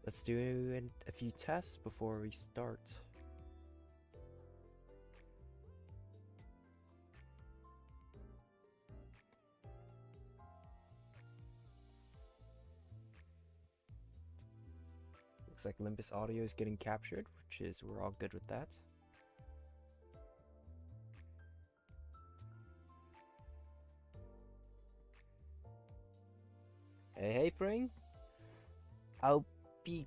let's do a few tests before we start. Looks like Limbus audio is getting captured, which is, we're all good with that. Hey, Pring. I'll be...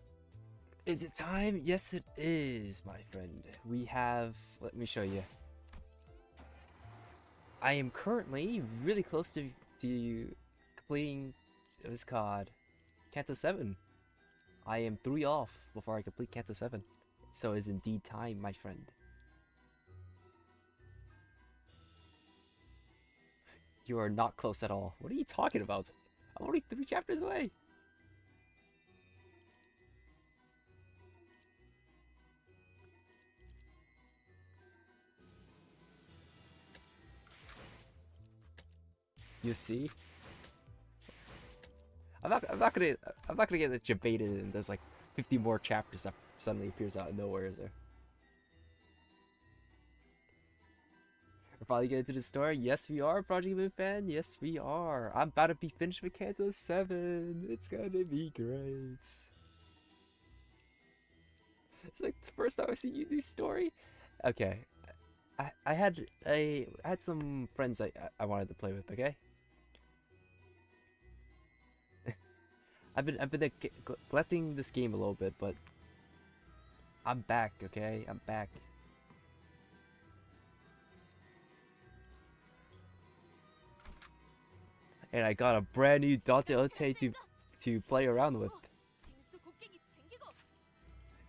Is it time? Yes, it is, my friend. We have... Let me show you. I am currently really close to completing this card. Canto 7. I am 3 off before I complete Canto 7. So it's indeed time, my friend. You are not close at all. What are you talking about? I'm only 3 chapters away. You see? I'm not gonna get debated and there's like 50 more chapters that suddenly appears out of nowhere, is there? We're finally getting to the story. Yes, we are, Project Moon fan. Yes, we are. I'm about to be finished with Canto 7. It's gonna be great. It's like the first time I see you do story. Okay, I had some friends I wanted to play with. Okay. I've been collecting this game a little bit, but I'm back, okay? I'm back. And I got a brand new Dante Ote to play around with.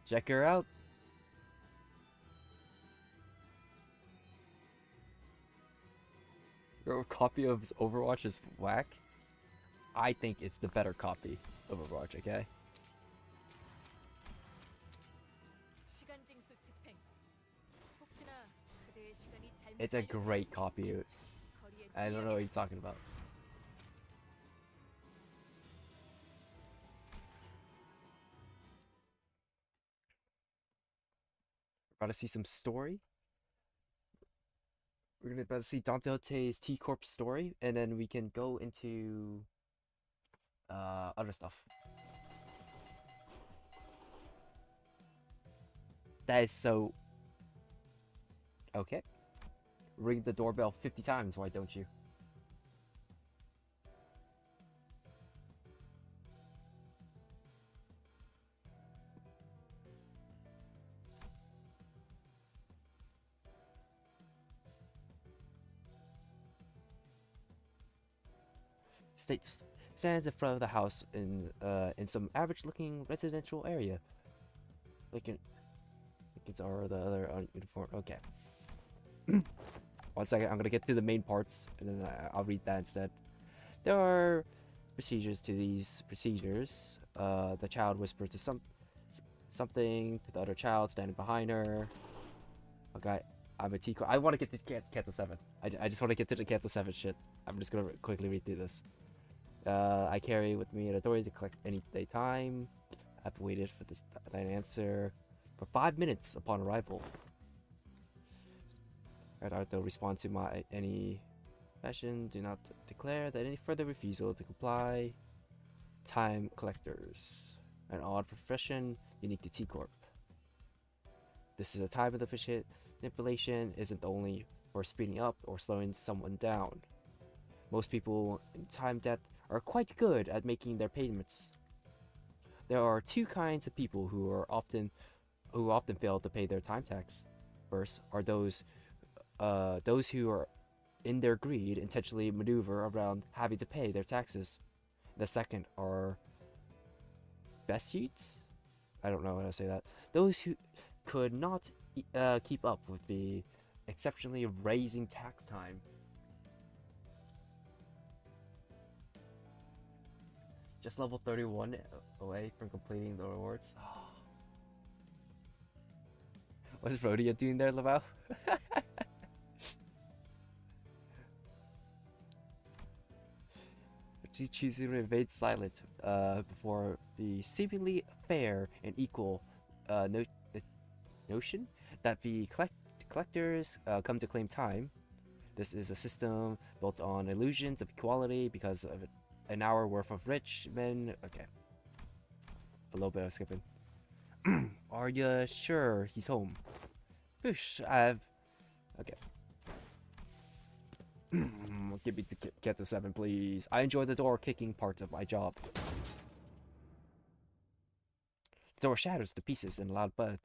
Check her out. Your copy of Overwatch is whack. I think it's the better copy of Overwatch, okay? It's a great copy. I don't know what you're talking about. We're about to see some story. We're about to see Dante Ote's T-Corp story, and then we can go into other stuff. That is so... Okay. Ring the doorbell 50 times, why don't you? Stands in front of the house in some average-looking residential area. It's or the other uniform. Okay. 1 second, I'm gonna get to the main parts, and then I'll read that instead. There are procedures to these procedures. The child whispered to something to the other child standing behind her. Okay, I'm a T-Corp. I want to get to Canto 7. I just want to get to the Canto 7 shit. I'm just gonna quickly read through this. I carry with me an authority to collect any time. I've waited for an answer for 5 minutes upon arrival. Red Arthur respond to any question. Do not declare that any further refusal to comply. Time collectors, an odd profession unique to T-Corp. This is a time of efficient manipulation isn't only for speeding up or slowing someone down. Most people in time debt are quite good at making their payments. There are 2 kinds of people who often fail to pay their time tax. First are those who are in their greed intentionally maneuver around having to pay their taxes. The second are Besuits? I don't know how to say that. Those who could not keep up with the exceptionally raising tax time. Just level 31 away from completing the rewards. Oh. What's Rhodia doing there, Lavau? She choosing to remain silent before the seemingly fair and equal notion that the collectors come to claim time. This is a system built on illusions of equality because of an hour worth of rich men. Okay. A little bit of skipping. Are you sure he's home? Whoosh, okay. Give me to get to 7, please. I enjoy the door kicking part of my job. The door shatters to pieces in a loud buzz.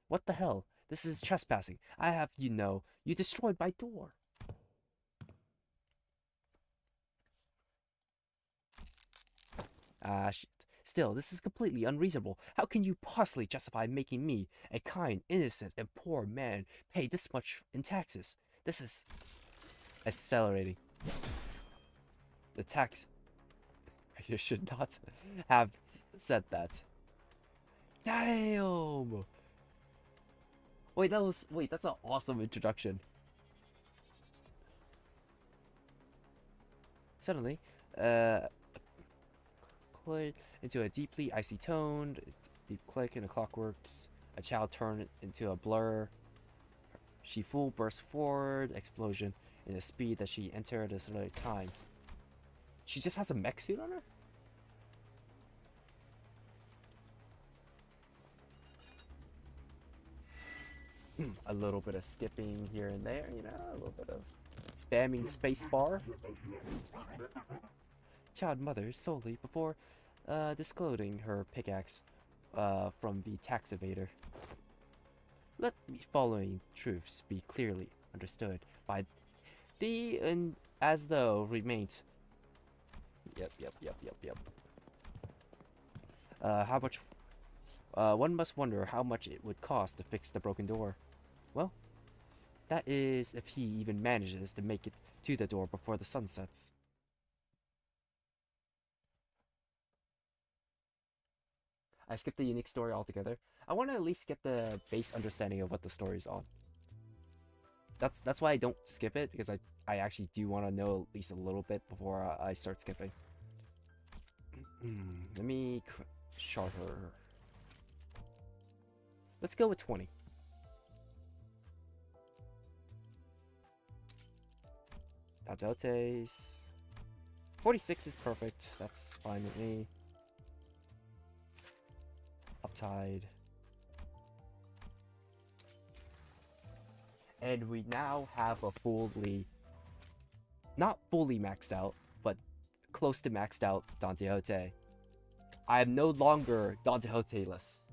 What the hell? This is trespassing. I have, you destroyed my door. Ah, shit. Still, this is completely unreasonable. How can you possibly justify making me, a kind, innocent, and poor man, pay this much in taxes? This is accelerating. The tax... You should not have said that. Damn! Wait, that's an awesome introduction. Suddenly, into a deeply icy tone, deep click in the clockworks. A child turned into a blur. She full burst forward, explosion, in the speed that she entered at another time. She just has a mech suit on her? A little bit of skipping here and there, a little bit of spamming spacebar. Child mother solely before disclosing her pickaxe from the tax evader. Let me following truths be clearly understood by thee and as though remained. Yep. How much? One must wonder how much it would cost to fix the broken door. Well, that is if he even manages to make it to the door before the sun sets. I skipped the unique story altogether. I want to at least get the base understanding of what the story's on. That's why I don't skip it, because I actually do want to know at least a little bit before I start skipping. Let me chart her. Let's go with 20. Adotes. 46 is perfect. That's fine with me. Uptide. And we now have a not fully maxed out, but close to maxed out Don Quixote. I am no longer Don Quixote-less.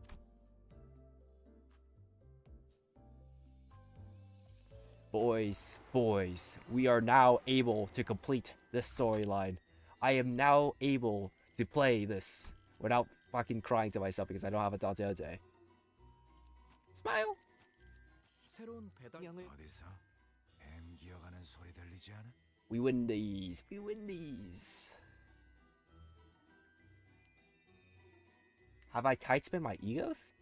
Boys, we are now able to complete this storyline. I am now able to play this without fucking crying to myself because I don't have a Don Quixote. Smile! We win these. We win these. Have I tight spent my egos?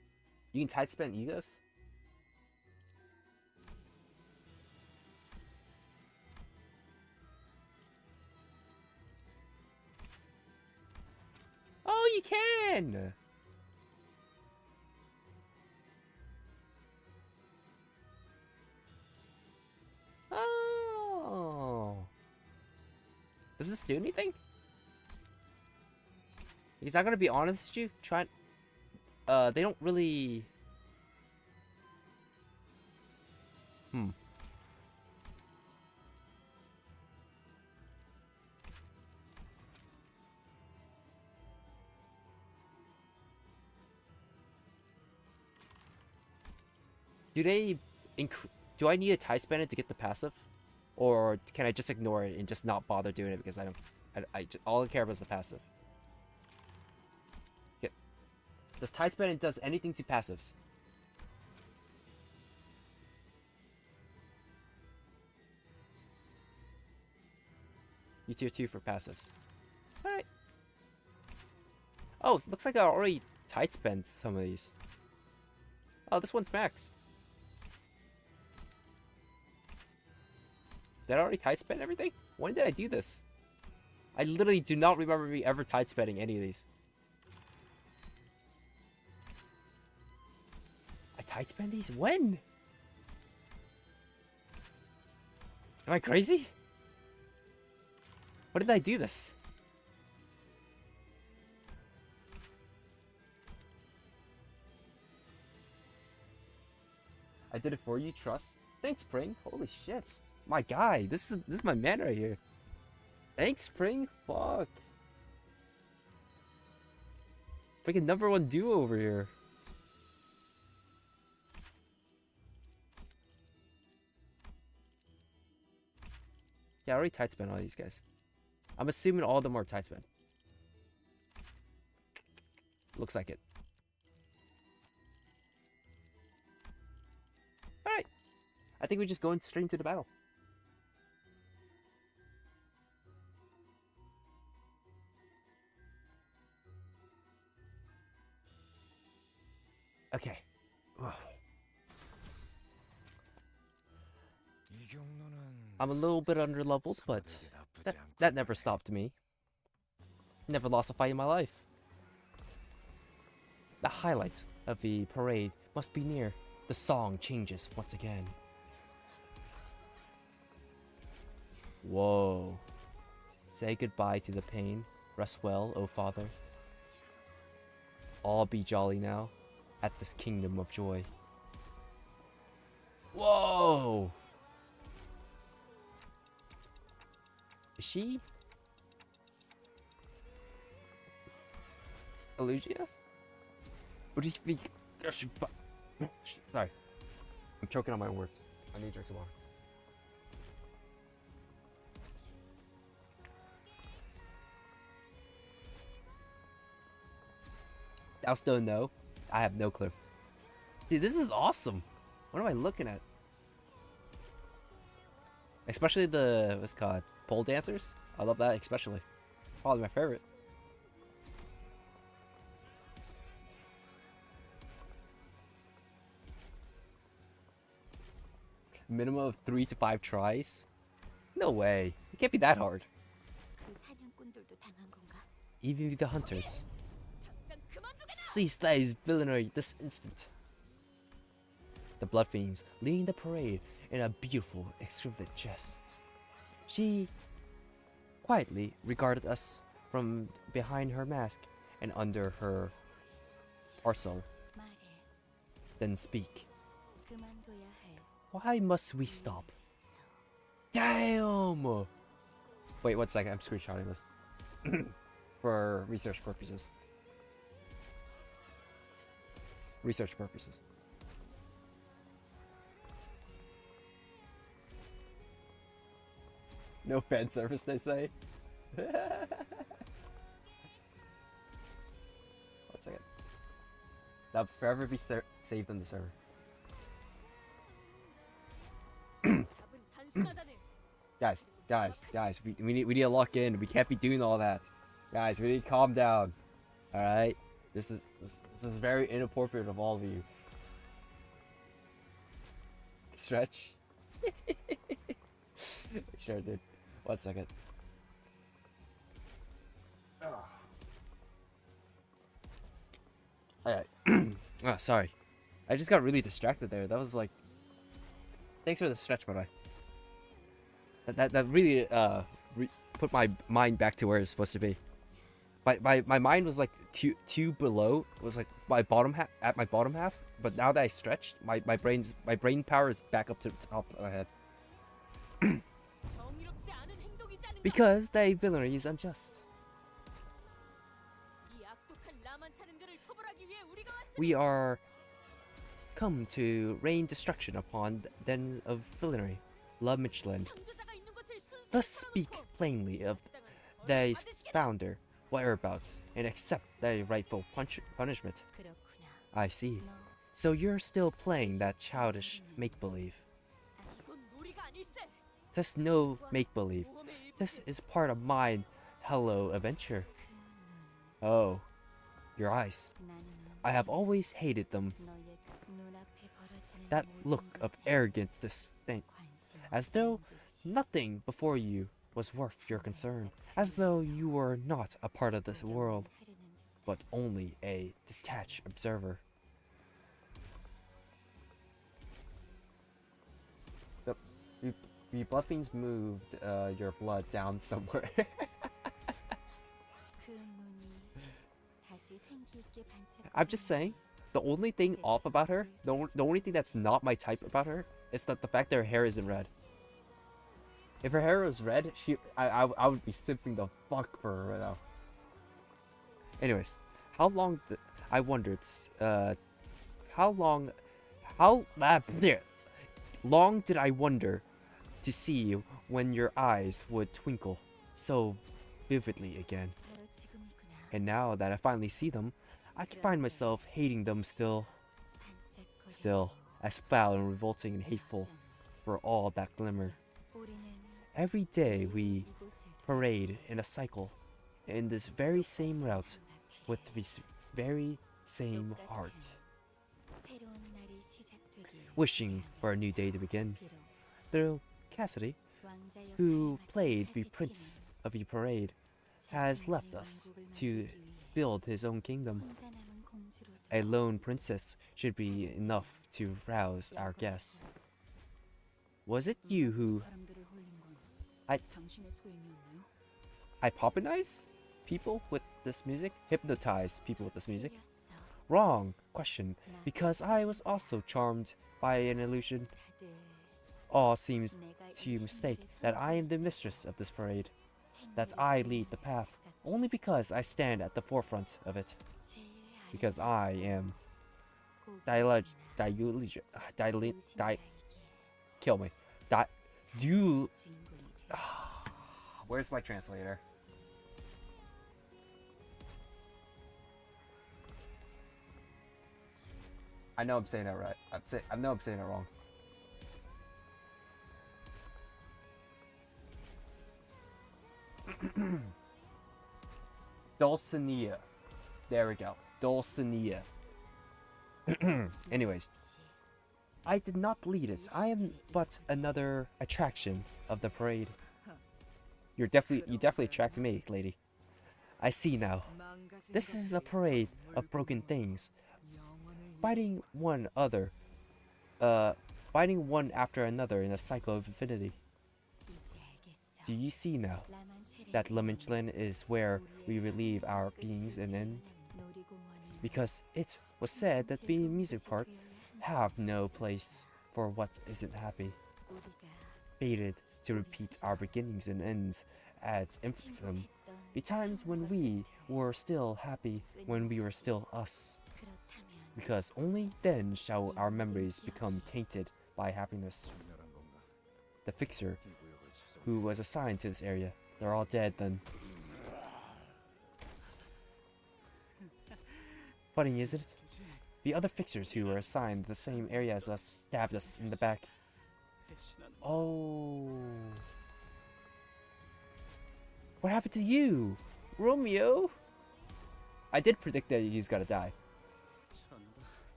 You can tight spend egos? Oh, you can! Oh. Does this do anything? Because I'm gonna be honest with you, they don't really... Do I need a tie spend to get the passive? Or can I just ignore it and just not bother doing it because all I care about is the passive? Okay. Does tie spend does anything to passives? You tier 2 for passives. Alright. Oh, looks like I already tight spent some of these. Oh, this one's max. Did I already tight spend everything? When did I do this? I literally do not remember me ever tide spending any of these. I tide spend these? When? Am I crazy? When did I do this? I did it for you, trust. Thanks, Spring. Holy shit. My guy, this is my man right here. Thanks, Spring. Fuck. Freaking #1 duo over here. Yeah, I already tight spent all these guys. I'm assuming all of them are tight spent. Looks like it. Alright. I think we just go straight into the battle. Okay. Ugh. I'm a little bit underleveled, but that never stopped me. Never lost a fight in my life. The highlight of the parade must be near. The song changes once again. Whoa. Say goodbye to the pain. Rest well, O Father. All be jolly now at this kingdom of joy. Whoa! Is she? Illugia? What do you think? Sorry. I'm choking on my own words. I need to drink some water. I'll still know. I have no clue. Dude, this is awesome. What am I looking at? Especially the, what's it called? Pole dancers? I love that especially. Probably my favorite. Minimum of 3 to 5 tries? No way. It can't be that hard. Even the hunters. Cease thy villainy this instant. The blood fiends leading the parade in a beautiful, extravagant jest. She quietly regarded us from behind her mask and under her parcel. Then speak. Why must we stop? Damn! Wait, 1 second. I'm screenshotting this for research purposes. Research purposes. No fan service, they say. 1 second. That'll forever be saved on the server. Guys, we need to lock in. We can't be doing all that. Guys, we need to calm down. All right, this is very inappropriate of all of you. Stretch. Sure, dude. 1 second. Alright. Oh, sorry. I just got really distracted there. That was like... Thanks for the stretch, by the way. That really put my mind back to where it's supposed to be. My mind was like two below. It was like my bottom half at my bottom half. But now that I stretched, my brain power is back up to the top of my head. Because thy villainy is unjust. We are come to rain destruction upon the den of villainy, La Michelin. Thus speak plainly of thy founder, whereabouts, and accept thy rightful punishment. I see. So you're still playing that childish make-believe. This no make-believe. This is part of my hello adventure. Oh, your eyes. I have always hated them. That look of arrogant disdain, as though nothing before you was worth your concern, as though you were not a part of this world, but only a detached observer. The bluffings moved your blood down somewhere. I'm just saying, the only thing off about her, the only thing that's not my type about her, is that the fact that her hair isn't red. If her hair was red, I would be simping the fuck for her right now. Anyways, how long I wondered, how long did I wonder to see when your eyes would twinkle so vividly again. And now that I finally see them, I can find myself hating them still as foul and revolting and hateful for all that glimmer. Every day we parade in a cycle in this very same route with this very same heart, wishing for a new day to begin. Though Cassidy, who played the prince of the parade, has left us to build his own kingdom. A lone princess should be enough to rouse our guests. Was it you who I hypnotize people with this music? Hypnotize people with this music? Wrong question, because I was also charmed by an illusion. All seems to mistake that I am the mistress of this parade, that I lead the path, only because I stand at the forefront of it. Because I am kill me. Where's my translator? I know I'm saying that right. I know I'm saying it wrong. Dulcinea. There we go. Dulcinea. Anyways, I did not lead it. I am but another attraction of the parade. You definitely attract me, lady. I see now. This is a parade of broken things, biting one after another in a cycle of infinity. Do you see now that Lemon is where we relieve our beings and end? Because it was said that the music part have no place for what isn't happy. Fated to repeat our beginnings and ends adds infamy. The times when we were still happy, when we were still us. Because only then shall our memories become tainted by happiness. The fixer who was assigned to this area, they're all dead then. Funny, isn't it? The other fixers who were assigned the same area as us stabbed us in the back. Oh. What happened to you, Romeo? I did predict that he's gonna die.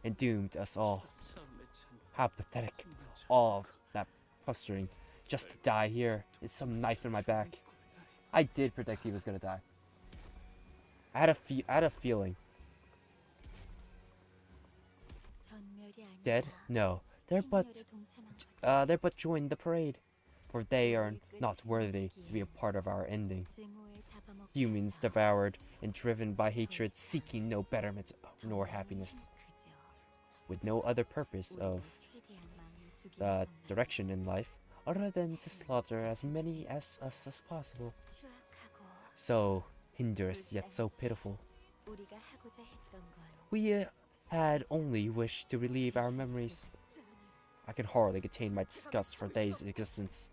And doomed us all. How pathetic. All of that posturing just to die here. It's some knife in my back. I did predict he was gonna die. I had a feeling. Dead? No. They're but joined the parade, for they are not worthy to be a part of our ending. Humans devoured and driven by hatred, seeking no betterment nor happiness, with no other purpose of direction in life other than to slaughter as many as us as possible. So hinderous yet so pitiful. We had only wished to relieve our memories. I can hardly contain my disgust for Day's existence.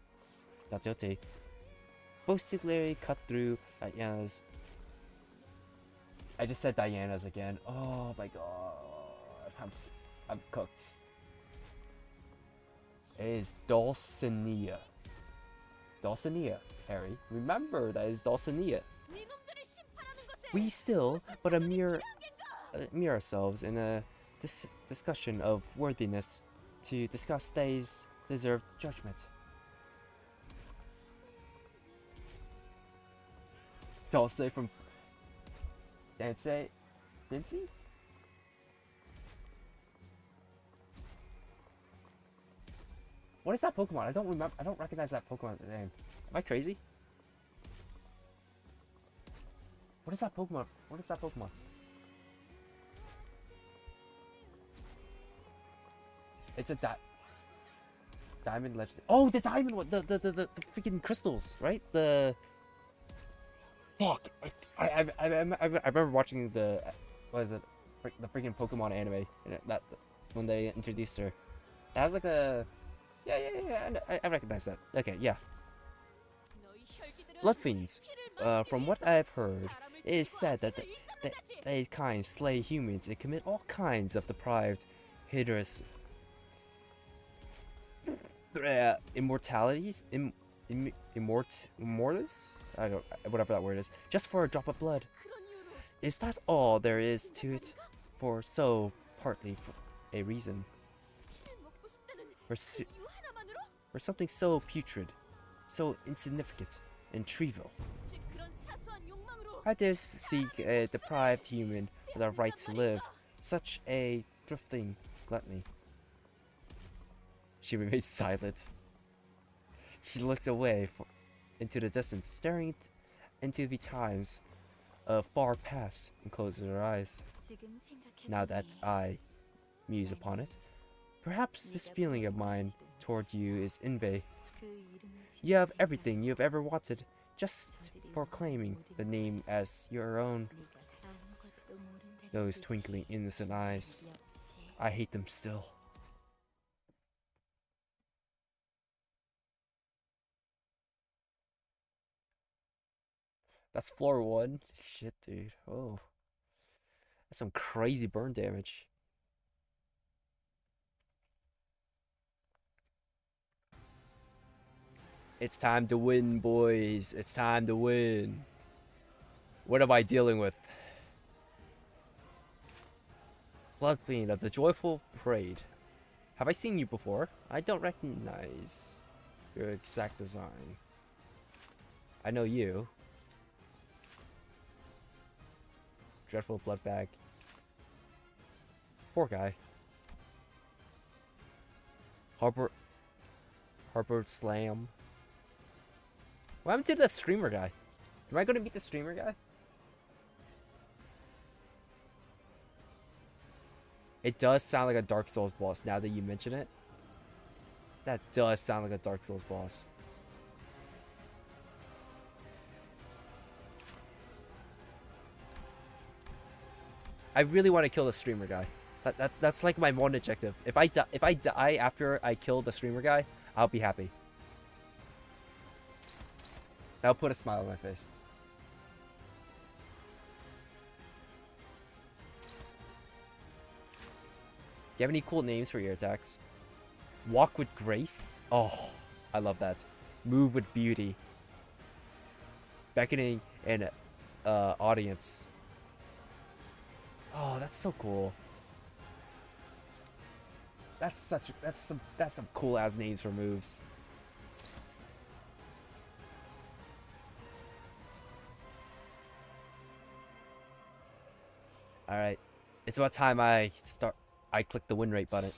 Date boastingly cut through Diana's. I just said Diana's again. Oh my god, I'm cooked. It is Dulcinea. Dulcinea, Harry. Remember that is Dulcinea. We still but a mere ourselves in a discussion of worthiness to discuss Day's deserved judgment. Dulce from Dance. Dincy? What is that Pokemon? I don't remember. I don't recognize that Pokemon name. Am I crazy? What is that Pokemon? What is that Pokemon? It's a diamond legend. Oh, the diamond one. The freaking crystals, right? The fuck. I remember watching the what is it? The freaking Pokemon anime. That when they introduced her. That has like a yeah. I recognize that. Okay, yeah. Blood fiends. From what I've heard, it is said that they kind slay humans and commit all kinds of deprived, hideous immortalities, immortus? I don't, whatever that word is, just for a drop of blood. Is that all there is to it? For so, partly for a reason. For something so putrid, so insignificant, and trivial. I dare seek a deprived human with a right to live, such a thrifting gluttony. She remained silent. She looked away into the distance, staring into the times of far past, and closed her eyes. Now that I muse upon it, perhaps this feeling of mine toward you is envy. You have everything you have ever wanted, just for claiming the name as your own. Those twinkling innocent eyes, I hate them still. That's floor 1. Shit, dude. Oh. That's some crazy burn damage. It's time to win, boys. It's time to win. What am I dealing with? Blood Fiend of the Joyful Parade. Have I seen you before? I don't recognize your exact design. I know you. Dreadful Blood Bag. Poor guy. Harbour Slam. What happened to the streamer guy? Am I going to meet the streamer guy? It does sound like a Dark Souls boss now that you mention it. That does sound like a Dark Souls boss. I really want to kill the streamer guy. That's like my one objective. If I die after I kill the streamer guy, I'll be happy. That'll put a smile on my face. Do you have any cool names for your attacks? Walk with grace? Oh, I love that. Move with beauty. Beckoning an audience. Oh, that's so cool. That's some cool ass names for moves. All right, it's about time I click the win rate button.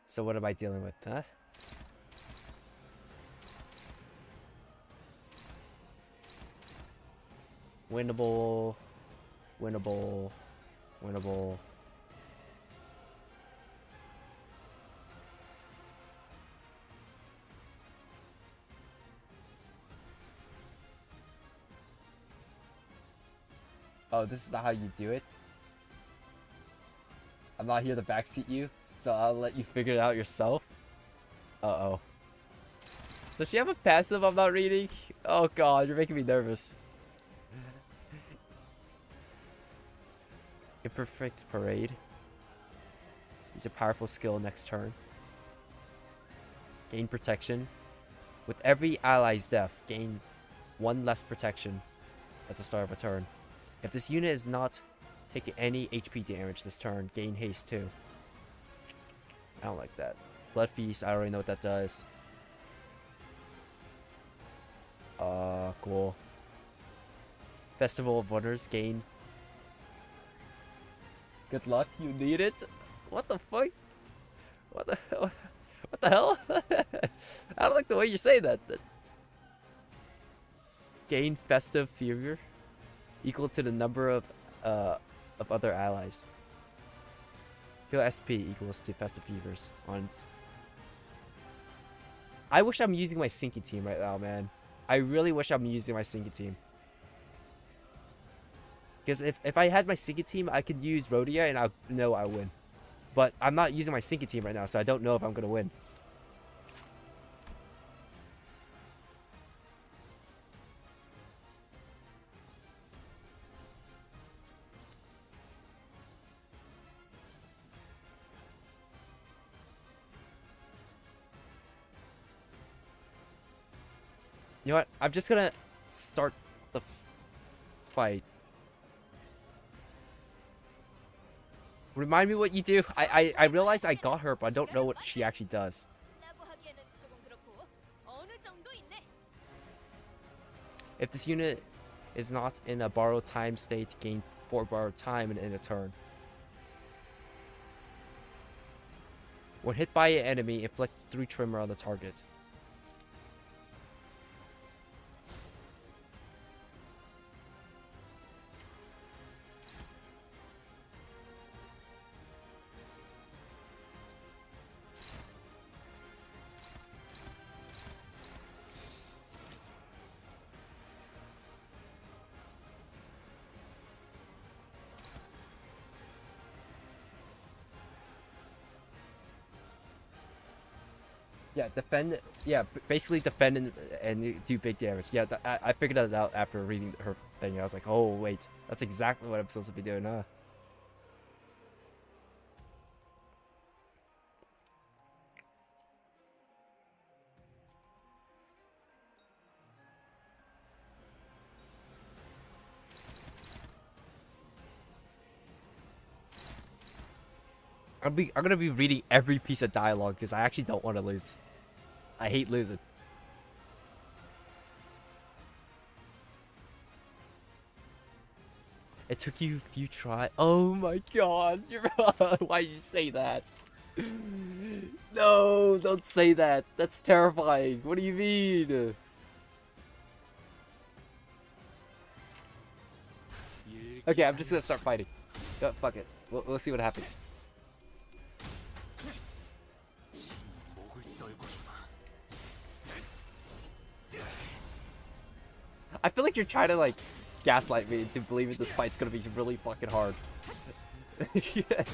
So what am I dealing with, huh? Winnable, winnable, winnable. Oh, this is not how you do it? I'm not here to backseat you, so I'll let you figure it out yourself. Uh-oh. Does she have a passive I'm not reading? Oh god, you're making me nervous. Imperfect Parade. Use a powerful skill next turn. Gain protection. With every ally's death, gain 1 less protection at the start of a turn. If this unit is not taking any HP damage this turn, gain haste too. I don't like that. Blood Feast, I already know what that does. Cool. Festival of Wonders gain. Good luck, you need it. What the fuck? What the hell? What the hell? I don't like the way you say that. Gain festive fever equal to the number of other allies. Heal SP equals to festive fevers on. I wish I'm using my Sinky team right now, man. I really wish I'm using my Sinky team. Because if I had my Sinky team, I could use Rhodia and I'll know I win. But I'm not using my Sinky team right now, so I don't know if I'm gonna win. You know what? I'm just gonna start the fight. Remind me what you do. I realize I got her, but I don't know what she actually does. If this unit is not in a borrowed time state, gain 4 borrowed time in a turn. When hit by an enemy, inflict 3 tremor on the target. Yeah, defend. Yeah, basically defend and do big damage. Yeah, I figured that out after reading her thing. I was like, oh wait, that's exactly what I'm supposed to be doing, huh? I'm gonna be reading every piece of dialogue because I actually don't want to lose. I hate losing. It took you a few tries. Oh my god, why you say that? No, don't say that. That's terrifying. What do you mean? Okay, I'm just gonna start fighting. Fuck it. We'll see what happens. I feel like you're trying to like gaslight me into believing this fight's gonna be really fucking hard. Yeah.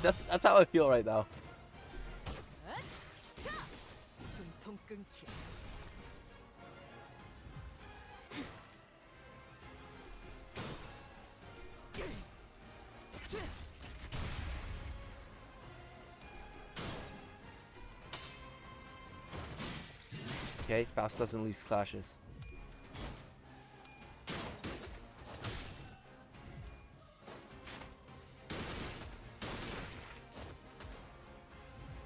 That's how I feel right now. Okay, Faust doesn't lose clashes.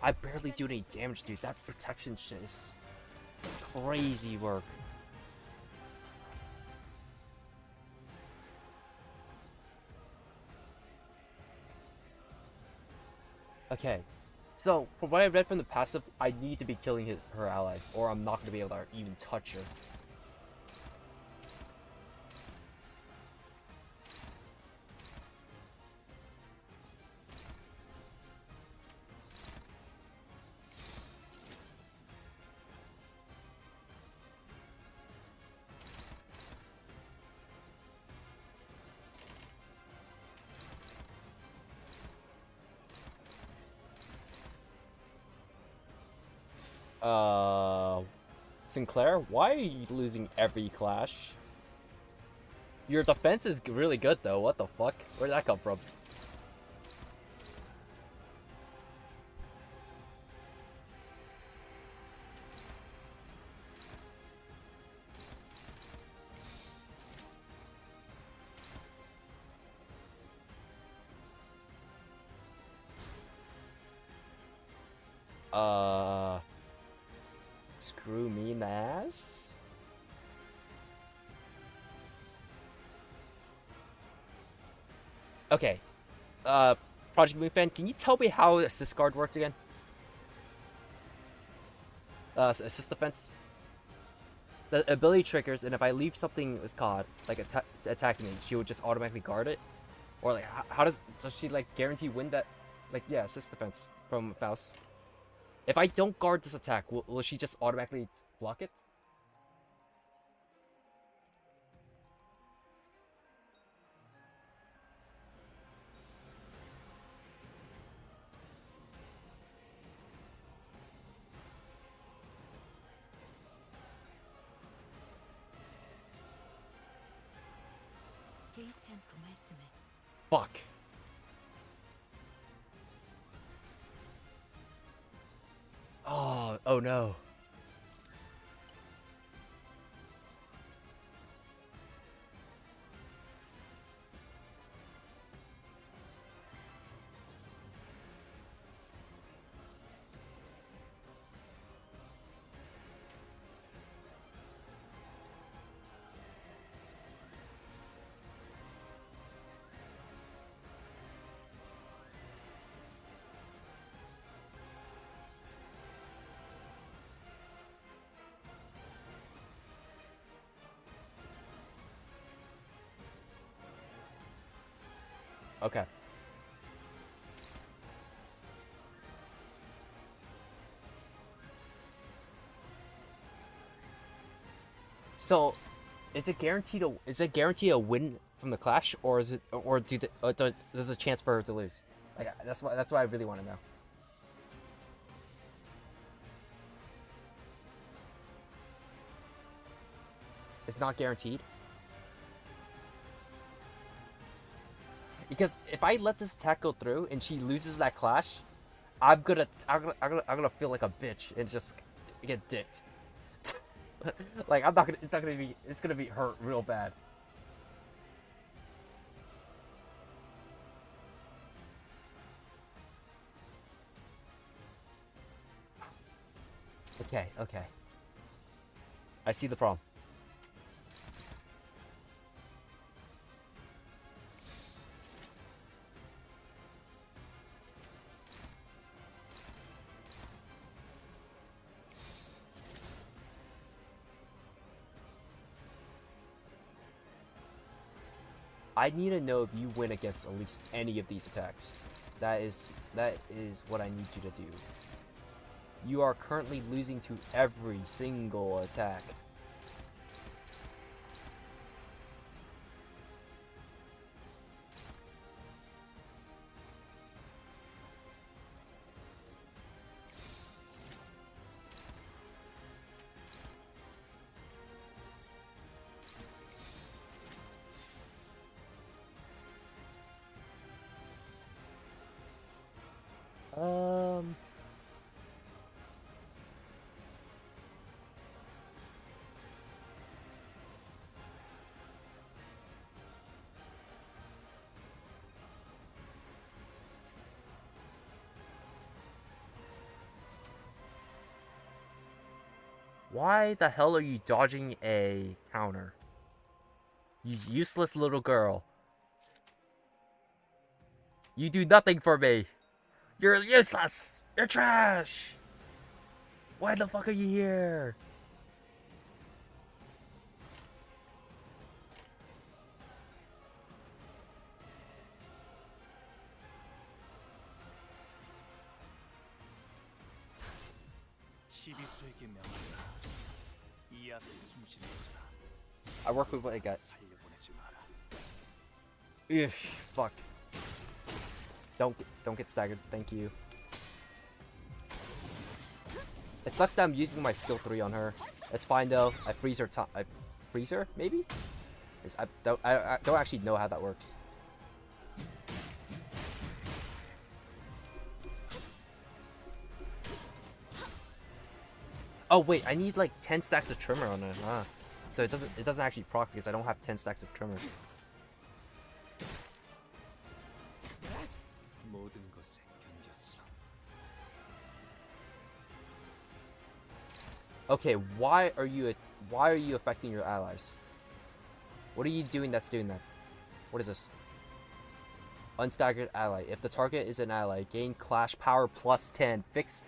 I barely do any damage, dude. That protection shit is crazy work. Okay, so from what I read from the passive, I need to be killing her allies, or I'm not going to be able to even touch her. Sinclair, why are you losing every clash? Your defense is really good though, what the fuck? Where'd that come from? Screw me in the ass? Okay. Project Moonfan, can you tell me how assist guard worked again? Assist defense. The ability triggers, and if I leave something as COD, like attacking me, she would just automatically guard it? Or like, how does she like guarantee win that? Like, yeah, assist defense from Faust. If I don't guard this attack, will she just automatically block it? Fuck. Oh no. Okay. So, is it guaranteed a win from the clash, or is it, or there's a chance for her to lose? Like, that's what I really want to know. It's not guaranteed. Because if I let this attack go through and she loses that clash, I'm gonna feel like a bitch and just get dicked. Like, it's gonna be hurt real bad. Okay. I see the problem. I need to know if you win against at least any of these attacks. That is what I need you to do. You are currently losing to every single attack. Um... Why the hell are you dodging a counter? You useless little girl. You do nothing for me. You're useless. You're trash. Why the fuck are you here? I work with what I got. Ugh, fuck. Don't get staggered. Thank you. It sucks that I'm using my skill 3 on her. It's fine though. I freeze her. I freeze her, maybe? I don't actually know how that works. Oh wait, I need like 10 stacks of trimmer on her. Ah. So it doesn't actually proc because I don't have 10 stacks of trimmer. Okay, why are you affecting your allies? What are you doing that's doing that? What is this? Unstaggered ally. If the target is an ally, gain clash power plus 10. Fix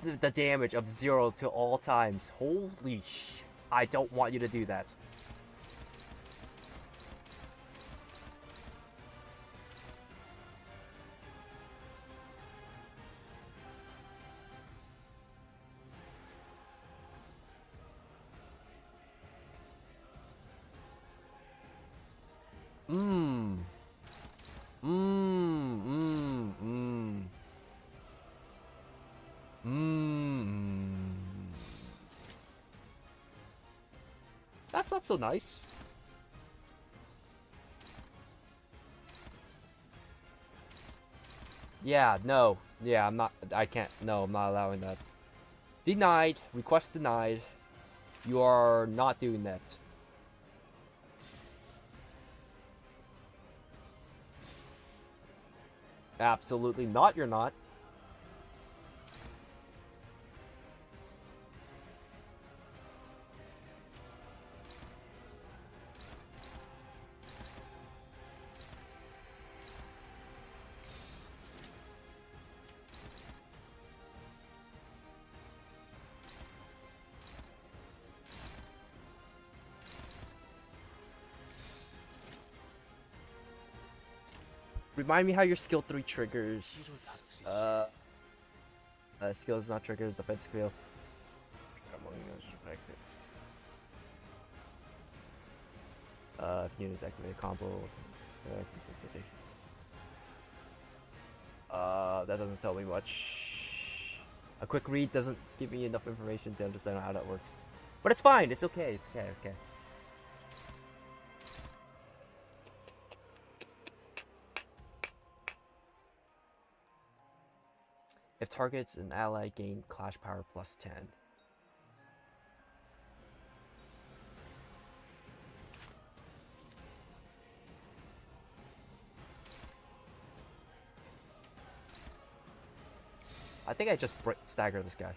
the damage of 0 to all times. Holy sh! I don't want you to do that. Mmm. Mmm. Mmm. Mmm. Mmm. That's not so nice. Yeah, no. Yeah, I'm not. I can't. No, I'm not allowing that. Denied. Request denied. You are not doing that. Absolutely not, you're not. Remind me how your skill 3 triggers. Skill is not triggered, defense skill. If units activate a combo. That doesn't tell me much. A quick read doesn't give me enough information to understand how that works. But it's fine, it's okay, it's okay, it's okay. If targets an ally, gain clash power plus 10. I think I just stagger this guy.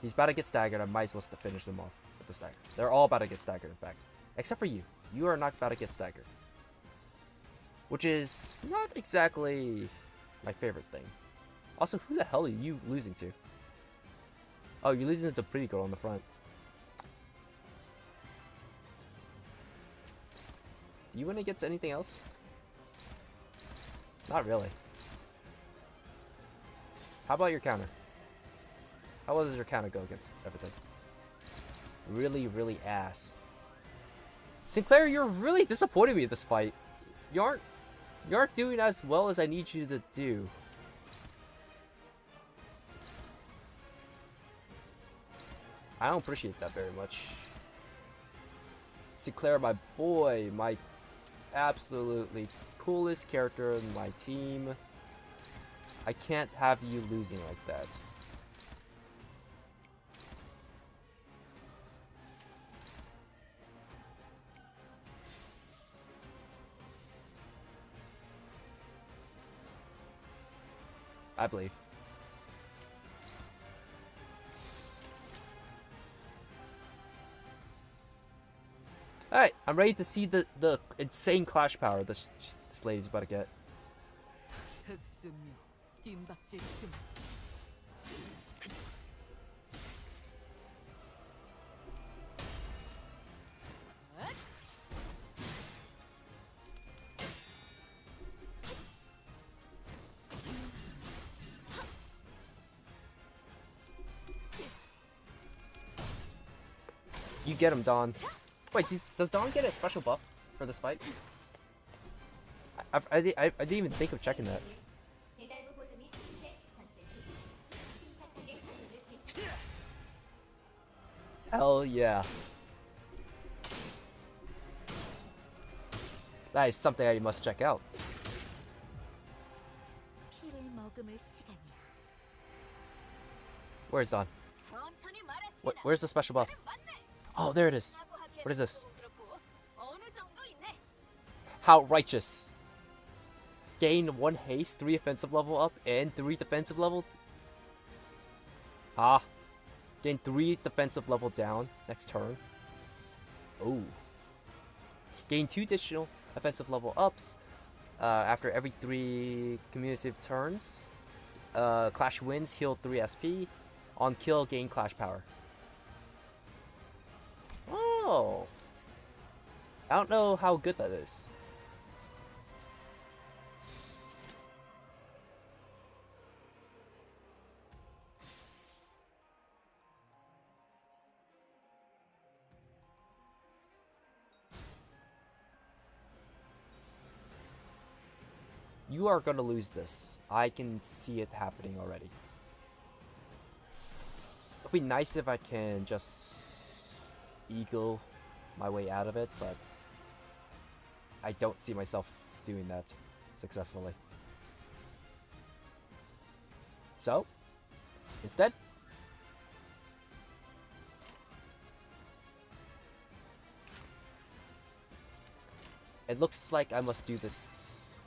He's about to get staggered. I might as well finish them off with the stagger. They're all about to get staggered, in fact. Except for you. You are not about to get staggered. Which is not exactly my favorite thing. Also, who the hell are you losing to? Oh, you're losing to the pretty girl on the front. Do you win against anything else? Not really. How about your counter? How well does your counter go against everything? Really, really ass. Sinclair, you're really disappointing me in this fight. You aren't doing as well as I need you to do. I don't appreciate that very much. Sinclair, my boy, my absolutely coolest character in my team. I can't have you losing like that. I believe. Alright, I'm ready to see the insane clash power this lady's about to get. You get him, Dawn. Wait, does Dawn get a special buff for this fight? I didn't even think of checking that. Hell yeah. That is something I must check out. Where's Dawn? Where's the special buff? Oh, there it is. What is this? How righteous. Gain 1 haste, 3 offensive level up, and 3 defensive level. Ah. Gain 3 defensive level down next turn. Oh. Gain 2 additional offensive level ups. After every 3 cumulative turns, Clash wins, heal 3 SP. On kill, gain Clash power. Oh! I don't know how good that is. You are gonna lose this. I can see it happening already. It'd be nice if I can just eagle my way out of it, but I don't see myself doing that successfully. So, instead, it looks like I must do this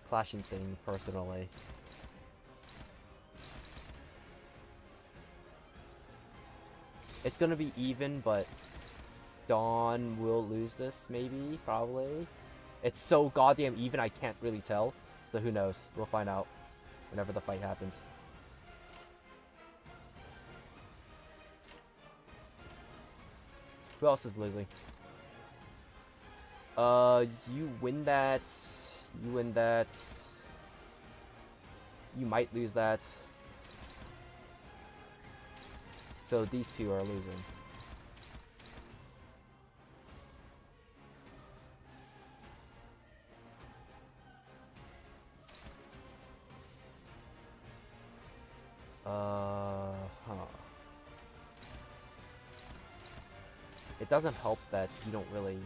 clashing thing personally. It's gonna be even, but Dawn will lose this, maybe, probably. It's so goddamn even, I can't really tell. So who knows? We'll find out whenever the fight happens. Who else is losing? You win that. You win that. You might lose that. So these two are losing. It doesn't help that you don't really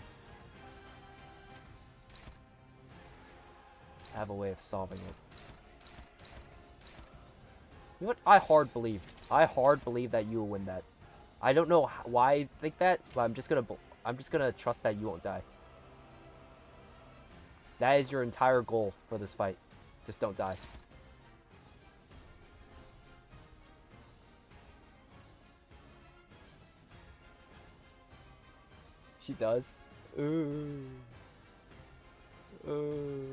have a way of solving it. You know what? I hard believe that you will win that. I don't know why I think that, but I'm just gonna trust that you won't die. That is your entire goal for this fight. Just don't die. She does. Ooh. Ooh.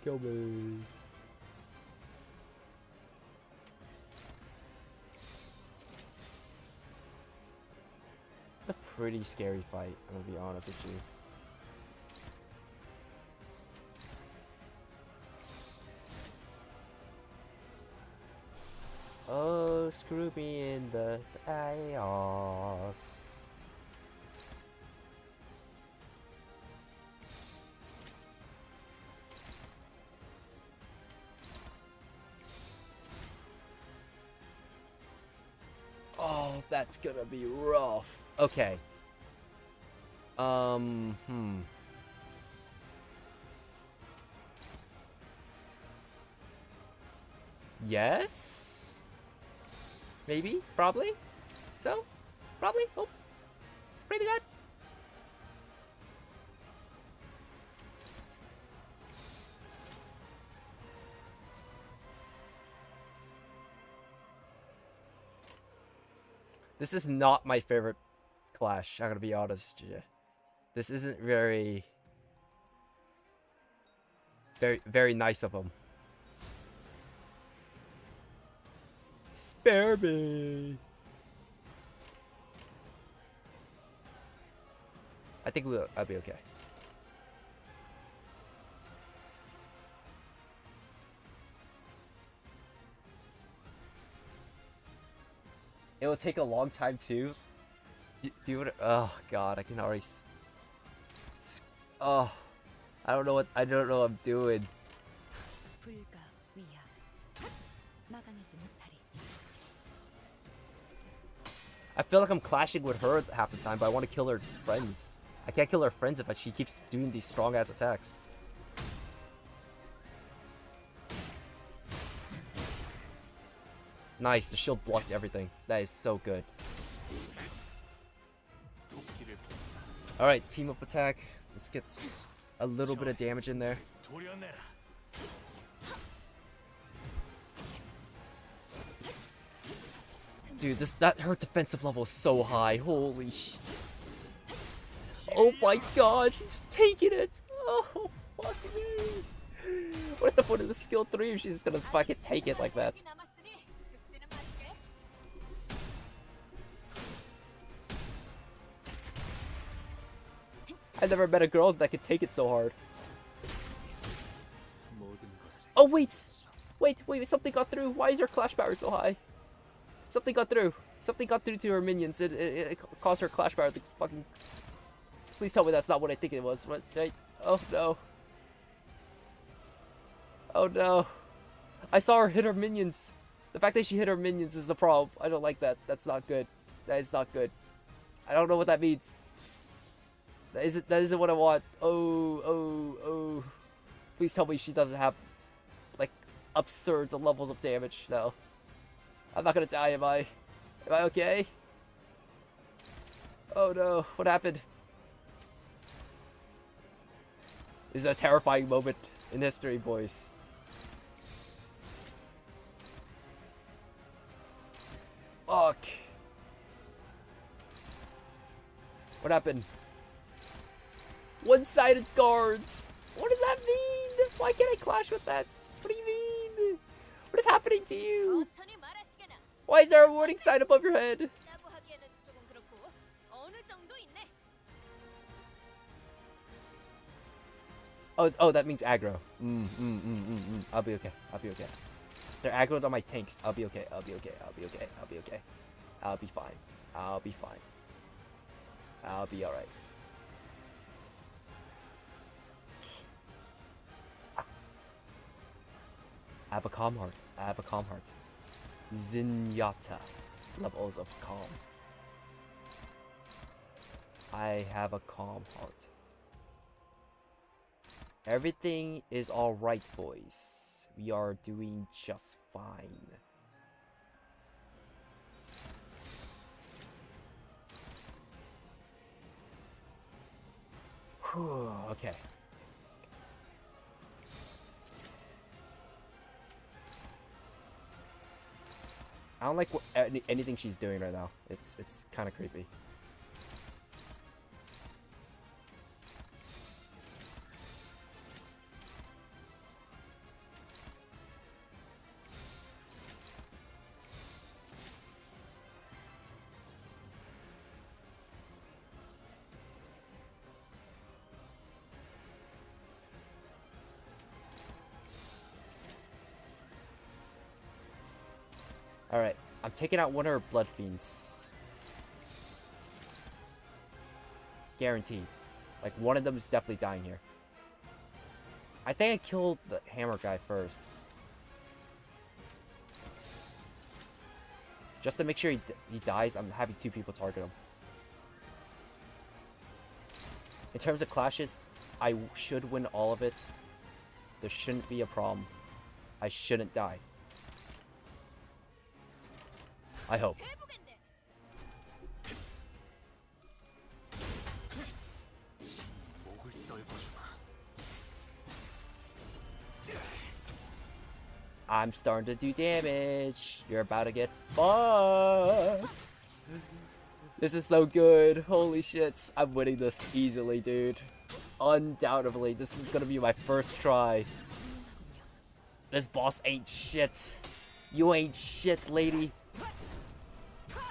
Kill me. It's a pretty scary fight, I'm gonna be honest with you. Oh, screw me in the chaos. Oh, that's gonna be rough. Okay. Yes? Maybe? Probably? So? Probably? Oh. It's pretty good. This is not my favorite Clash, I'm gonna be honest with you. This isn't very nice of him. Spare me. I think I'll be okay. It will take a long time too. Do it. Oh god, I can already. Oh, I don't know what I'm doing. I feel like I'm clashing with her half the time, but I want to kill her friends. I can't kill her friends if she keeps doing these strong ass attacks. Nice, the shield blocked everything. That is so good. Alright, team up attack. Let's get a little bit of damage in there. Dude, her defensive level is so high. Holy shit. Oh my god, she's taking it. Oh, fuck. Fuck me. What's the point of the skill 3 if she's just gonna fucking take it like that? I've never met a girl that could take it so hard. Oh, wait! Wait, something got through. Why is her clash power so high? Something got through. Something got through to her minions. It caused her clash power to fucking... Please tell me that's not what I think it was. Right? Oh, no. Oh, no. I saw her hit her minions. The fact that she hit her minions is the problem. I don't like that. That's not good. That is not good. I don't know what that means. That isn't what I want. Oh. Please tell me she doesn't have, like, absurd levels of damage. No. I'm not gonna die, am I? Am I okay? Oh no, what happened? This is a terrifying moment in history, boys. Fuck. What happened? One-sided guards. What does that mean? Why can't I clash with that? What do you mean? What is happening to you? Why is there a warning sign above your head? Oh, that means aggro. I'll be okay. I'll be okay. They're aggroed on my tanks. I'll be okay. I'll be okay. I'll be okay. I'll be okay. I'll be fine. I'll be fine. I'll be alright. I have a calm heart. I have a calm heart. Zenyatta. Levels of calm. I have a calm heart. Everything is alright, boys. We are doing just fine. Whew, okay. I don't like anything she's doing right now. It's kind of creepy. Alright, I'm taking out one of her blood fiends. Guaranteed. Like, one of them is definitely dying here. I think I killed the hammer guy first. Just to make sure he dies, I'm having 2 people target him. In terms of clashes, I should win all of it. There shouldn't be a problem. I shouldn't die. I hope. I'm starting to do damage. You're about to get fucked. This is so good. Holy shit. I'm winning this easily, dude. Undoubtedly. This is gonna be my first try. This boss ain't shit. You ain't shit, lady.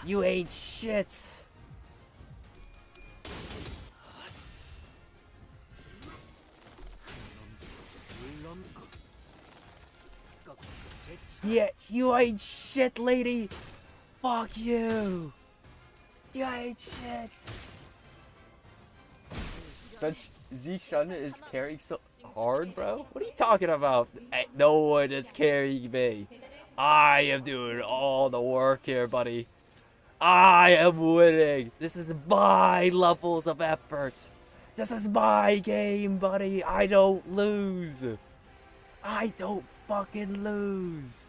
You ain't shit. Yeah, you ain't shit, lady. Fuck you. You ain't shit. Such Zishun is carrying so hard, bro? What are you talking about? Hey, no one is carrying me. I am doing all the work here, buddy. I am winning. This is my levels of effort. This is my game, buddy. I don't lose. I don't fucking lose.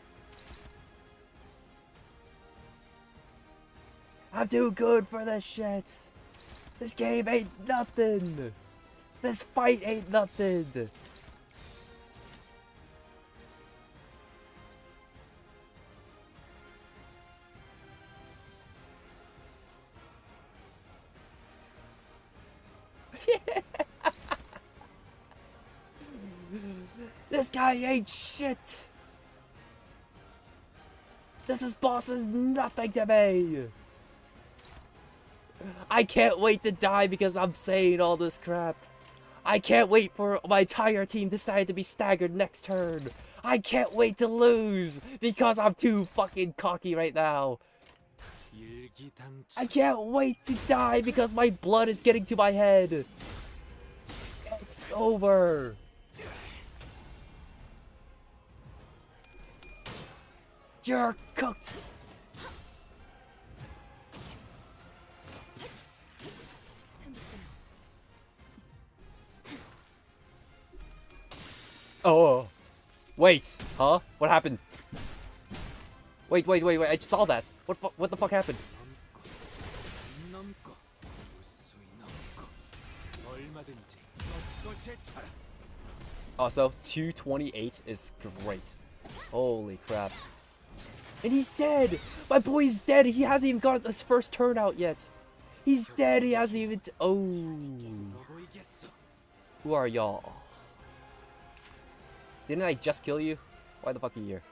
I'm too good for this shit. This game ain't nothing. This fight ain't nothing. This guy ain't shit. This boss is nothing to me. I can't wait to die because I'm saying all this crap. I can't wait for my entire team to be staggered next turn. I can't wait to lose because I'm too fucking cocky right now. I can't wait to die because my blood is getting to my head. It's over. You're cooked. Oh. Wait. Huh? What happened? Wait. I just saw that. What the fuck happened? Also, 228 is great. Holy crap. And he's dead! My boy's dead! He hasn't even got his first turn out yet! He's dead! He hasn't even... Oh. Who are y'all? Didn't I just kill you? Why the fuck are you here?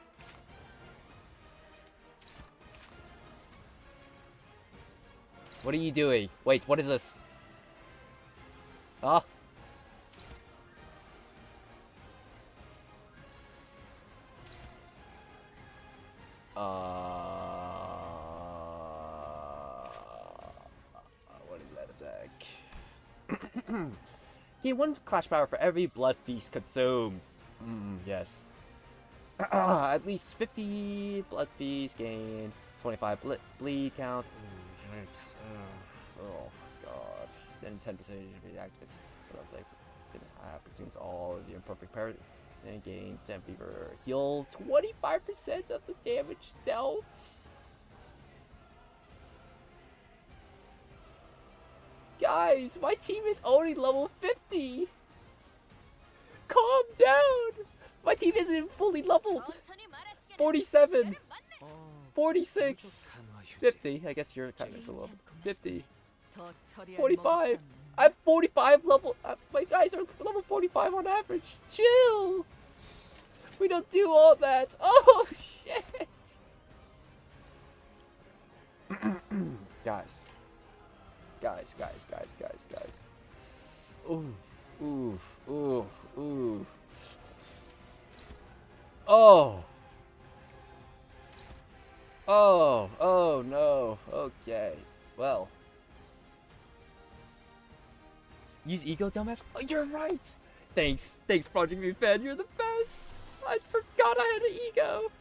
What are you doing? Wait, what is this? Huh? What is that attack? Gain 1 clash power for every blood feast consumed. Yes. At least 50 blood feast gain, 25 bleed count. Oh god. Then 10% reacted. Consumes all of the imperfect parity. And gains 10 fever. Heal 25% of the damage dealt. Guys, my team is only level 50. Calm down. My team isn't fully leveled. 47. 46. 50. I guess you're kind of leveled. 50. 45. I'm 45 level. My guys are level 45 on average. Chill. We don't do all that. Oh shit. Guys. Ooh. Oh no. Okay. Well. Use ego, dumbass? Oh, you're right! Thanks, Project V fan, you're the best! I forgot I had an ego!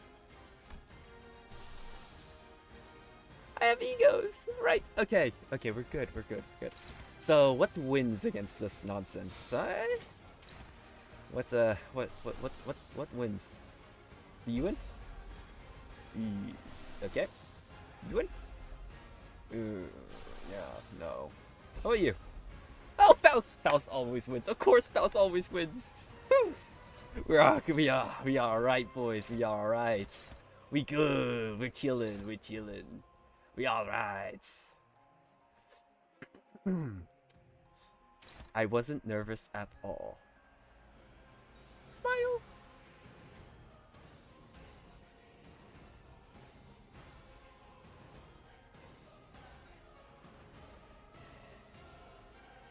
I have egos! Right, okay, we're good. So, what wins against this nonsense? What wins? Do you win? Okay. You win? Yeah, no. How about you? Oh, Faust always wins. Of course, Faust always wins. We are alright, boys. We are alright. We good. We're chilling. We alright. I wasn't nervous at all. Smile.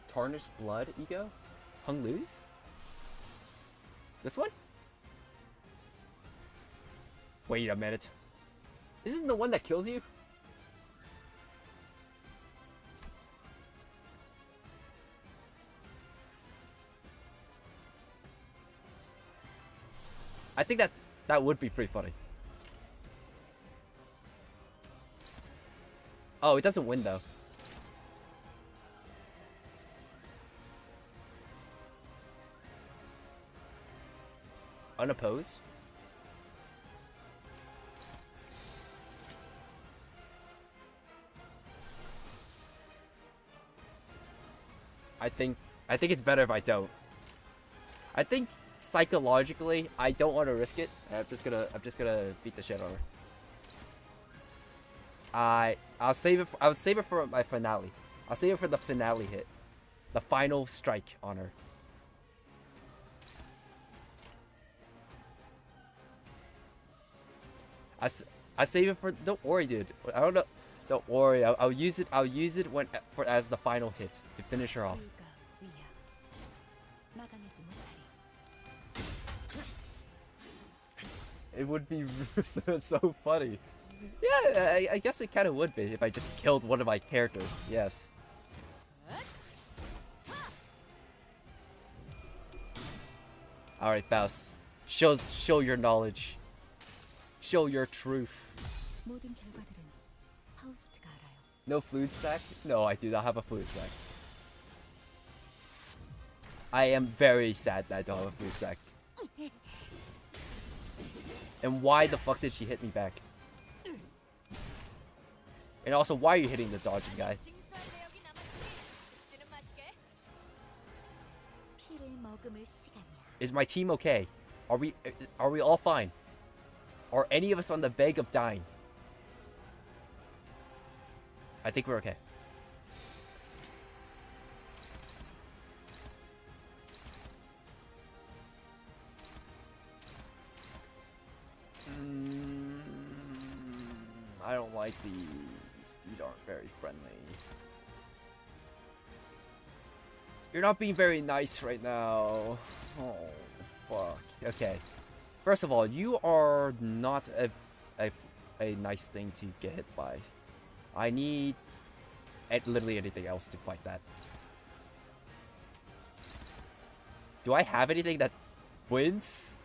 Tarnished Blood ego? Hung Lose? This one? Wait a minute. Isn't the one that kills you? I think that would be pretty funny. Oh, it doesn't win though. Unopposed? I think it's better if I don't. I think psychologically I don't want to risk it. I'm just gonna beat the shit out of her. I'll save it for my finale. I'll save it for the finale hit. The final strike on her. I, s- I save it for. Don't worry, dude. I don't know. Don't worry. I'll use it. I'll use it when for as the final hit to finish her off. It would be so funny. Yeah, I guess it kind of would be if I just killed one of my characters. Yes. All right, Faust. Show your knowledge. Show your truth. No fluid sack? No, I do not have a fluid sack. I am very sad that I don't have a fluid sack. And why the fuck did she hit me back? And also, why are you hitting the dodging guy? Is my team okay? Are we all fine? Are any of us on the verge of dying? I think we're okay. I don't like these. These aren't very friendly. You're not being very nice right now. Oh, fuck. Okay. First of all, you are not a nice thing to get hit by. I need literally anything else to fight that. Do I have anything that wins?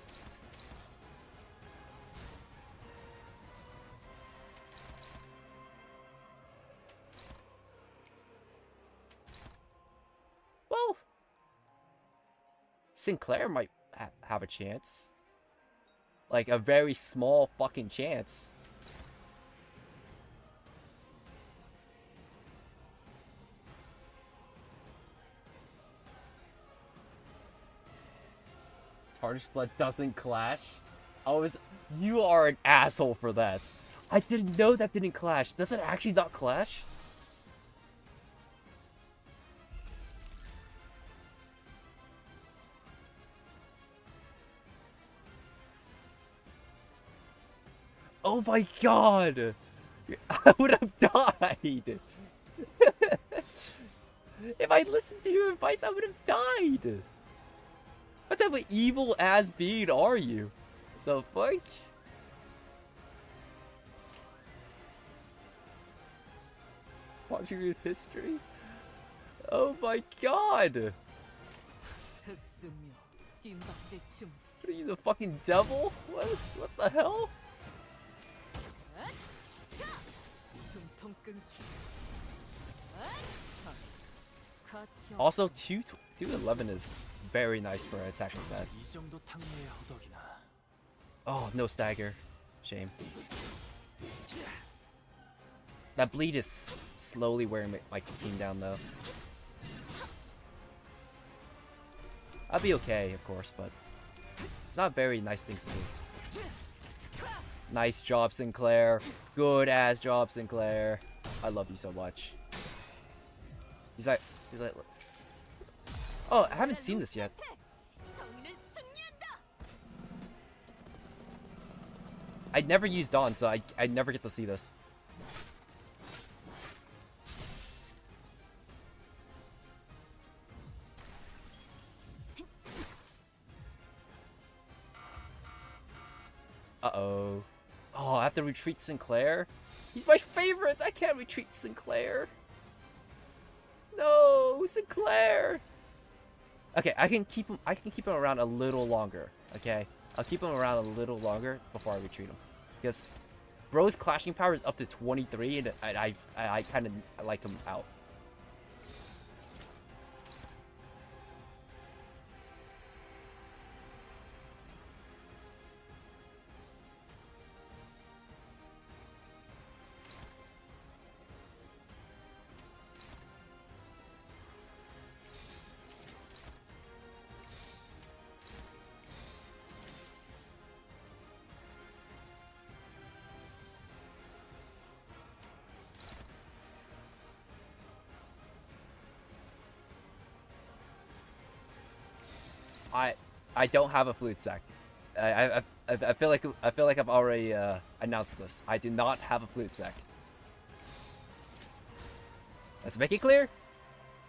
Well, Sinclair might have a chance. Like a very small fucking chance. Tarnished Blood doesn't clash? You are an asshole for that. I didn't know that didn't clash. Does it actually not clash? Oh my god! I would have died! If I listened to your advice, I would have died! What type of evil ass being are you? The fuck? Watching your history? Oh my god! What are you, the fucking devil? What the hell? Also, 211 is very nice for an attack like that. Oh, no stagger. Shame. That bleed is slowly wearing my team down, though. I'll be okay, of course, but it's not a very nice thing to see. Nice job, Sinclair. Good ass job, Sinclair. I love you so much. He's like, oh, I haven't seen this yet. I never used Dawn, so I never get to see this. Uh-oh. Oh, I have to retreat Sinclair? He's my favorite! I can't retreat Sinclair! No, Sinclair! Okay, I can keep him around a little longer, okay? I'll keep him around a little longer before I retreat him. Because Bro's clashing power is up to 23, and I kind of like him out. I don't have a flute sack. I feel like I've already announced this. I do not have a fluid sack. Let's make it clear.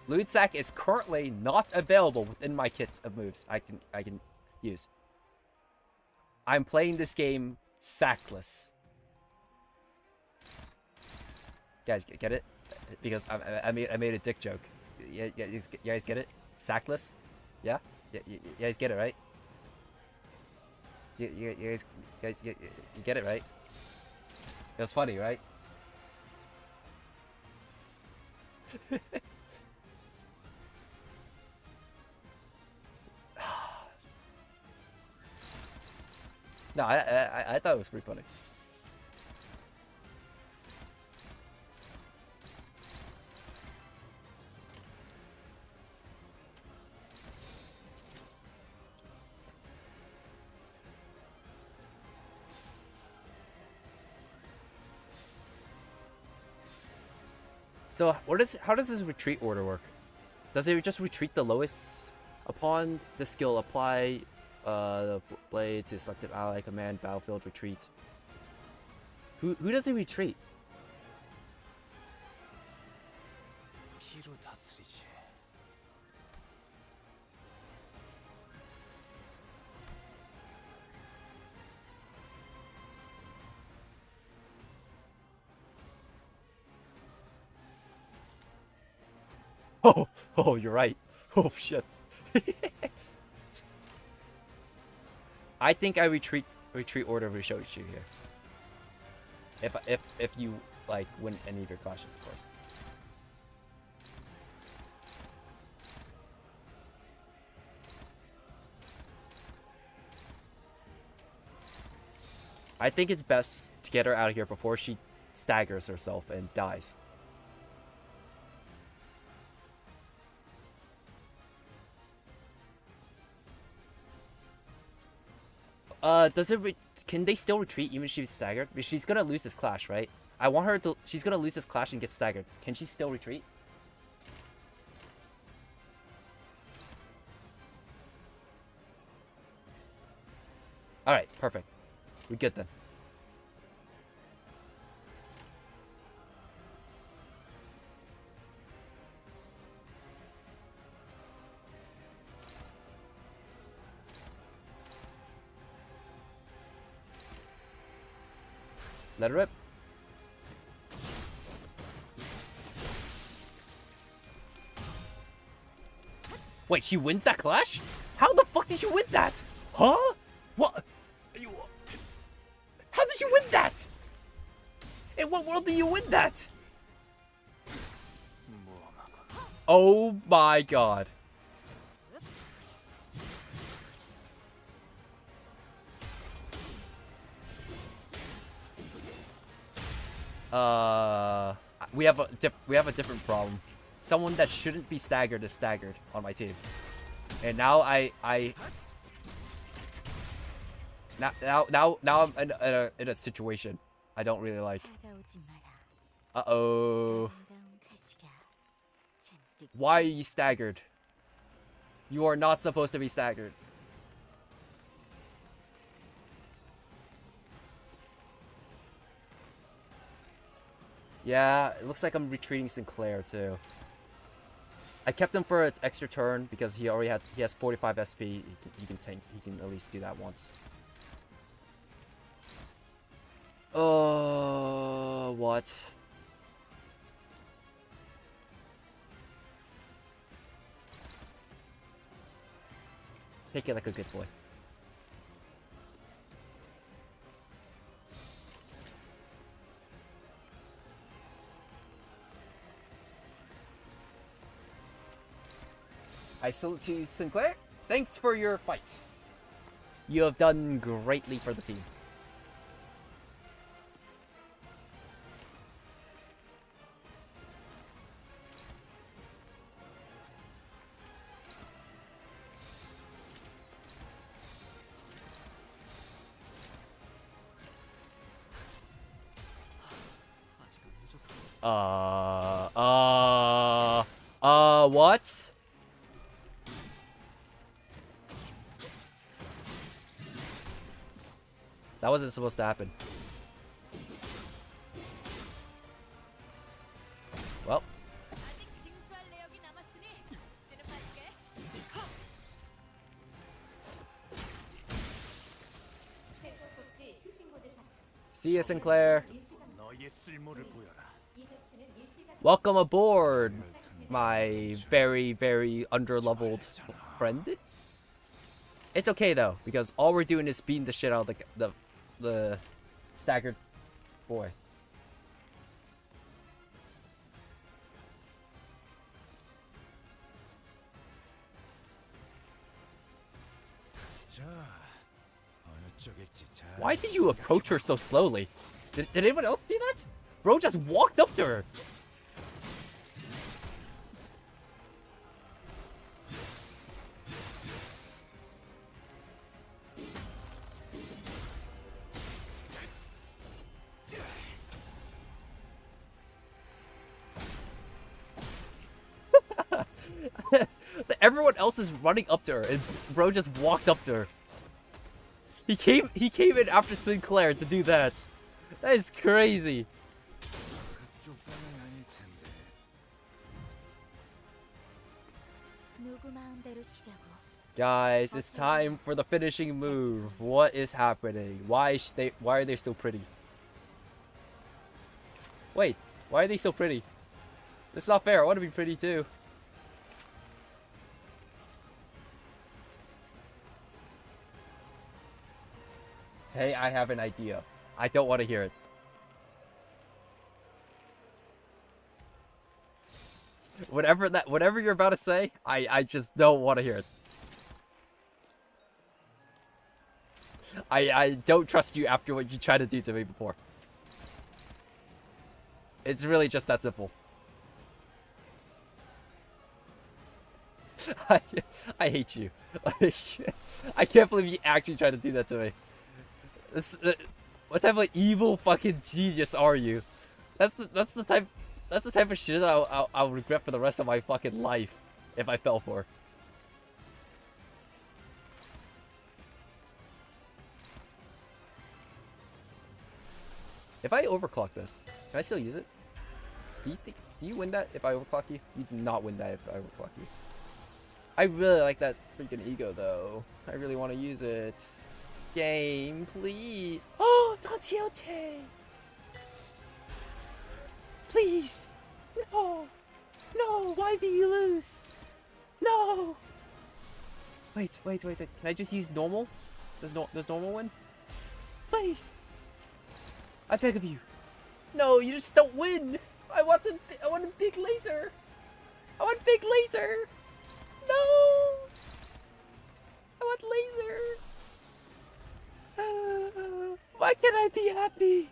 Fluid sack is currently not available within my kit of moves I can use. I'm playing this game sackless. Guys, get it? Because I made a dick joke. Yeah, you guys get it? Sackless? Yeah? You guys get it, right? You guys you get it, right? It was funny, right? No, I thought it was pretty funny. So how does this retreat order work? Does it just retreat the lowest upon the skill apply the blade to selected ally command battlefield retreat? Who does it retreat? Oh, you're right. Oh shit. I think I retreat order Rishoichi here. If you like win any of your clashes, of course. I think it's best to get her out of here before she staggers herself and dies. Can they still retreat even if she's staggered? Because she's gonna lose this clash, right? I want her to. She's gonna lose this clash and get staggered. Can she still retreat? All right, perfect. We good then. Let her rip. Wait, she wins that clash? How the fuck did she win that? Huh? What? How did you win that? In what world do you win that? Oh my god. We have a different problem. Someone that shouldn't be staggered is staggered on my team, and now now I'm in a situation I don't really like. Uh-oh. Why are you staggered? You are not supposed to be staggered. Yeah, it looks like I'm retreating Sinclair too. I kept him for an extra turn because he has 45 SP. He can at least do that once. What? Take it like a good boy. I salute to Sinclair. Thanks for your fight. You have done greatly for the team. What? That wasn't supposed to happen. Well. See ya, Sinclair. Welcome aboard, my very, very underleveled friend. It's okay though, because all we're doing is beating the shit out of the staggered boy. Why did you approach her so slowly? Did anyone else see that? Bro just walked up to her. Everyone else is running up to her, and bro just walked up to her. He came in after Sinclair to do that. That is crazy. Guys, it's time for the finishing move. What is happening? Why are they so pretty? Wait, why are they so pretty? It's not fair. I want to be pretty too. Hey, I have an idea. I don't want to hear it. Whatever you're about to say, I just don't want to hear it. I don't trust you after what you tried to do to me before. It's really just that simple. I hate you. I can't believe you actually tried to do that to me. What type of evil fucking genius are you? That's the type of shit I'll regret for the rest of my fucking life if I fell for. If I overclock this, can I still use it? Do you win that if I overclock you? You do not win that if I overclock you. I really like that freaking ego though. I really want to use it. Game, please. Oh, Don Quixote. Please. No. No, why did you lose? No. Wait. Can I just use normal? Does normal win? Please. I beg of you. No, you just don't win. I want a big laser. I want big laser. No. I want laser. Why can't I be happy?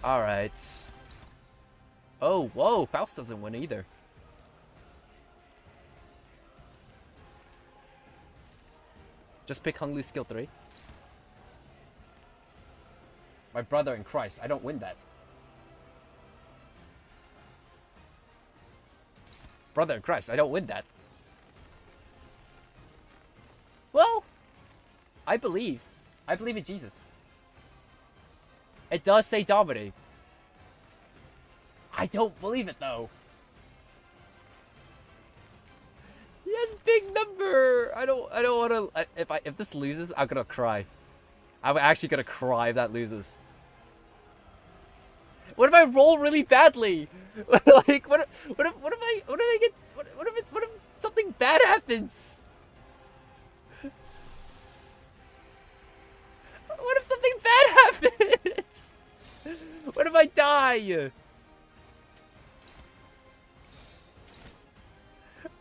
All right. Oh, whoa! Faust doesn't win either. Just pick Hung Lu's skill 3. My brother in Christ, I don't win that. Brother in Christ, I don't win that. Well, I believe in Jesus. It does say dominate. I don't believe it though. Yes, big number. I don't want to. If this loses, I'm gonna cry. I'm actually gonna cry if that loses. What if I roll really badly? Like, what if something bad happens? What if something bad happens? What if I die?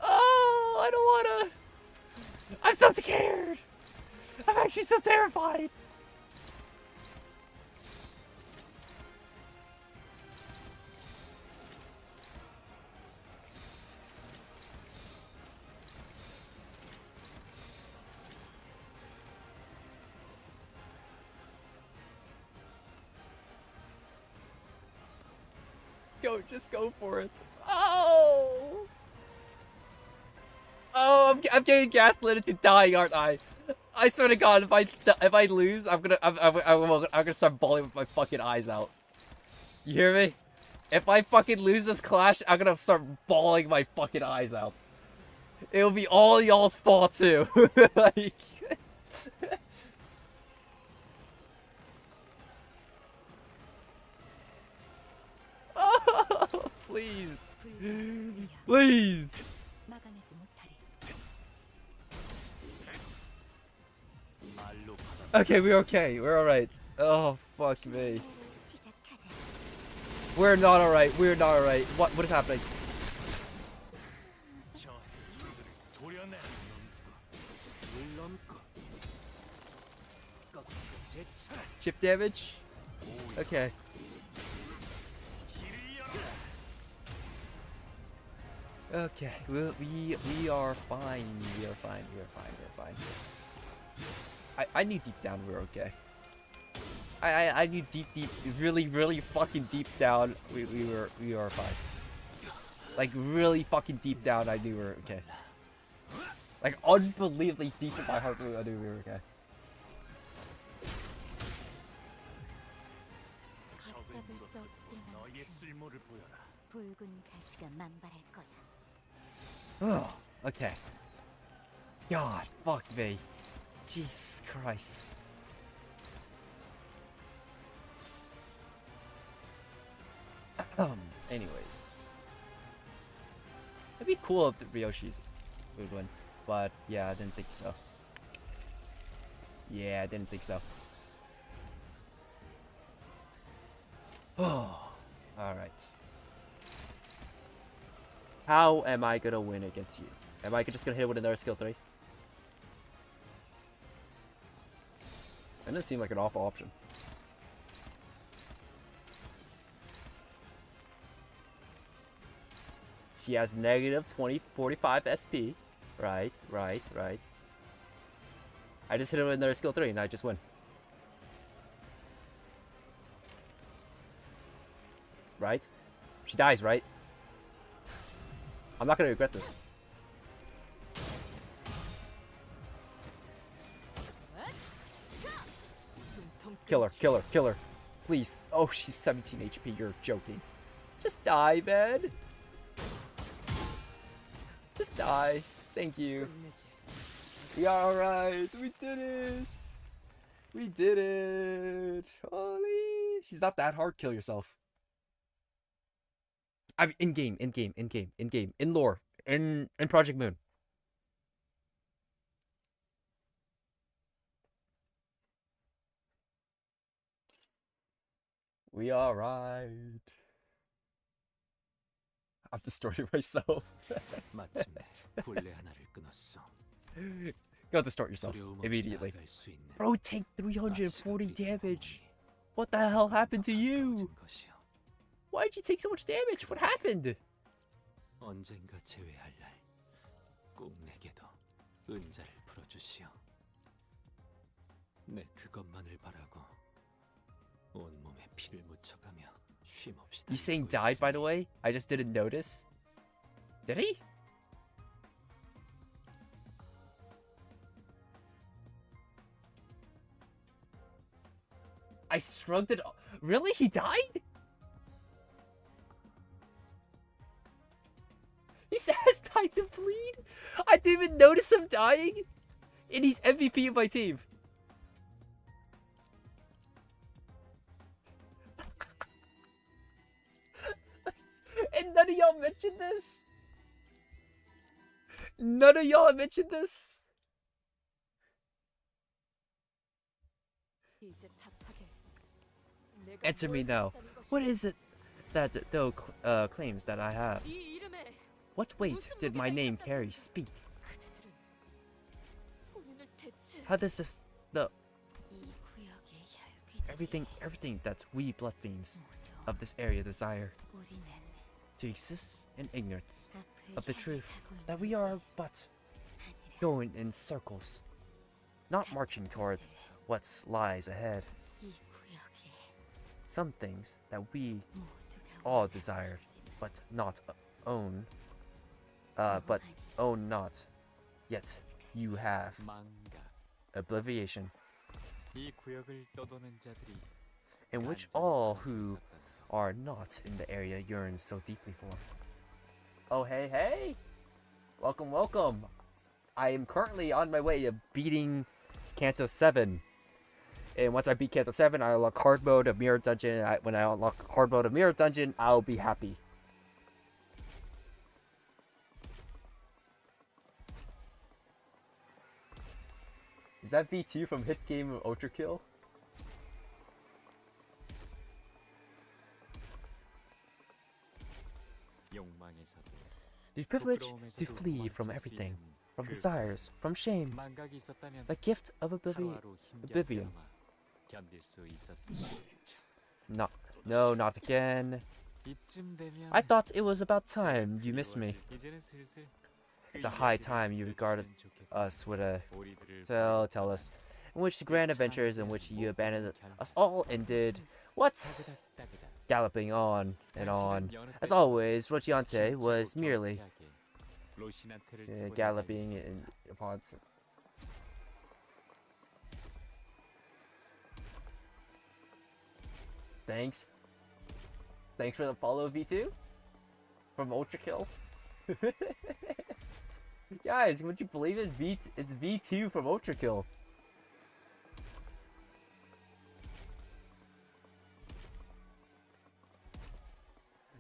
Oh, I don't wanna. I'm so scared. I'm actually so terrified. Just go for it. Oh! Oh, I'm getting gaslit into dying, aren't I? I swear to God, if I lose, I'm gonna start bawling with my fucking eyes out. You hear me? If I fucking lose this clash, I'm gonna start bawling my fucking eyes out. It'll be all y'all's fault too. Like, oh, please, please. Okay, we're okay. We're alright. Oh, fuck me. We're not alright. We're not alright. What is happening? Chip damage? Okay. Okay. We are fine. We are fine. We are fine. We are fine. I knew deep down we were okay. I knew deep, really fucking deep down we were fine. Like really fucking deep down I knew we were okay. Like unbelievably deep in my heart I knew we were okay. Oh, okay. God, fuck me. Jesus Christ. Anyways. It'd be cool if the Ryoshi's would win. But yeah, I didn't think so. Yeah, I didn't think so. Oh, alright. How am I gonna win against you? Am I just gonna hit it with another skill 3? That doesn't seem like an awful option. She has negative 45 SP. Right. I just hit it with another skill 3 and I just win. Right? She dies, right? I'm not gonna regret this. Kill her. Please. Oh, she's 17 HP. You're joking. Just die, man. Just die. Thank you. We are alright. We did it. We did it. Holy. She's not that hard. Kill yourself. I mean, in game. In lore. In Project Moon. We are right. I'm distorting myself. Go distort yourself immediately. Bro, take 340 damage. What the hell happened to you? Why did you take so much damage? What happened? 언젠가 재회할 날 꼭 내게도 은자를 풀어주시오. 내 그것만을 바라고 온몸에 피를 묻혀가며 쉼없이. He's saying died, by the way. I just didn't notice. Did he? I shrugged it off. Really? He died? He has died to bleed? I didn't even notice him dying. And he's MVP of my team. And none of y'all mentioned this? None of y'all mentioned this? Answer me now. What is it that Doe claims that I have? What weight did my name carry? Speak. How does this everything that we blood fiends of this area desire to exist in ignorance of the truth that we are but going in circles, not marching toward what lies ahead. Some things that we all desired, but not own. But own not. Yet you have 망각. obliviation, 이 구역을 떠도는 자들이 in which 간절히 all 바라고 who 있었던 are not in the area yearn so deeply for. Oh, hey, hey! Welcome, welcome! I am currently on my way of beating Kanto 7. And once I beat Kanto 7, I unlock hard mode of Mirror Dungeon. When I unlock hard mode of Mirror Dungeon, I'll be happy. Is that V2 from Hit Game of Ultra Kill? 욕망에서도 The privilege to flee from everything, from desires, from shame, 망각이 있었다면 the gift of 하루하루 oblivion. 힘겹게나마 견딜 수 있었을 No, not again. 이쯤 되면 I thought it was about time you missed me. 이제는 슬슬 It's a high time you regarded us with a 우리들을 tell us in which the grand adventures in which you abandoned us all ended. What? 따그닥따그닥. Galloping on and on. As always, Rochiante was merely 로신한테를 galloping in upon. Thanks for the follow, V2 from Ultra Kill. Guys, would you believe it? It's V2 from Ultra Kill.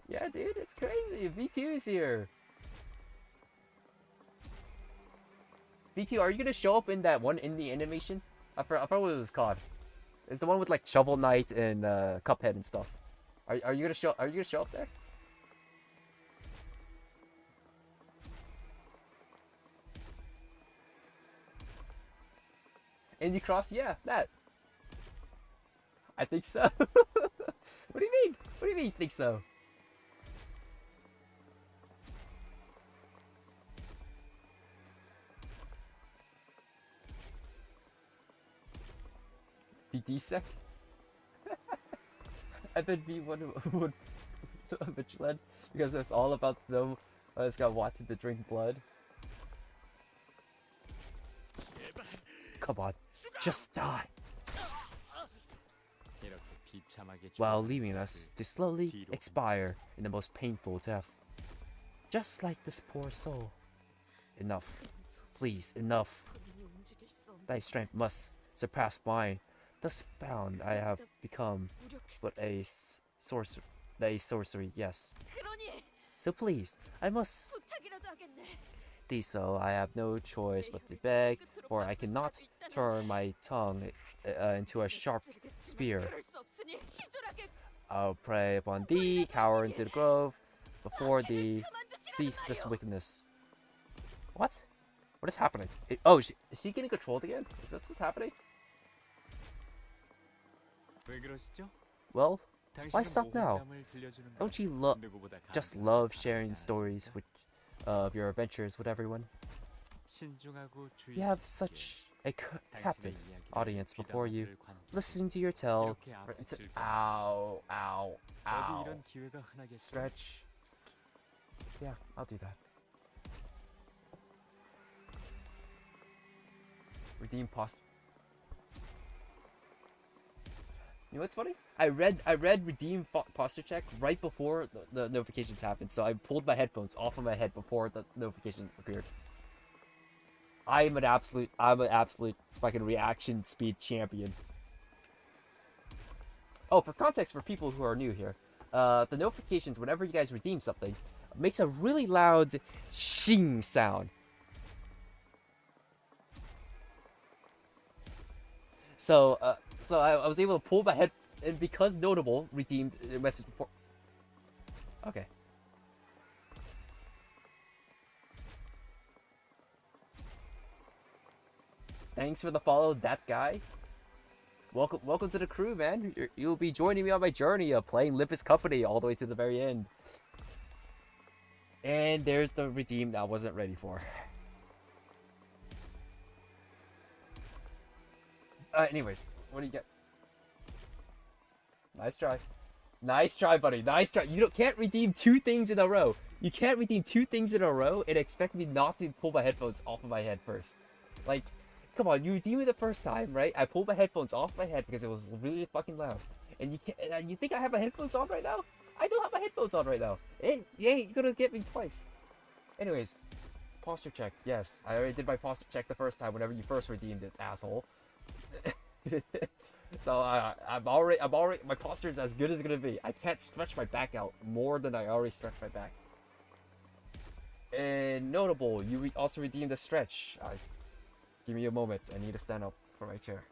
Yeah, dude, it's crazy. V2 is here. V2, are you gonna show up in that one indie animation? I forgot what it was called. It's the one with like Shovel Knight and Cuphead and stuff. Are you gonna show up there? Indie Cross, yeah, that. I think so. What do you mean? What do you mean? Think so? VD-sec? I bet V1 would Vigilante because it's all about them. It's got wanting to drink blood. Come on, just die. While leaving us to slowly expire in the most painful death. Just like this poor soul. Enough. Please, enough. Thy strength must surpass mine. Thus bound I have become but a sorcery, yes. So please, I must do so. I have no choice but to beg, for I cannot turn my tongue into a sharp spear. I'll pray upon thee, cower into the grove, before thee, cease this wickedness. What? What is happening? Is she getting controlled again? Is that what's happening? Well, why stop now? Don't you just love sharing stories of your adventures with everyone? You have such a captive audience before you, listening to your tale. Ow, ow, ow. Stretch. Yeah, I'll do that. Redeem posture. You know what's funny? I read redeem posture check right before the notifications happened, so I pulled my headphones off of my head before the notification appeared. I'm an absolute fucking reaction speed champion. Oh, for context for people who are new here, the notifications whenever you guys redeem something makes a really loud shing sound. So I was able to pull my head, and because Notable redeemed a message before. Okay. Thanks for the follow, that guy. Welcome to the crew, man. You'll be joining me on my journey of playing Limbus Company all the way to the very end. And there's the redeem that I wasn't ready for. Anyways, what do you get? Nice try. Nice try, buddy. Nice try. You can't redeem 2 things in a row. You can't redeem 2 things in a row and expect me not to pull my headphones off of my head first. Like, come on, you redeemed me the first time, right? I pulled my headphones off my head because it was really fucking loud. And you can't. And you think I have my headphones on right now? I don't have my headphones on right now. Hey, you're gonna get me twice. Anyways, posture check. Yes, I already did my posture check the first time. Whenever you first redeemed it, asshole. So I'm already my posture is as good as it's gonna be. I can't stretch my back out more than I already stretched my back. And notable, you also redeemed the stretch. Give me a moment. I need to stand up from my chair.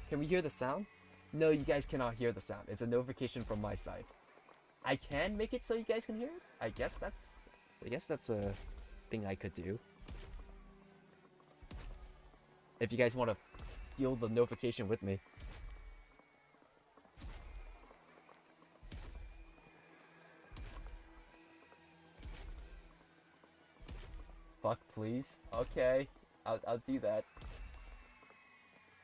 Can we hear the sound? No, you guys cannot hear the sound. It's a notification from my side. I can make it so you guys can hear it. I guess that's a thing I could do. If you guys want to feel the notification with me. Fuck, please. Okay, I'll do that.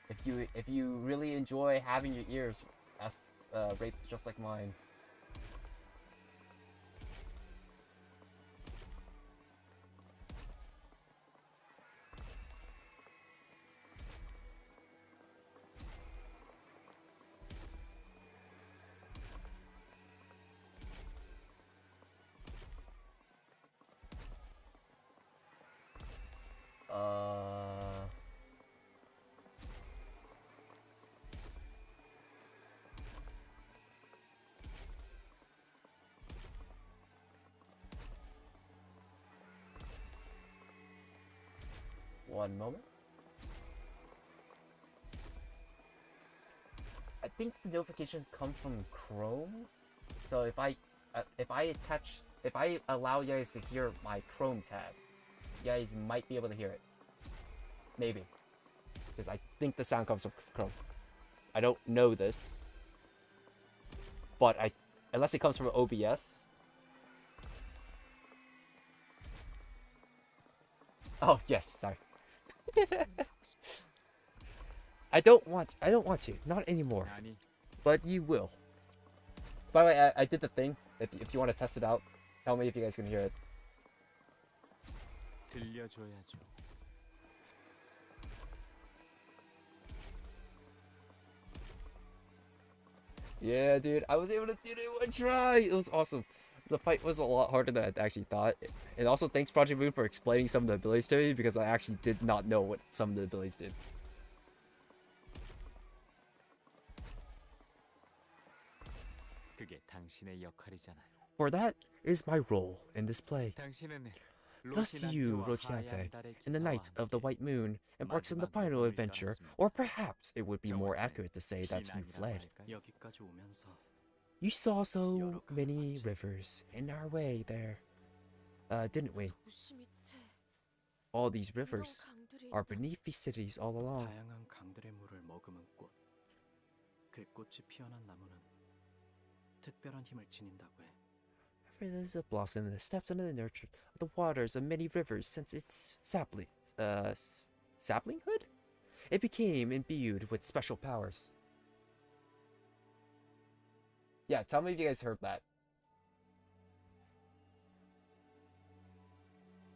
If you really enjoy having your ears as raped just like mine. One moment. I think the notifications come from Chrome. So if I allow you guys to hear my Chrome tab, you guys might be able to hear it. Maybe. Because I think the sound comes from Chrome. I don't know this. But unless it comes from OBS. Oh, yes, sorry. I don't want to. Not anymore. But you will. By the way, I did the thing. If you want to test it out, tell me if you guys can hear it. 들려줘야죠. Yeah, dude, I was able to do it in one try. It was awesome. The fight was a lot harder than I actually thought. And also, thanks Project Moon for explaining some of the abilities to me, because I actually did not know what some of the abilities did. 그게 당신의 역할이잖아요. For that is my role in this play. 당신은 Thus you, Rochiate, in the night of the white moon, embarks on the final adventure, or perhaps it would be more accurate to say that you fled. 여기까지 오면서 You saw so many rivers in our way there, didn't we? All these rivers are beneath these cities all along. 다양한 강들의 물을 머금은 꽃. 그 꽃이 피어난 나무는 특별한 힘을 지닌다고 해. For this a blossom that steps under the nurture of the waters of many rivers since its saplinghood? It became imbued with special powers. Yeah, tell me if you guys heard that.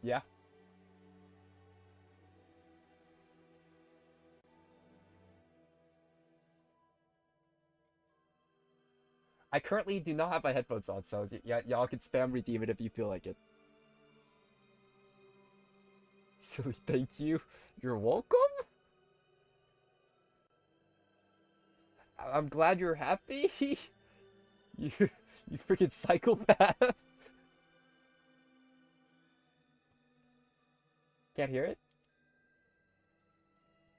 Yeah? I currently do not have my headphones on, so y'all can spam redeem it if you feel like it. Silly, thank you. You're welcome? I'm glad you're happy. You freaking psychopath. Can't hear it?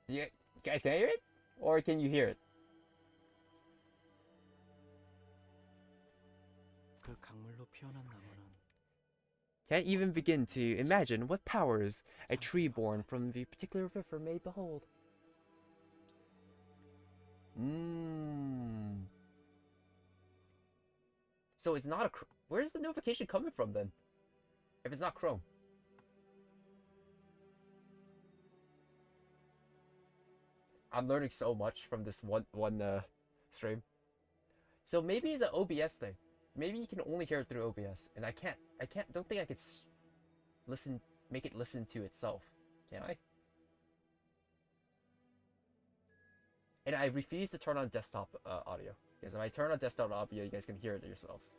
You guys can hear it? Or can you hear it? 그 강물로 피어난 나무는 Can't even begin to imagine what powers a tree born from the particular river may behold. So it's not a... Where's the notification coming from then? If it's not Chrome. I'm learning so much from this one stream. So maybe it's an OBS thing. Maybe you can only hear it through OBS, and don't think I could make it listen to itself. Can I? And I refuse to turn on desktop audio, because if I turn on desktop audio, you guys can hear it yourselves.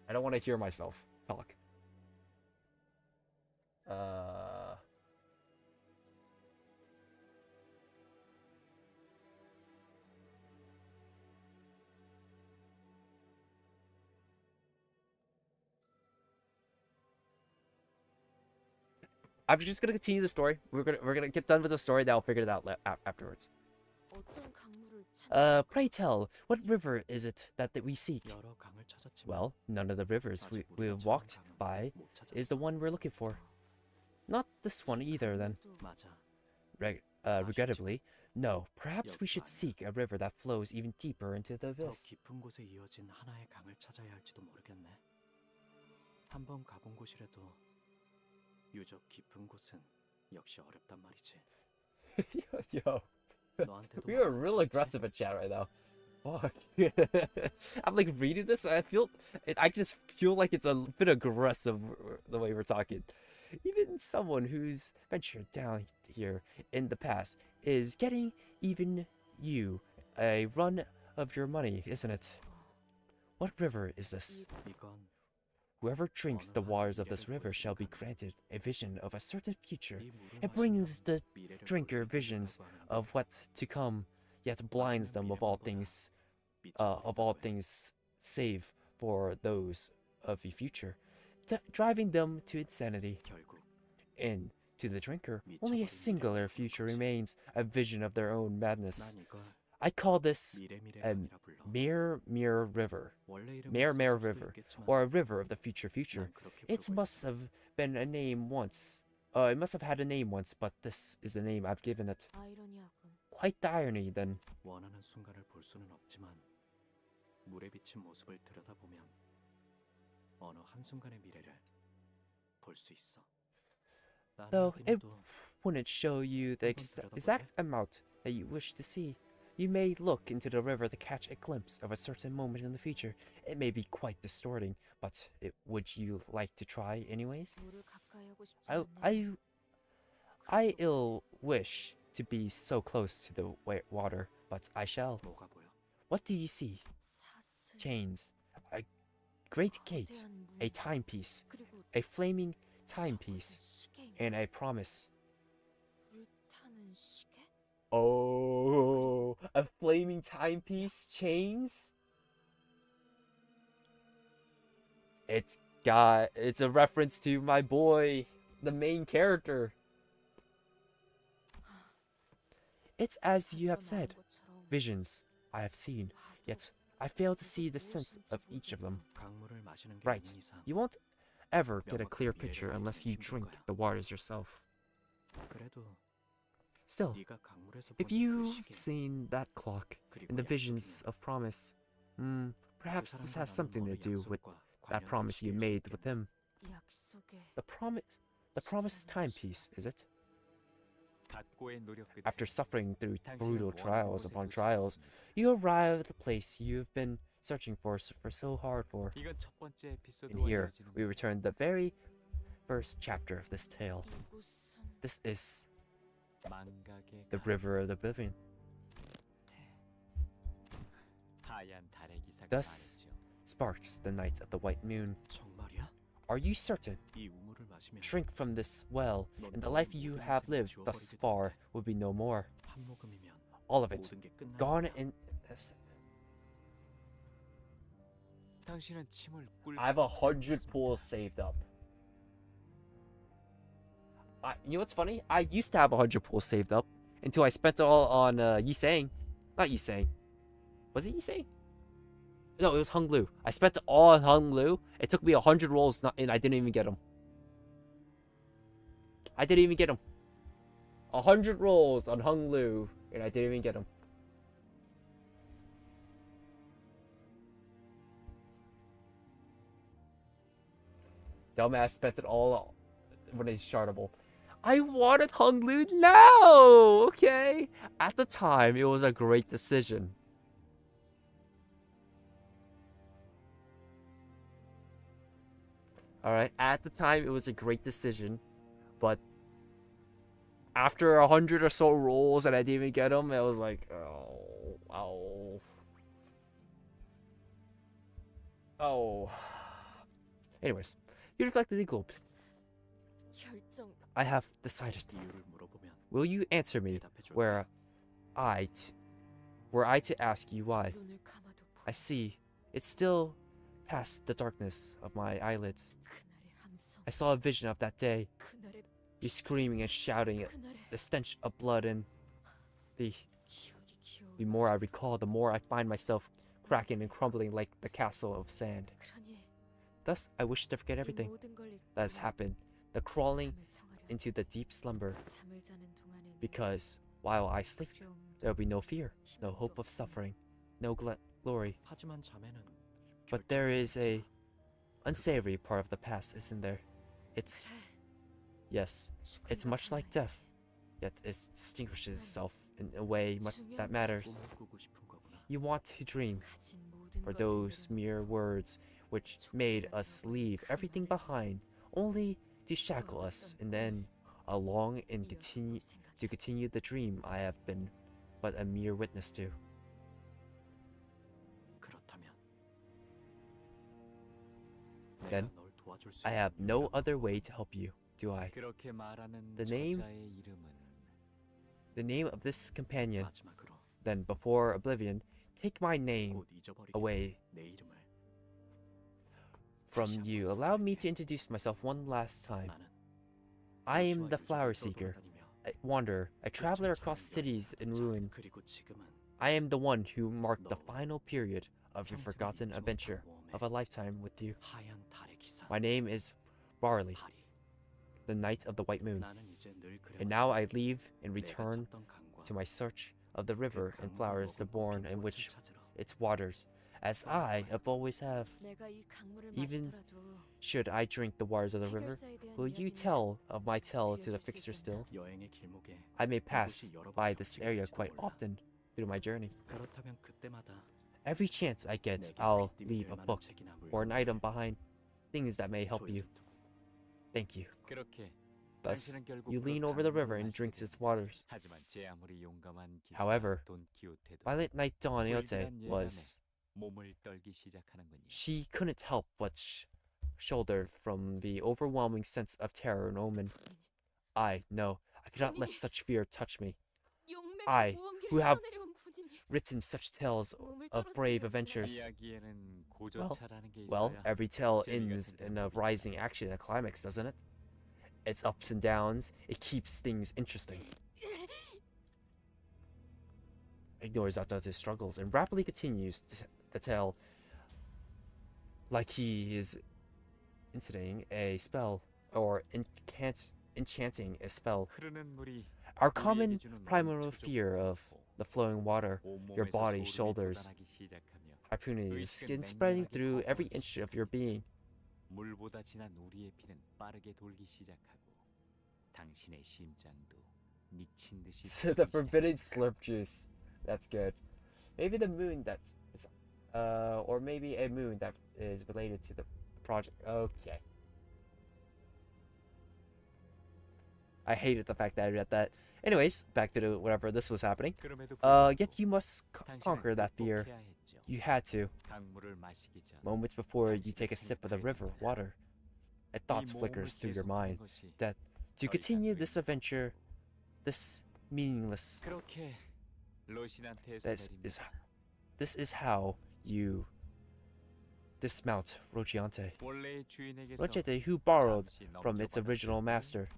I don't want to hear myself talk. I'm just gonna continue the story. We're gonna get done with the story. Then I'll figure it out afterwards. Pray tell, what river is it that we seek? 여러 강을 찾았지만 Well, none of the rivers we 우리가 walked 찾은 강은 by 못 찾았어. is the one we're looking for. Not this one either, then. 맞아. Regrettably, no. Perhaps we should seek a river that flows even deeper into the 더 abyss. 깊은 곳에 이어진 하나의 강을 찾아야 할지도 모르겠네. 한번 가본 곳이라도 유적 깊은 곳은 역시 어렵단 말이지. Yo, 너한테도 we are real aggressive in chat right now. Fuck. I'm like reading this, and I just feel like it's a bit aggressive the way we're talking. Even someone who's ventured down here in the past is getting even you a run of your money, isn't it? What river is this? 이건 Whoever drinks the waters of this river shall be granted a vision of a certain future. 이 물을 It brings the 미래를 drinker 볼 수 visions 있다고 하는데 of what's to come, yet blinds them of all things, save for those of the future, driving them to insanity. 결국 And to the drinker, only a singular future remains, a vision of their own madness. 난 이걸 I call this 미래미래강이라 불러. Mirror River, 원래 이름은 Mirror 있었을 수도 River, 있겠지만 or a river of the future. 난 그렇게 It 부르고 must 있어. have been a name once. It must have had a name once, but this is the name I've given it. Quite the irony, then. 원하는 순간을 볼 수는 없지만 물에 비친 모습을 들여다보면 어느 한순간의 미래를 볼 수 있어. Though it 나한테도 wouldn't show you the exact amount that you wish to see. You may look into the river to catch a glimpse of a certain moment in the future. It may be quite distorting, but would you like to try anyways? I ill wish to be so close to the water, but I shall. 뭐가 보여? What do you see? Chains, a great gate, a timepiece, a flaming timepiece, and a promise. Oh, a flaming timepiece, chains? It's a reference to my boy, the main character. It's as you have said, visions I have seen, yet I fail to see the sense of each of them. 강물을 마시는 게 Right, 아닌 이상 you won't ever get a clear picture unless you drink the waters yourself. 그래도 Still, 네가 강물에서 if 본 그 you've 시계 seen that clock 그리고 and the 약속이 visions of promise, 그 perhaps this 사람과 has something to 나눈 do 너의 with 약속과 that 관련된 promise you 시계일 수 made 있겠네. with him. The promise timepiece, is it? 각고의 노력 끝에 After suffering through 당신은 brutal 원하는 trials 곳에 upon trials, 도착했습니다. you arrive at the place you've been searching for so hard for. 이건 첫 번째 에피소드와 And here, 이어지는 we return to the very first chapter of this tale. This is 망각의 the 강. River of the Oblivion. 하얀 달의 기사가 Thus 말이죠. sparks the night of the white moon. 정말이야? Are you certain? 이 우물을 마시면 Drink from this well, and the life you have lived thus far will be no more. 한 모금이면 All of it 모든 게 끝나는 gone 거야. in. 당신은 침을 꿀. I have 100 pools saved up. You know what's funny? I used to have 100 pools saved up until I spent it all on Yisang. Not Yisang. Was it Yisang? No, it was Hung Lu. I spent it all on Hung Lu. It took me 100 rolls and I didn't even get them. I didn't even get them. 100 rolls on Hung Lu and I didn't even get them. Dumbass spent it all when it's shardable. I wanted Hung Lu now! Okay? At the time, it was a great decision. Alright, at the time it was a great decision, but after 100 or so rolls and I didn't even get them, it was like, oh. Anyways, you reflected the globe. 결정. I have decided. 이유를 물어보면 Will you answer me 대답해줄게. were I to ask you why? 눈을 감아도 I see. It's still past the darkness of my eyelids. 그날의 함성. I saw a vision of that day. 그날의 You screaming and shouting, 그날의 the stench of blood, and the 기억이 more I recall, the more I find myself cracking and crumbling like the castle of sand. 그러니 Thus, I wish to forget 이 everything 모든 걸 잊고 that has happened, the crawling 잠을 청하려 into the deep slumber, 잠을 자는 동안에는 because while I sleep, 두려움도 there will be no fear, no 희망도 hope of 없으니 suffering, no glory. 하지만 자매는 But there is a unsavory part of the past, isn't there? It's, 그래, yes, it's 죽음과 much like 동안에 death, yet it distinguishes itself in a way that matters. 꿈을 꾸고 싶은 거구나. You want to dream 가진 모든 for 것을 those 내려놓고 mere words which made us leave everything behind, only to shackle us, and then along and 이어서 continue the dream I have been but a mere witness to. 그렇다면 Then, 내가 널 도와줄 수 I 있는 have no 유일한 other 방법은 way to help you, do I? 그렇게 말하는 The name- 저자의 이름은 The name of this companion, 마지막으로 then before oblivion, take my name 곧 잊어버리게 away 내 이름을. from you. Allow me to introduce myself one last time. 나는 I am 요슈와 the flower 요셉을 seeker, 돌아다니며 a wanderer, a traveler 끝을 across 찾는 cities in 여행자. ruin. 그리고 지금은 I am the one who marked the 너 final period of your 평생을 forgotten 잊지 adventure 못할 모험에 of a lifetime with you. 하얀 달의 기사. My name is Barley, 파리. the Knight of the White Moon, 나는 이제 늘 그래왔다. and now I leave and 내가 return 찾던 강과 to my search of the 그 river and 강물을 flowers, the 머금고 bourne in 빈 which 곳을 찾으러. its waters, as I have always have. 내가 이 강물을 Even 마시더라도 Should I drink the waters of the river, 해결사에 대한 will you 이야기는 tell of my tale to the 들려줄 수 fixer 있겠나? still? 여행의 길목에 I may pass 이곳이 여러 번 by this 겹치게 area 될지도 quite 몰라. often through my journey. 그렇다면 그때마다 Every chance I get, 내게 I'll 귀띔이 leave 될 a 만한 book 책이나 or an 물건을 item behind, things that may help you. 조이두두. Thank you. 그렇게 Thus, 당신은 결국 you 그 lean over the 강물을 river and 마시게 drinks 됐다. its waters. 하지만 제 아무리 용감한 기사 However, 돈키호테도 Violet Knight Don Iote 불길한 was, 몸을 떨기 시작하는군요. she couldn't help but shoulder from the overwhelming sense of terror and omen. I could not let such fear touch me. I, who have written such tales of brave adventures. 이야기에는 고전차라는 게 Well, 있어야 every tale 재미가 ends 생기는 in a 법이죠. rising action and a climax, doesn't it? It's ups and downs. It keeps things interesting. Ignores Atate's struggles and rapidly continues the tale like he is instituting a spell or enchanting a spell. 흐르는 물이 Our common 우리에게 주는 primal 멈춰져 fear of 보고 the flowing water, your 온몸에서 body, 소름이 shoulders, 돋아나기 시작하며 harpooning your 의식은 skin spreading 맹렬하게 through every 거부하기 inch of your being. 물보다 진한 우리의 피는 빠르게 돌기 시작하고 당신의 심장도 미친 듯이 So 뛰기 the 시작합니다. forbidden slurp juice. That's good. Maybe the moon that is, or maybe a moon that is related to the project. Okay. I hated the fact that I read that. Anyways, back to the whatever this was happening. 그럼에도 Yet 불구하고 you must 당신은 conquer that fear. 극복해야 했죠. You had to. 강물을 마시기 전 Moments before you take a sip of the river water, a thought flickers through your mind that to continue this adventure, this meaningless. 그렇게 로신한테서 This 내립니다. is this is how you dismount Rochiante. 원래의 주인에게서 Rochiante, who borrowed 잠시 from its 넘겨받았을 original 뿐 master.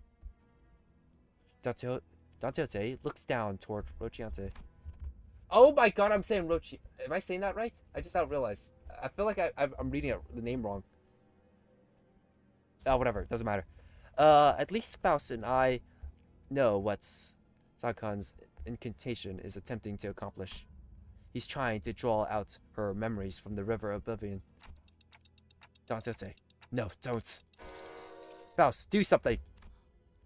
Danteote looks down toward Rochiante. Oh my god, I'm saying Rochi. Am I saying that right? I just now realized. I feel like I'm reading the name wrong. Whatever, doesn't matter. At least Faust and I know what Sakan's incantation is attempting to accomplish. He's trying to draw out her memories from the river of oblivion. Danteote, no, don't. Faust, do something.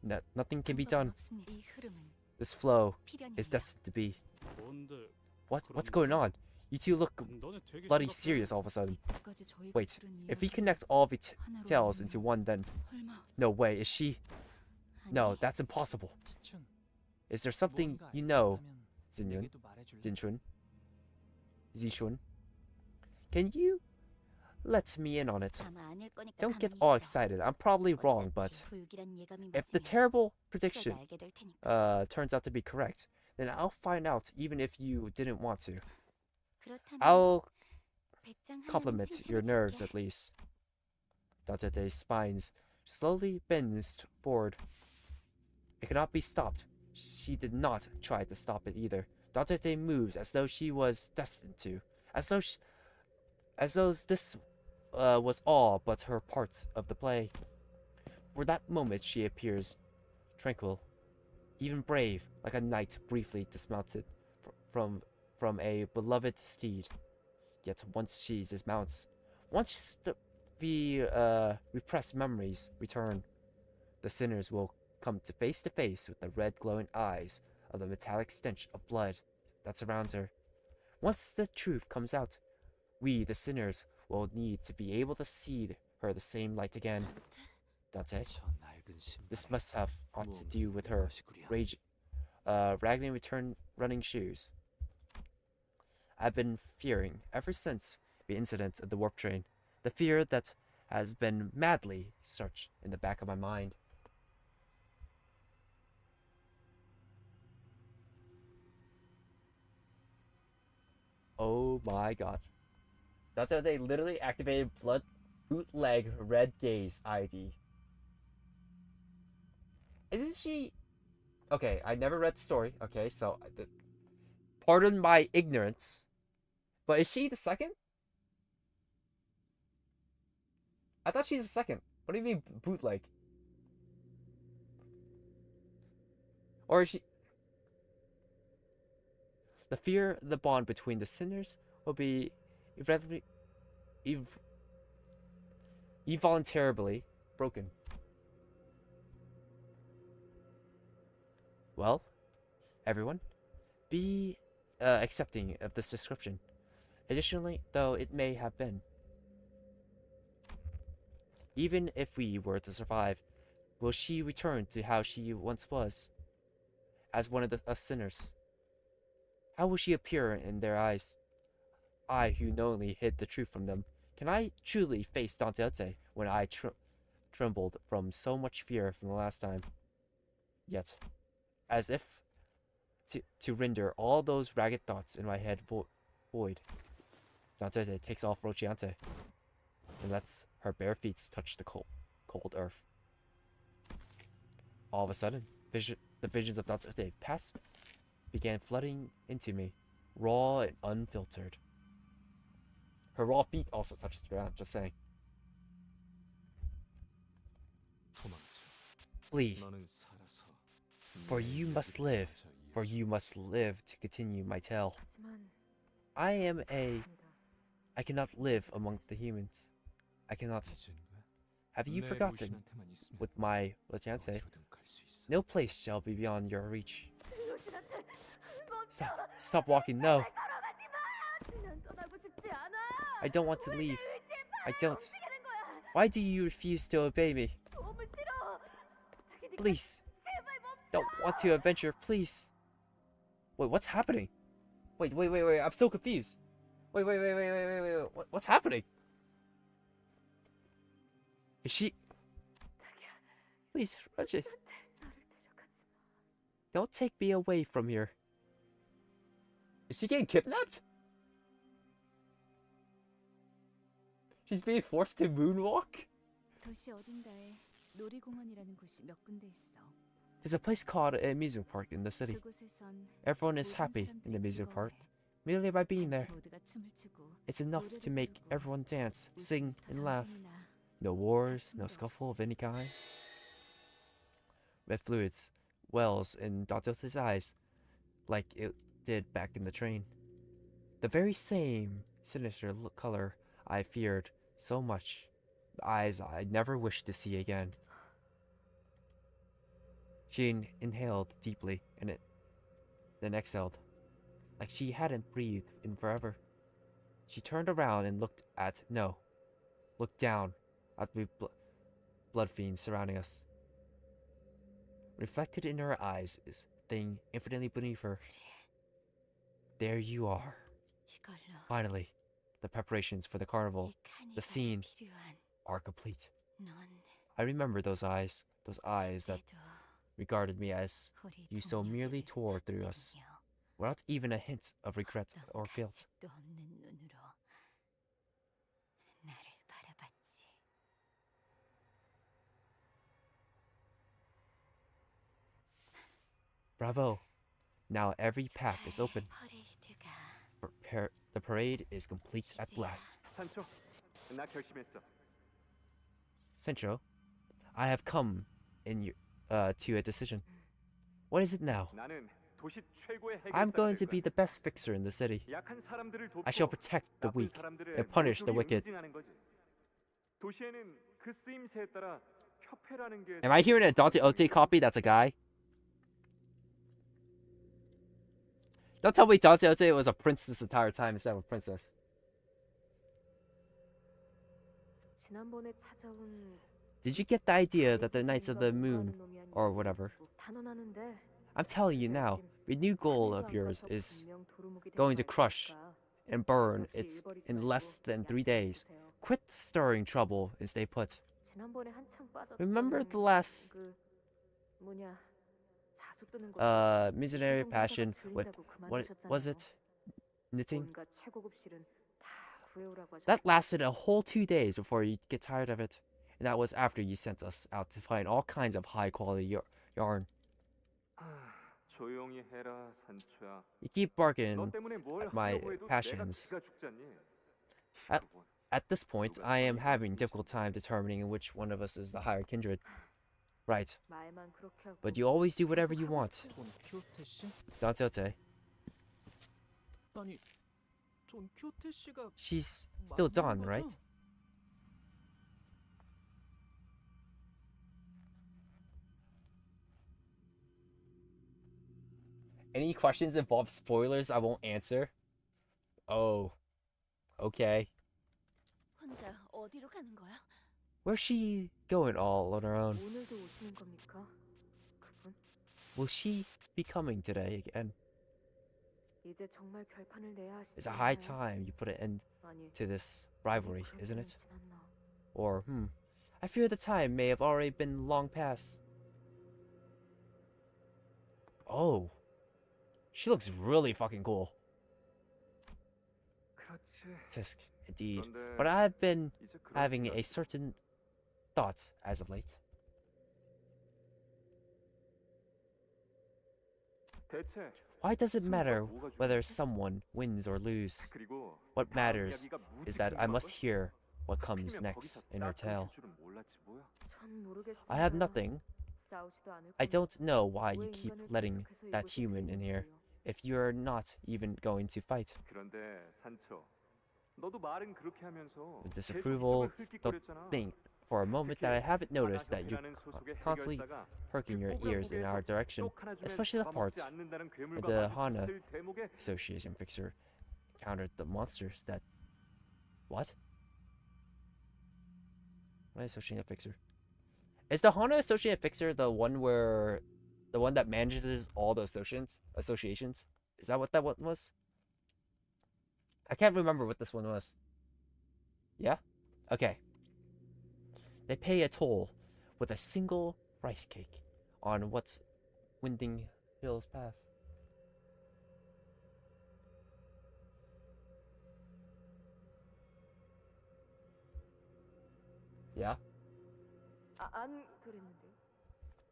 No, nothing can be done. 이 흐름은 This flow 필연이야. is destined to be. 뭔데 What's going on? You two look 너네 되게 bloody 심각해. serious all of a sudden. 이때까지 저희가 Wait, 들은 if we 이야기를 connect all of its 하나로 tales 이루면 into one, then 설마. no way. Is she? No, 아니, that's impossible. 시춘, Is there something 무언가 you 알고 know, 있다면 Zinyun? 내게도 말해줄래? Jinchun? Zishun? Can you let me in on it? 아마 아닐 거니까 Don't get 가만히 all 있어. excited. I'm probably wrong, 어차피 but 불길한 예감이 if the 맞으면 terrible 시간이 prediction 알게 될 테니까. turns out to be correct, then I'll find out even if you didn't want to. 그렇다면 I'll 백장 하나는 compliment your 칭찬해줄게. nerves at least. Datete's spines slowly bends forward. It cannot be stopped. She did not try to stop it either. Datete moves as though she was destined to, as though this was all but her part of the play. For that moment, she appears tranquil, even brave, like a knight briefly dismounted from a beloved steed. Yet once she dismounts, once the repressed memories return, the sinners will come to face with the red glowing eyes of the metallic stench of blood that surrounds her. Once the truth comes out, we, the sinners, will need to be able to see her the same light again. Dante, 저 낡은 신발에 this must have ought to 무언가 do with 있는 her 것이구려. raggedy running shoes. I've been fearing ever since the incident of the warp train, the fear that has been madly searched in the back of my mind. Oh my god. That's how they literally activated blood bootleg red gaze ID. Isn't she? Okay, I never read the story. Okay, so pardon my ignorance, but is she the second? I thought she's the second. What do you mean bootleg? Or is she? The fear, the bond between the sinners will be involuntarily broken. Well, everyone, be accepting of this description. Additionally, though it may have been, even if we were to survive, will she return to how she once was, as one of us sinners? How will she appear in their eyes? I, who knowingly hid the truth from them, can I truly face Dante when I trembled from so much fear from the last time? Yet, as if to render all those ragged thoughts in my head void, Dante takes off Rociante and lets her bare feet touch the cold earth. All of a sudden, the visions of Dante past began flooding into me, raw and unfiltered. Her raw feet also touched the ground, just saying. Flee, 너는 살아서 for you must live, for you must live to continue my tale. I cannot live among the humans. I cannot. Have you forgotten? With my Lachance, no place shall be beyond your reach. Stop walking, no. I don't want to leave. I don't. Why do you refuse to obey me? Please. Don't want to adventure, please. Wait, what's happening? Wait, I'm so confused. Wait, what's happening? Is she... Please, Reggie. Don't take me away from here. Is she getting kidnapped? She's being forced to moonwalk? 도시 어딘가에 놀이공원이라는 곳이 몇 군데 있어. There's a place called an amusement park in the city. 그곳에선 Everyone is happy in the amusement park. Merely by being there, 모두가 춤을 추고 it's enough to make 노래를 부르고 everyone dance, sing, 웃음부터 and laugh. 전쟁이나 No wars, no scuffle of any kind. Red fluids wells in Datote's eyes, like it did back in the train. The very same sinister color I feared so much. The eyes I never wished to see again. She inhaled deeply, and then exhaled, like she hadn't breathed in forever. She turned around and looked down at the blood fiends surrounding us. Reflected in her eyes is a thing infinitely beneath her. There you are. 이걸로 Finally, the preparations for the carnival, 이 the 카니발에 scene, 필요한 are complete. 넌 I remember those eyes that 그래도 regarded me as 우리 you so merely 동료를 tore through us, 봤거든요. without even a hint of regret 어떤 or guilt. 가책도 없는 눈으로 나를 바라봤지. Bravo! Now every path is open. 퍼레이드가 The parade is complete at last. 산초, 나 결심했어. Centro, I have come to a decision. What is it now? 나는 도시 최고의 I'm going 해결사가 to 될 be 거야. the best fixer in the city. 약한 사람들을 돕고 I shall protect the 나쁜 weak 사람들을 and punish the 모조리 wicked. 응징하는 거지. 도시에는 그 쓰임새에 따라 협회라는 게 Am I hearing a Dante Ote copy that's a guy? Don't tell me Dante Ote was a prince this entire time instead of a princess. 지난번에 찾아온 Did you get the idea that the Knights of the Moon, or whatever? 단언하는데 I'm telling you now, the new goal of yours is going to crush and burn it in less than 3 days. Quit stirring trouble and stay put. 지난번에 한창 빠졌던 Remember the last 그 뭐냐 자주 뜨는 거 missionary passion with, what was it? Knitting? 뭔가 최고급실은 다 구해오라고 하셨 That lasted a whole 2 days before you get tired of it. And that was after you sent us out to find all kinds of high quality yarn. 조용히 해라, 산초야. You keep 너 barking 때문에 뭘 at my 하려고 해도 passions. 내가 기가 죽잖니. At this point, I am having difficult time determining which one of us is the higher kindred. Right, 말만 그렇게 하고 but you always do whatever you want. 돈키호테 씨? Dante Ote, 아니, 돈키호테 씨가 she's still Dawn, 맞는 right? 거죠? Any questions involve spoilers I won't answer? Oh, okay. 혼자 어디로 가는 거야? Where's she going all on her own? 오늘도 오시는 겁니까? 그분 Will she be coming today again? 이제 정말 결판을 내야 하시는 It's a high 건가요? time you put an end 아니 to this 너무 rivalry, 그런 isn't 때는 it? 지났나? Or, I fear the time may have already been long past. Oh. She looks really fucking cool. 그렇지. Tisk, indeed. 그런데 But I've been 이제 그럴 having 때가 a certain thought as of late. 대체 Why does it matter 뭐가 whether 중요하지? someone wins or lose? 그리고 What 다음 matters 이야기가 is 무지 that I must 궁금한 걸? hear what comes 하필이면 next 거기서 in her 딱 tale. 끊길 줄은 몰랐지 뭐야. 전 모르겠어요. I have nothing. 싸우지도 않을 I 겁니다. don't know why you 왜 keep 인간을 letting 계속해서 that 이곳에 human in here 들이밀어요? if you're not even going to fight. 그런데 산초, 너도 말은 그렇게 하면서 With 계속 disapproval, 이쪽을 don't 흘낏거렸잖아. think for a moment that I haven't noticed that you're 하나협회라는 소속의 constantly 해결사가 perking your 그 ears in our 뽀글뽀글에서 direction, 똑 하나 주면 especially the part 잡아먹지 않는다는 괴물과 the 마주쳤을 Hana 대목에 Association fixer encountered the monsters that. What? What association fixer? Is the Hana Associate Fixer the one that manages all the associations? Is that what that one was? I can't remember what this one was. Yeah? Okay. They pay a toll with a single rice cake on what's Winding Hills Path. Yeah? 안 그랬는데.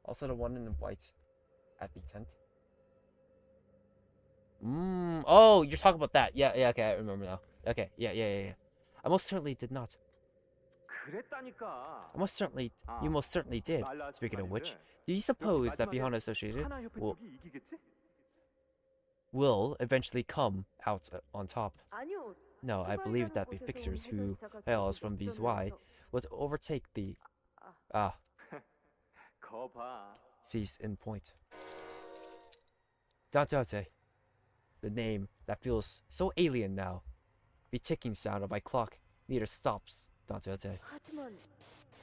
Also the one in the white at the tent. Oh, you're talking about that. Yeah, okay, I remember now. Okay, yeah. I most certainly did not. 그랬다니까. You most certainly did. Speaking of which, do you suppose that the Hana Associated 하나협회 will, 쪽이 이기겠지? will eventually come out on top? 아니요. No, I believe that the fixers who hails from these Y would overtake the 거봐. cease in point. Dante, the name that feels so alien now. The ticking sound of my clock neither stops, Dante. 하지만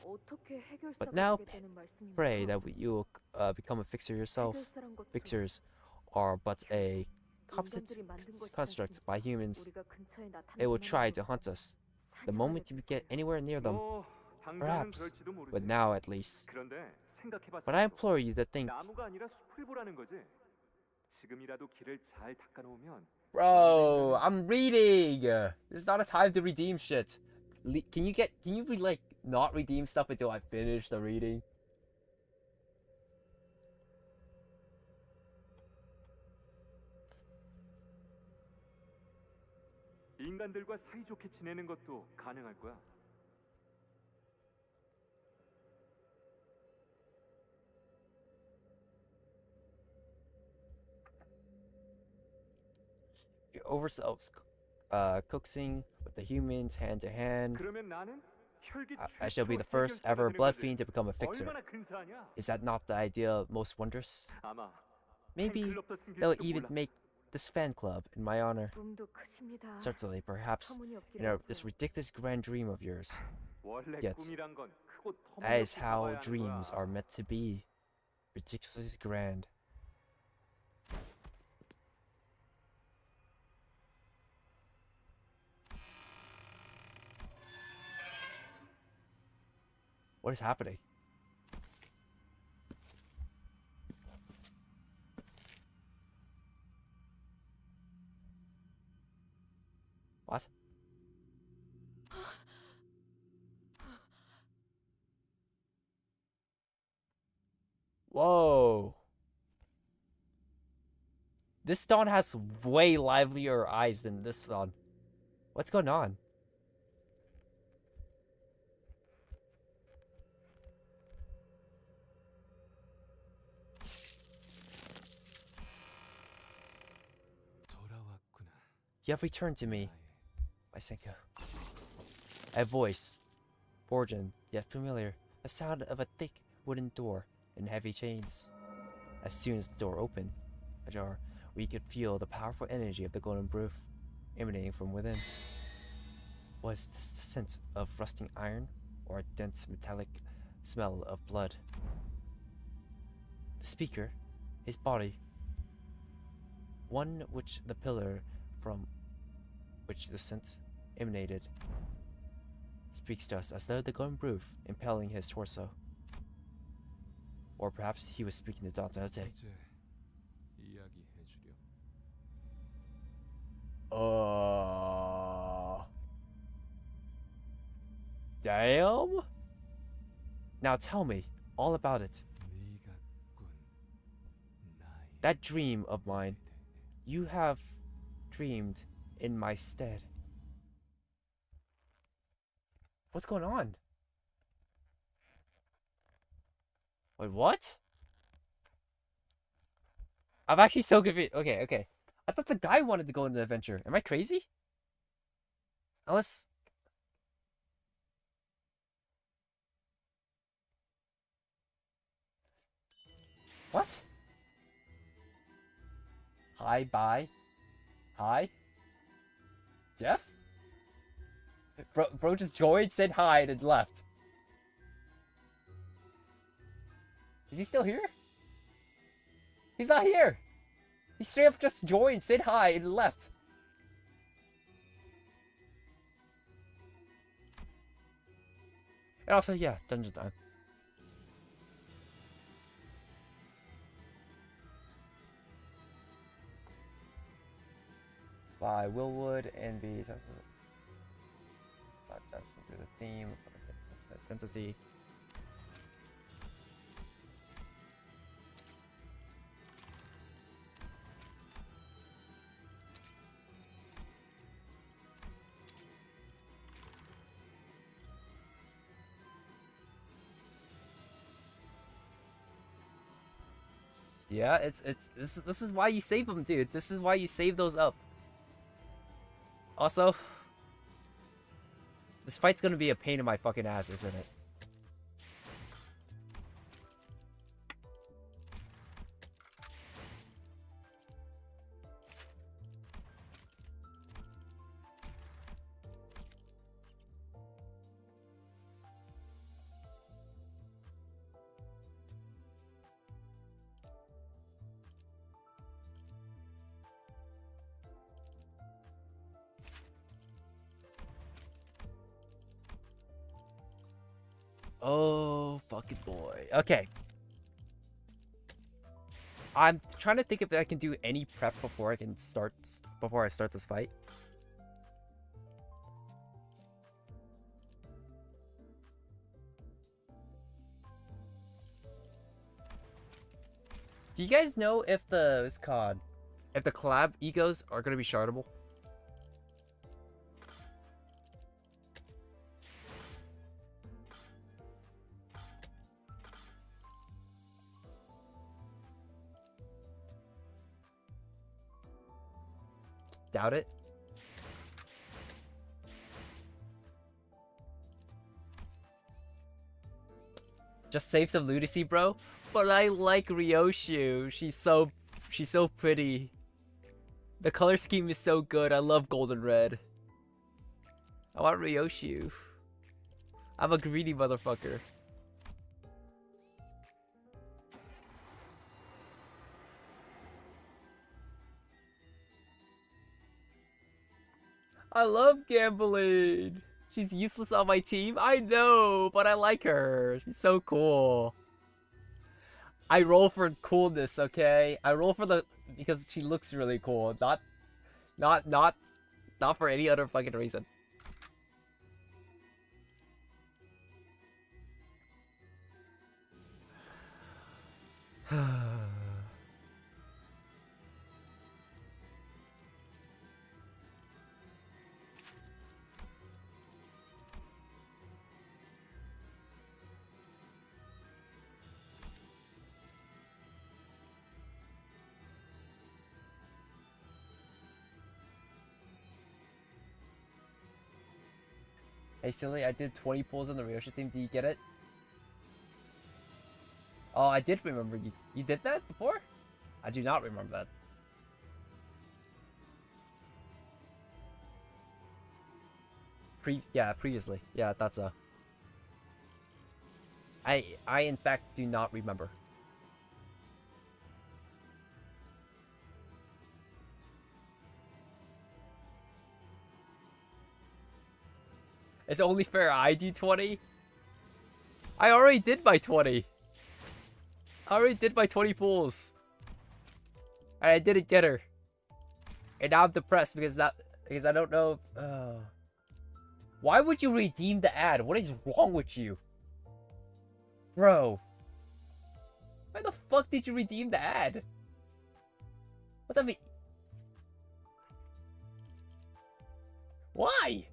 어떻게 해결사가 But now 되게 되는 말씀입니까? pray that you will become a fixer yourself. 해결사란 것도 Fixers are but a competent 인간들이 만든 것이지 construct by 않습니까? humans. 우리가 근처에 They will 나타나기만 try 하면 to hunt us. The 사냥하게 moment you 될 get 거예요. anywhere near them, 당장은 perhaps, 그럴지도 모르지. but now at least. 그런데 생각해봤어. But I implore you to think, 나무가 아니라 숲을 보라는 거지. 지금이라도 길을 잘 닦아놓으면. bro, I'm reading. This is not a time to redeem shit. Can you like not redeem stuff until I finish the reading? 인간들과 사이좋게 지내는 것도 가능할 거야. Yourselves coaxing with the humans hand to hand. 그러면 나는 혈기 I shall be the 최초 first 해결사가 ever 되는 blood 거지. fiend to become a fixer. 얼마나 근사하냐? Is that not the idea most wondrous? 아마 Maybe 팬클럽도 they'll 생길지도 even 몰라. make this fan club in my honor. 꿈도 크십니다. Certainly, perhaps, 터무니없기도 in this 하고요. ridiculous grand dream of yours. 원래 Yet, 꿈이란 건 크고 That is 터무니없게 how 가봐야 하는 dreams 거야. are meant to be. Ridiculously grand. What is happening? What? Whoa. This Dawn has way livelier eyes than this Dawn. What's going on? 돌아왔구나. You have returned to me, my Senka. A voice, foreign yet familiar, the sound of a thick wooden door and heavy chains. As soon as the door opened, ajar, we could feel the powerful energy of the golden roof emanating from within. Was this the scent of rusting iron or a dense metallic smell of blood? The speaker, his body, one which the pillar from which the scent emanated, speaks to us as though the golden roof impelling his torso. Or perhaps he was speaking to Dante. 어제 이야기해주렴. Damn? Now tell me all about it. 네가 꾼 나의 That dream of mine. You have dreamed in my stead. What's going on? Wait, what? I'm actually so confused. Okay. I thought the guy wanted to go on an adventure. Am I crazy? Unless... What? Hi, bye. Hi? Jeff? Bro just joined, said hi, and then left. Is he still here? He's not here! He straight up just joined, said hi, and left. And also, yeah, dungeon time. By Willwood and be through the theme of identity. Yeah, this is why you save them, dude. This is why you save those up. Also, this fight's gonna be a pain in my fucking ass, isn't it? Oh, fucking boy. Okay. I'm trying to think if I can do any prep before I start this fight. Do you guys know if the collab egos are gonna be shardable? Doubt it. Just save some lunacy, bro. But I like Ryoshu. She's so pretty. The color scheme is so good. I love golden red. I want Ryoshu. I'm a greedy motherfucker. I love gambling. She's useless on my team. I know, but I like her. She's so cool. I roll for coolness, okay? I roll for because she looks really cool. Not for any other fucking reason. Hey, silly, I did 20 pulls on the Ryosha team. Do you get it? Oh, I did remember you. You did that before? I do not remember that. Previously. Yeah, that's a. I in fact do not remember. It's only fair I do 20. I already did my 20. I already did my 20 pulls. And I didn't get her. And now I'm depressed because I don't know if, why would you redeem the ad? What is wrong with you? Bro. Why the fuck did you redeem the ad? What that mean? Why?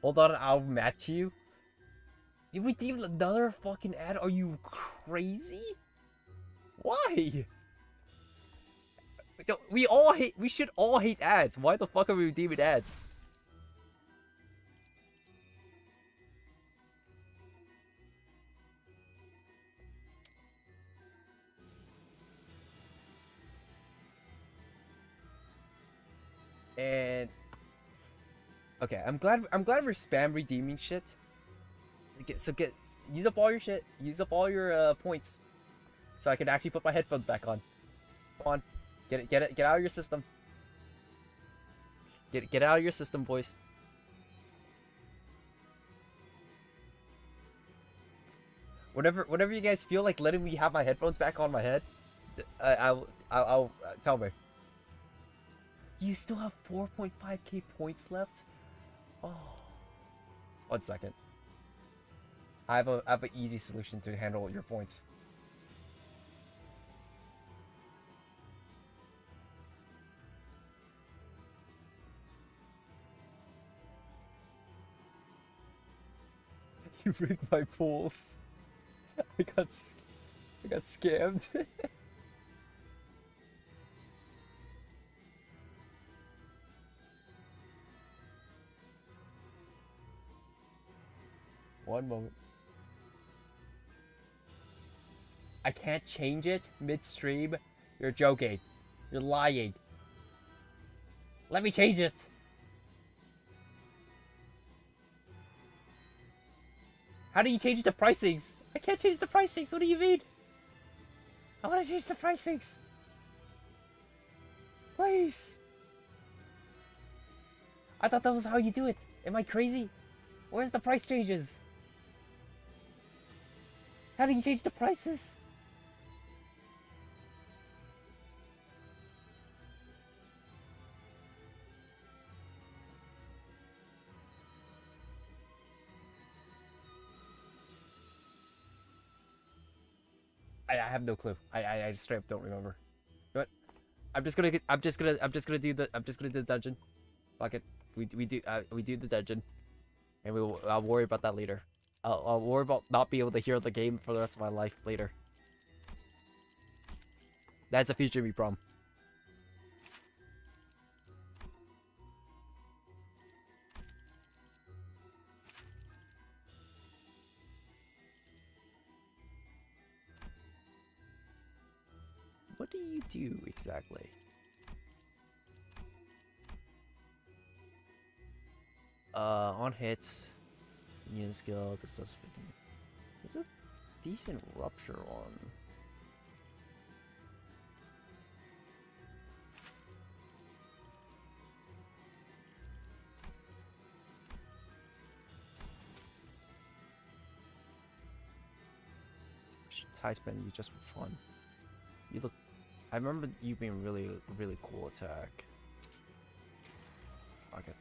Hold on, I'll match you. You redeemed another fucking ad? Are you crazy? Why? We should all hate ads. Why the fuck are we redeeming ads? And okay, I'm glad we're spam redeeming shit. Use up all your shit. Use up all your points, so I can actually put my headphones back on. Come on, get out of your system. Get out of your system, boys. Whenever you guys feel like letting me have my headphones back on my head, I'll tell me. You still have 4.5k points left? Oh. 1 second. I have an easy solution to handle your points. You rigged my pools. I got scammed. One moment. I can't change it mid-stream. You're joking. You're lying. Let me change it. How do you change the pricings? I can't change the pricings. What do you mean? I want to change the pricings. Please. I thought that was how you do it. Am I crazy? Where's the price changes? How do you change the prices? I have no clue. I just straight up don't remember. But I'm just gonna do the dungeon. Fuck it. We do the dungeon, and I'll worry about that later. I'll worry about not being able to hear the game for the rest of my life later. That's a future me problem. What do you do exactly? On hits, immune skill, this does 15. There's a decent rupture on. Should tie spend you just for fun. You look. I remember you being really cool attack. Fuck it.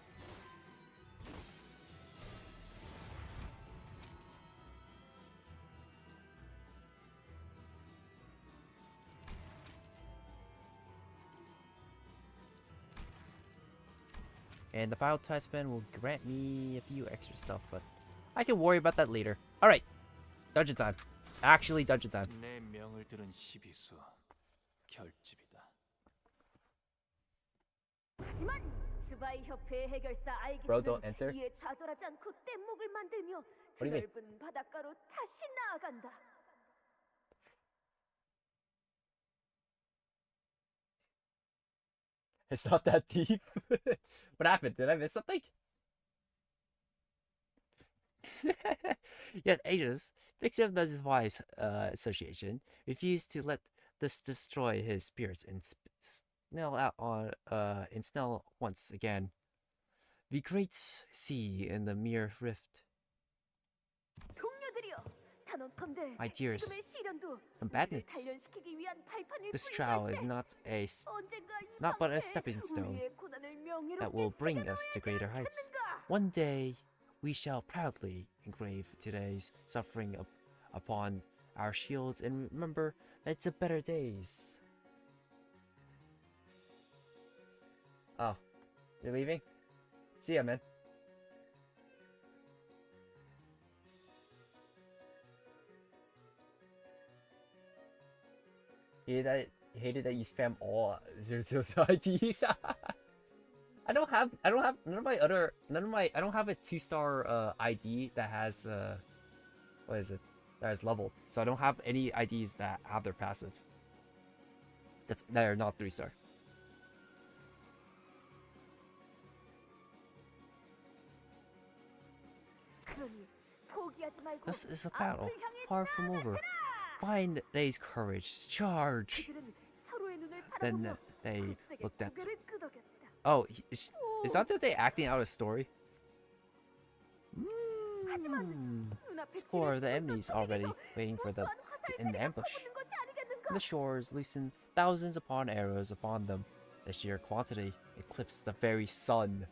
And the final tie spin will grant me a few extra stuff, but I can worry about that later. Alright, dungeon time. Actually, dungeon time. 내 명을 들은 시비수 결집이다. 하지만 스바이 협회 해결사 Bro, don't 알기스는 enter. 이에 좌절하지 않고 뗏목을 만들며 What do you mean? 넓은 바닷가로 다시 나아간다. It's not that deep. What happened? Did I miss something? Yet Aegis, victim of the Device Association, refused to let this destroy his spirits and snell out on and snell once again. The great sea in the mere rift. 동료들이여, 단언컨대 My dears, 지금의 시련도 combatants, 우리를 단련시키기 위한 발판일 this 뿐인 trial is 걸세. not 언젠가 이 not but a 상태, stepping stone 우리의 고난을 명예롭게 that will bring us to 새겨놓을 greater 수 heights. 있겠는가? One day, we shall proudly engrave today's suffering upon our shields and remember that it's a better days. Oh, you're leaving? See ya, man. Hated that you spam all 000 IDs. I don't have none of my I don't have a 2-star ID that has what is it? That is leveled. So I don't have any IDs that have their passive. That are not 3-star. 그러니 포기하지 말고 This is a battle 앞을 향해 far from over. Find day's courage, charge. 그들은 서로의 눈을 Then 바라보며 they 굳세게 looked at. 고개를 끄덕였다. Oh, is Dante acting out a story? 눈앞에 Score 길을 the enemies 뚫고 already 터지고 waiting for them 무수한 in the 화살들이 ambush. 퍼붓는 것이 아니겠는가? The shores loosen thousands upon arrows upon them. The sheer quantity eclipsed the very sun.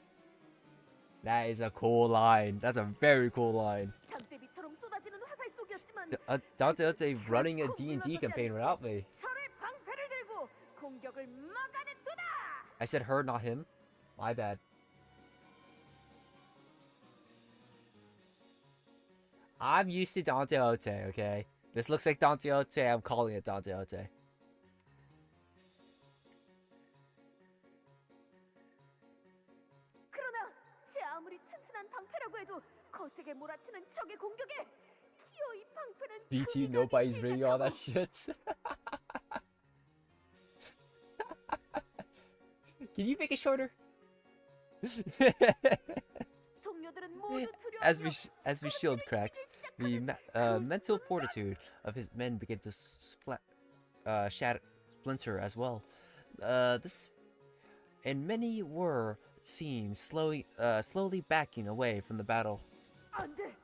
That is a cool line. That's a very cool line. 장대비처럼 쏟아지는 화살 속이었지만 Dante running a D&D campaign without me. 철의 방패를 들고 공격을 막아냈도다. I said her, not him. My bad. I'm used to Dante Ote, okay? This looks like Dante Ote. I'm calling it Dante Ote. 그러나 제 아무리 튼튼한 방패라고 해도 거세게 몰아치는 적의 공격에 기어이 방패는 BT, 금이 nobody's 나기 reading all that 시작하고 shit. Can you make it shorter? 동료들은 모두 as 두려워하며 we shield cracks, the mental fortitude of his men began to Splinter as well. This and many were seen slowly backing away from the battle. 안 돼.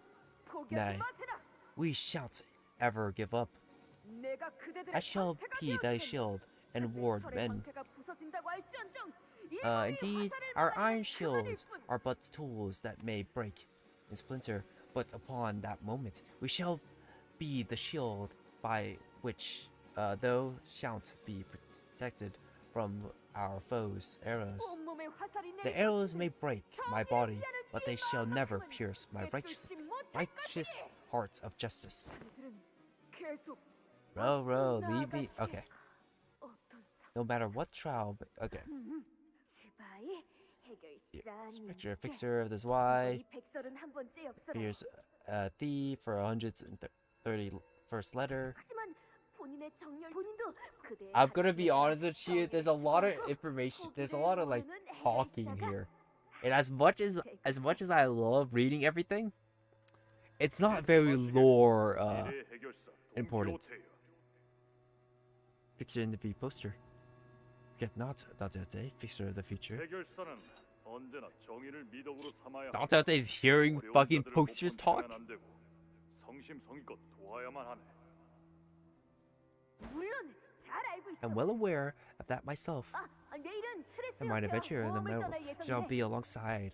포기하지 Nay, 마세라. we shan't ever give up. 내가 그대들의 I shall 방패가 be thy 되었으니 shield and ward 적의 men. 방패가 부서진다고 할지언정 Indeed, our iron shields are but tools that may break and splinter, but upon that moment we shall be the shield by which thou shalt be protected from our foes' arrows. 온몸에 화살이 The 내리고 arrows may break my body, 정의를 but they 피할 shall never 마음만큼은 pierce my 깨뚫지 못할 righteous 것이니. heart of justice. 그들은 계속 Row, leave me. Okay. 어떤 No matter what trial. Okay. 스파이 해결사니. Spectre, fixer of this Y. 이 백설은 한 번째 엽서라. Here's a thief for 131st letter. 하지만 본인의 정열 본인도 그대의 I'm gonna be 가족에게 honest with you. There's a lot of information. There's a lot of like talking here, and as much as I love reading everything, it's not very lore important. Fixer in the V poster. Forget not Dante, fixer of the future. 해결사는 언제나 정의를 미덕으로 삼아야 Dante is hearing 어려운 fucking 자들을 posters 못 talk. 본다면 안 되고 성심성의껏 도와야만 하네. 물론 잘 알고 있어. I'm well aware of that myself. 내일은 And my 트레스였어. adventure in the 모험을 metal 떠날 shall 예정인데 be alongside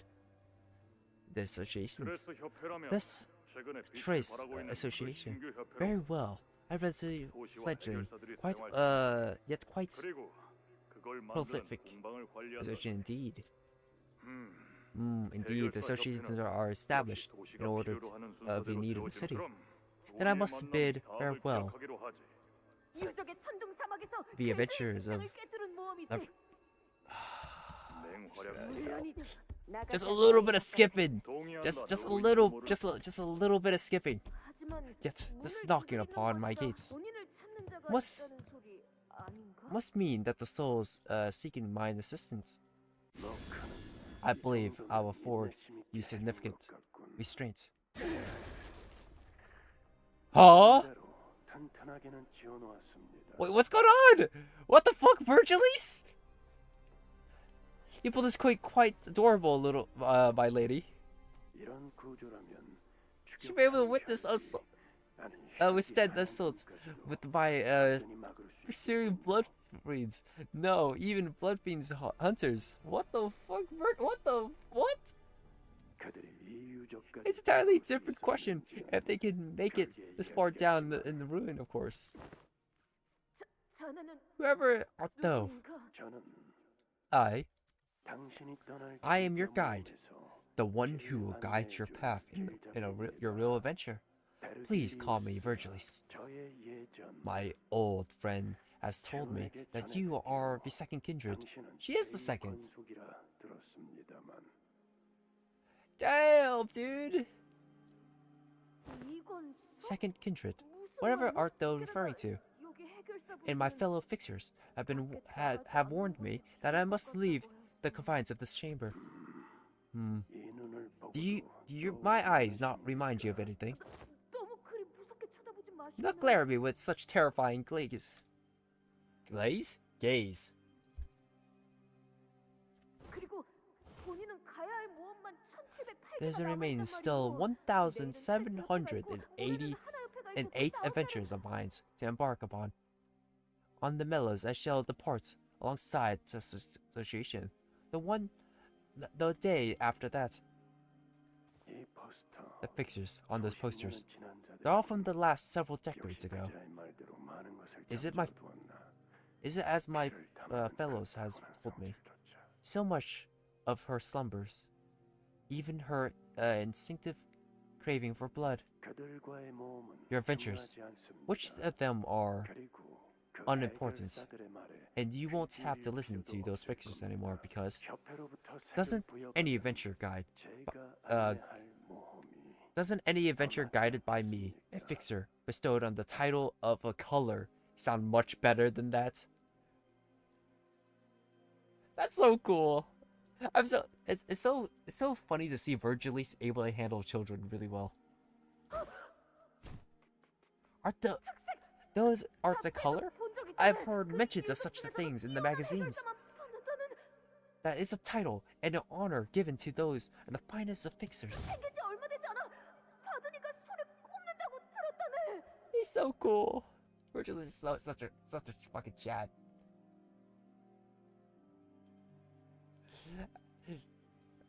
the associations. 그래서 협회라면 This 최근에 빛을 Trace 발하고 있는 그 Association. 신규 협회로 Very well. I read the 도시와 fledgling, 해결사들이 quite 사용할 yet quite 그리고 그걸 만드는 prolific 공방을 관리한다. association indeed. 음, Indeed, the associations are established in order of the need of the city. Then I must bid farewell. 유적의 천둥 사막에서 The adventures of 꿰뚫은 모험이지. of- 물론이지. just a little bit of skipping. Just a little bit of skipping. 하지만 Yet this 문을 knocking 두드리는 upon my 것보다 gates 본인을 찾는 자가 must- 있다는 소리 아닌가? must mean that the souls seeking mine assistance. I believe I'll afford you significant restraint. Huh? Wait, what's going on? What the fuck, Virgilis? You pulled this quite adorable, little my lady. Should be able to witness us withstand assault with my pursuing blood fiends. No, even blood fiends hunters. What the fuck, what? It's an entirely different question if they can make it this far down in the ruin, of course. 자네는 Whoever art thou, 누구인가? I am your guide, the one who will guide your path in your real adventure. Please call me Virgilis. My old friend has told me that you are the second kindred. She is the second. Damn, dude. 이건 Second kindred. Whatever art thou referring to? 여기 해결사 And my fellow fixers have warned me that I must leave the confines of this chamber. My eyes not remind you of anything? 너무 그리 무섭게 쳐다보지 마시고. Not glare at me with such terrifying gaze. Gaze. 그리고 본인은 가야 할 모험만 1708개가 There remains still 1,788 adventures of mine to embark upon. On the Mellows, I shall depart alongside the association. The day after that. The fixtures on those posters, they're all from the last several decades ago. Is it as my fellows has told me? So much of her slumbers, even her instinctive craving for blood. Your adventures, which of them are unimportant, and you won't have to listen to those fixers anymore because doesn't any adventure guided by me, a fixer, bestowed on the title of a color, sound much better than that? That's so cool. It's so funny to see Virgilis able to handle children really well. Those arts a color? I've heard mentions of such things in the magazines. That is a title and an honor given to those and the finest of fixers. 생긴 지 얼마 되지 않아. 받으니까 손에 꼽는다고 들었다네. He's so cool. Virgil is such a fucking Chad.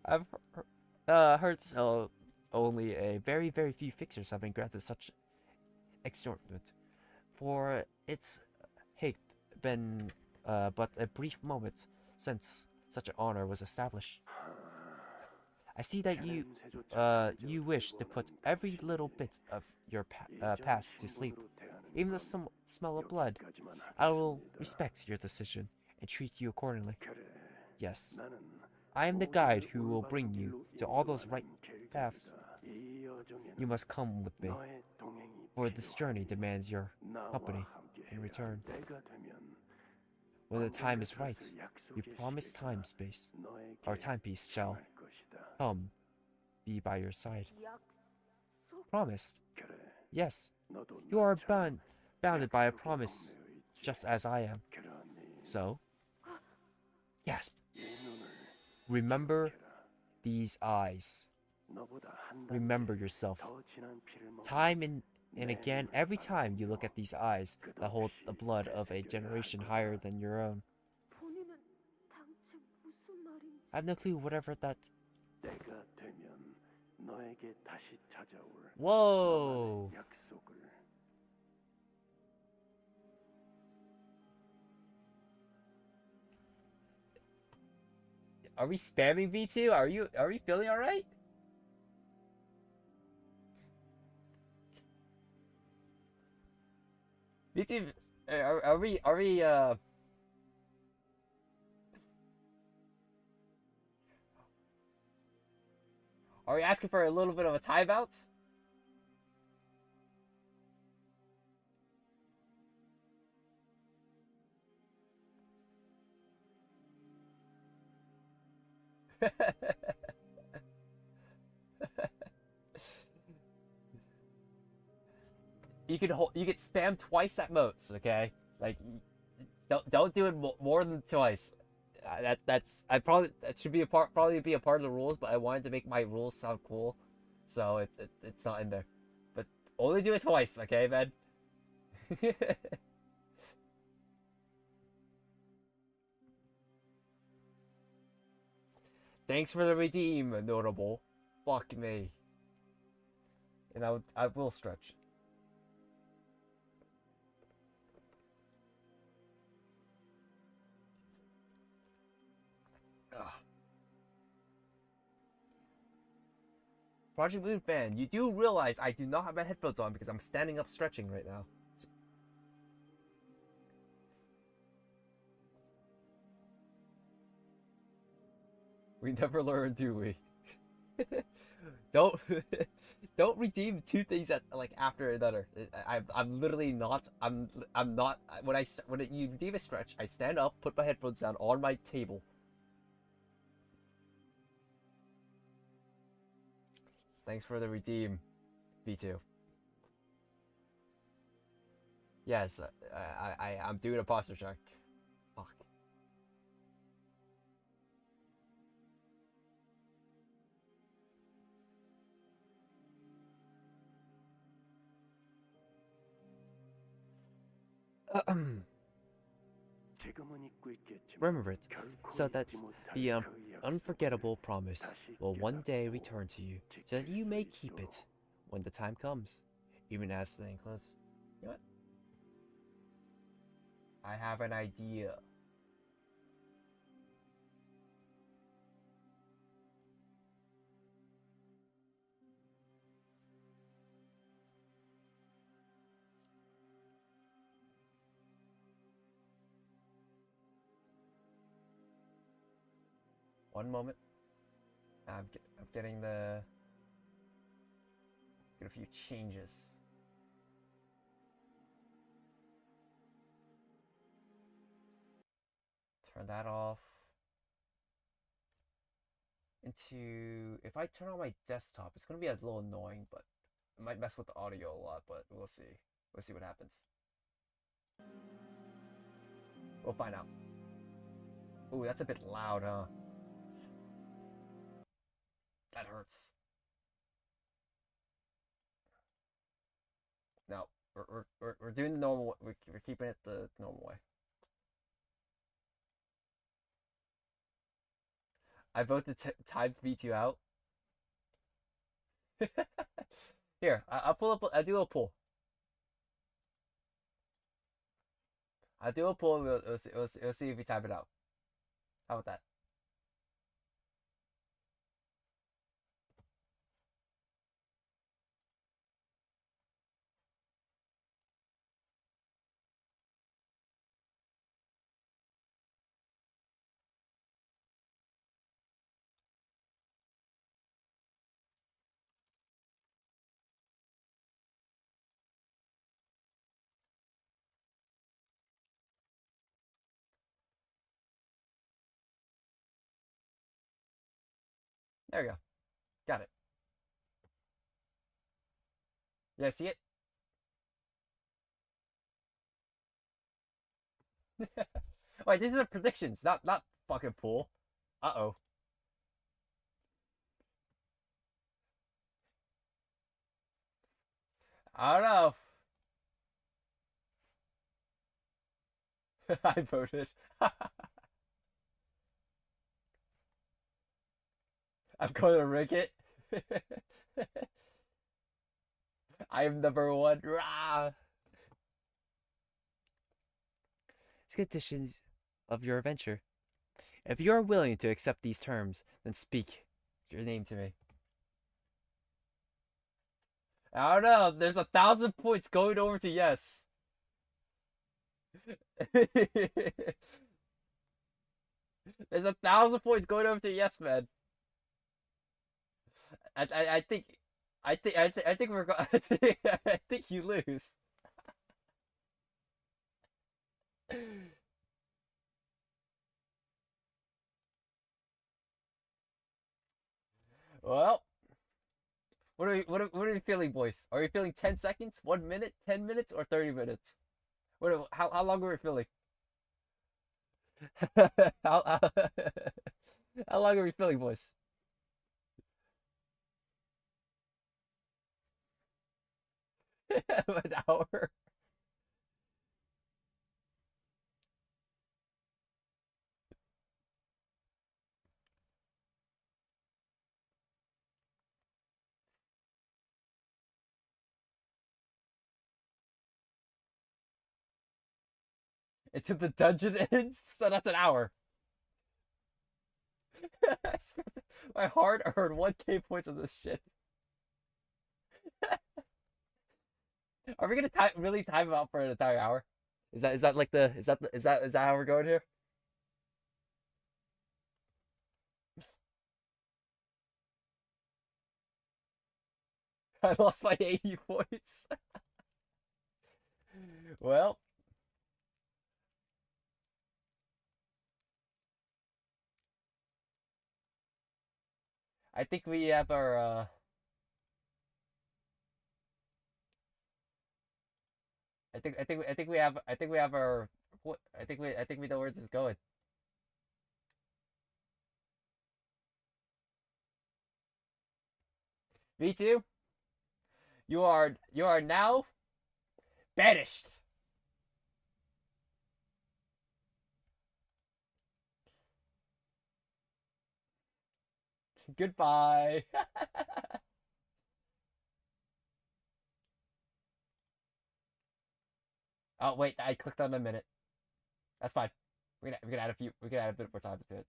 I've heard only a very few fixers have been granted such extortment, for it's been but a brief moment since such an honor was established. I see that you wish to put every little bit of your past to sleep, even the smell of blood. I will respect your decision and treat you accordingly. Yes, I am the guide who will bring you to all those right paths. You must come with me, for this journey demands your company in return. When the time is right, we promise time-space. Our timepiece shall come, be by your side. Promised? Yes. You are bounded by a promise, just as I am. So, gasp. Remember these eyes. Remember yourself. Time and again, every time you look at these eyes that hold the blood of a generation higher than your own. 본인은 당최 무슨 말인지. I have no clue whatever that... Whoa! Are we spamming V2? Are you feeling alright? V2, are we asking for a little bit of a timeout? You could spam twice at most, okay? Like, don't do it more than twice. That should be probably be a part of the rules, but I wanted to make my rules sound cool, so it's not in there. But only do it twice, okay, man? Thanks for the redeem, notable. Fuck me. And I will stretch. Ugh. Project Moon fan, you do realize I do not have my headphones on because I'm standing up stretching right now. We never learn, do we? Don't redeem two things at after another. I'm literally not. I'm not. When you redeem a stretch, I stand up, put my headphones down on my table. Thanks for the redeem, B2. Yes, I'm doing a posture check. Fuck. Remember it, so that the unforgettable promise will one day return to you, so that you may keep it when the time comes, even as staying close. You know what? I have an idea. One moment. I'm getting get a few changes. Turn that off. If I turn on my desktop, it's gonna be a little annoying, but it might mess with the audio a lot, but we'll see. We'll see what happens. We'll find out. Ooh, that's a bit loud, huh? That hurts. No, we're doing the normal. We're keeping it the normal way. I vote the type V2 out. Here, I'll pull up. I'll do a poll. I'll do a poll. We'll see if we type it out. How about that? There we go. Got it. You guys see it? Wait, these are the predictions, not fucking pool. Uh-oh. I don't know. I voted. I'm going to rig it. I am number one. Rah! Conditions of your adventure. If you are willing to accept these terms, then speak your name to me. I don't know. There's 1,000 points going over to yes. There's 1,000 points going over to yes, man. I think we're going. I think you lose. Well, what are we feeling, boys? Are we feeling 10 seconds, 1 minute, 10 minutes, or 30 minutes? How long are we feeling? how, how long are we feeling, boys? An hour. Until the dungeon ends, so that's an hour. I spent my hard-earned 1K points on this shit. Are we gonna really time out for an entire hour? Is that like the is that how we're going here? I lost my 80 points. Well, I think we have our I think we have our I think we know where this is going. V2, you are now banished. Goodbye. Oh wait, I clicked on a minute. That's fine. We're gonna add a bit more time to it.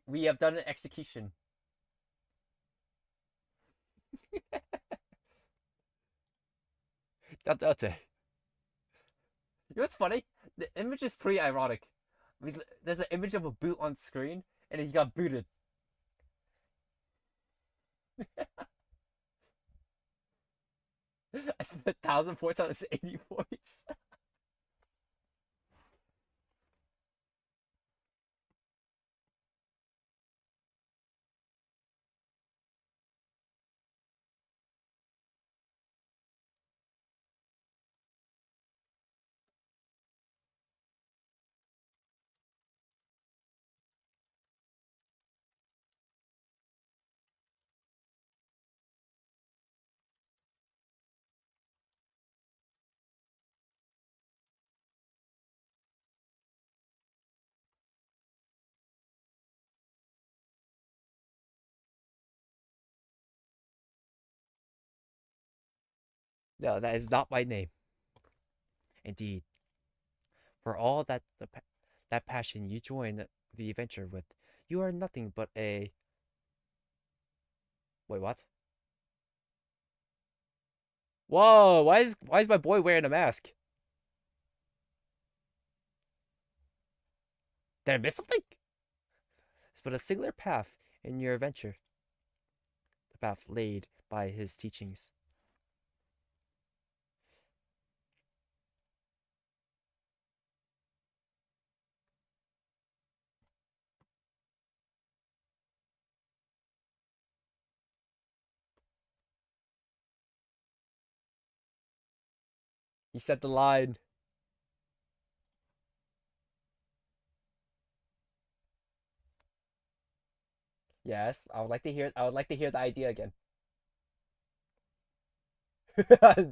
We have done an execution. That's it. You know what's funny? The image is pretty ironic. There's an image of a boot on screen, and he got booted. I spent 1,000 points on his 80 points. No, that is not my name. Indeed, for all that passion you join the adventure with, you are nothing but a. Wait, what? Whoa! Why is my boy wearing a mask? Did I miss something? It's but a singular path in your adventure. The path laid by his teachings. He said the line. Yes, I would like to hear. I would like to hear the idea again.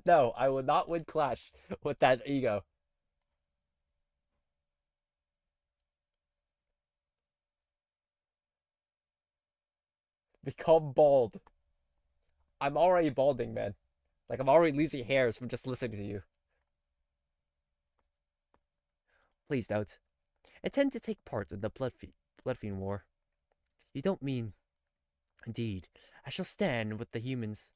No, I will not win Clash with that ego. Become bald. I'm already balding, man. Like I'm already losing hairs from just listening to you. Please don't. Intend to take part in the Bloodfiend War. You don't mean. Indeed, I shall stand with the humans.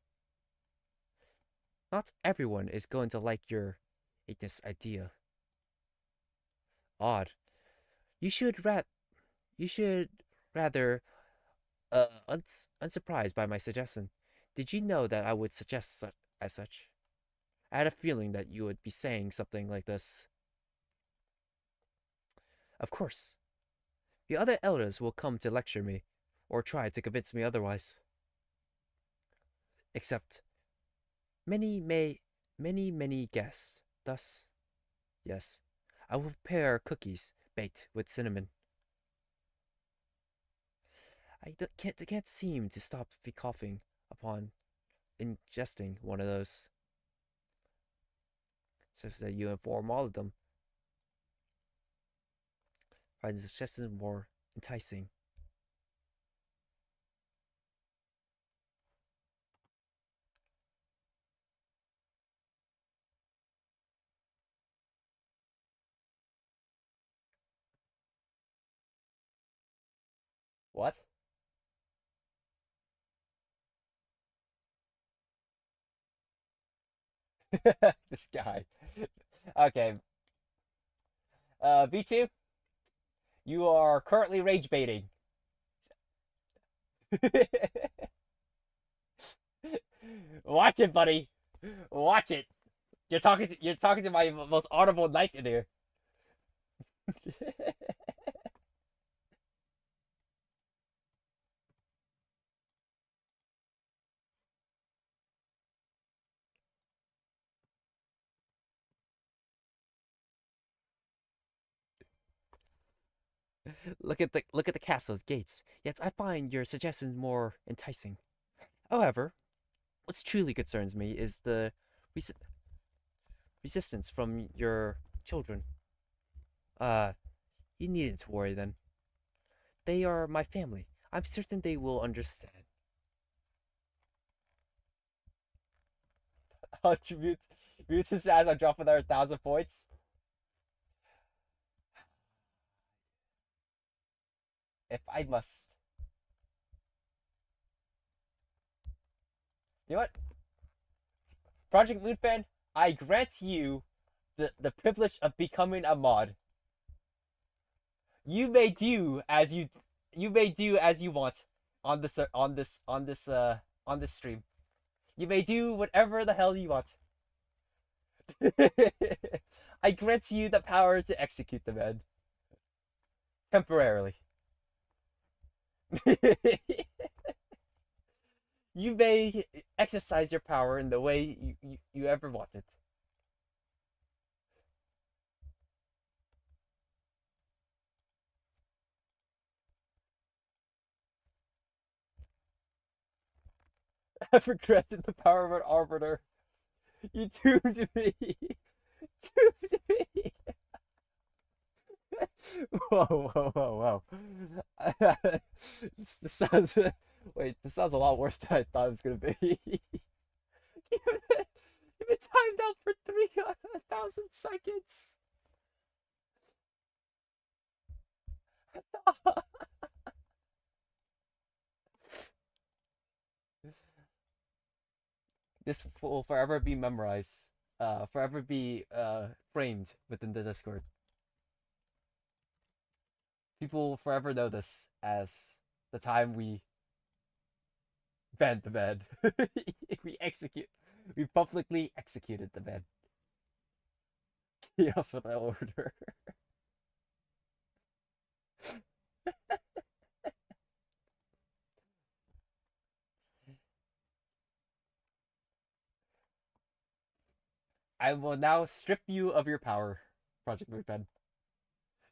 Not everyone is going to like your Ignis idea. Odd. You should rather unsurprised by my suggestion. Did you know that I would suggest as such? I had a feeling that you would be saying something like this. Of course. The other elders will come to lecture me, or try to convince me otherwise. Except, many guess. Thus, yes, I will prepare cookies baked with cinnamon. I can't seem to stop coughing upon ingesting one of those. So that you inform all of them. Find the suggestions more enticing. What? This guy. Okay. V2, you are currently rage baiting. Watch it, buddy. Watch it. You're talking to my most honorable knight in here. Look at the castle's gates. Yet I find your suggestions more enticing. However, what truly concerns me is the resistance from your children. Uh, you needn't worry then. They are my family. I'm certain they will understand. Attribute mute his ass. I drop another 1,000 points. If I must. You know what? Project Moonfan, I grant you the privilege of becoming a mod. You may do as you want on this stream. You may do whatever the hell you want. I grant you the power to execute the man. Temporarily. You may exercise your power in the way you ever wanted. I've regretted the power of an arbiter. You doomed me. Doomed me. Whoa. This sounds. Wait, this sounds a lot worse than I thought it was gonna be. You've been 1,000 seconds. This will forever be memorized. Forever be framed within the Discord. People will forever know this as the time we banned the bed. We publicly executed the bed. Chaos without order. I will now strip you of your power, Project Moonpen.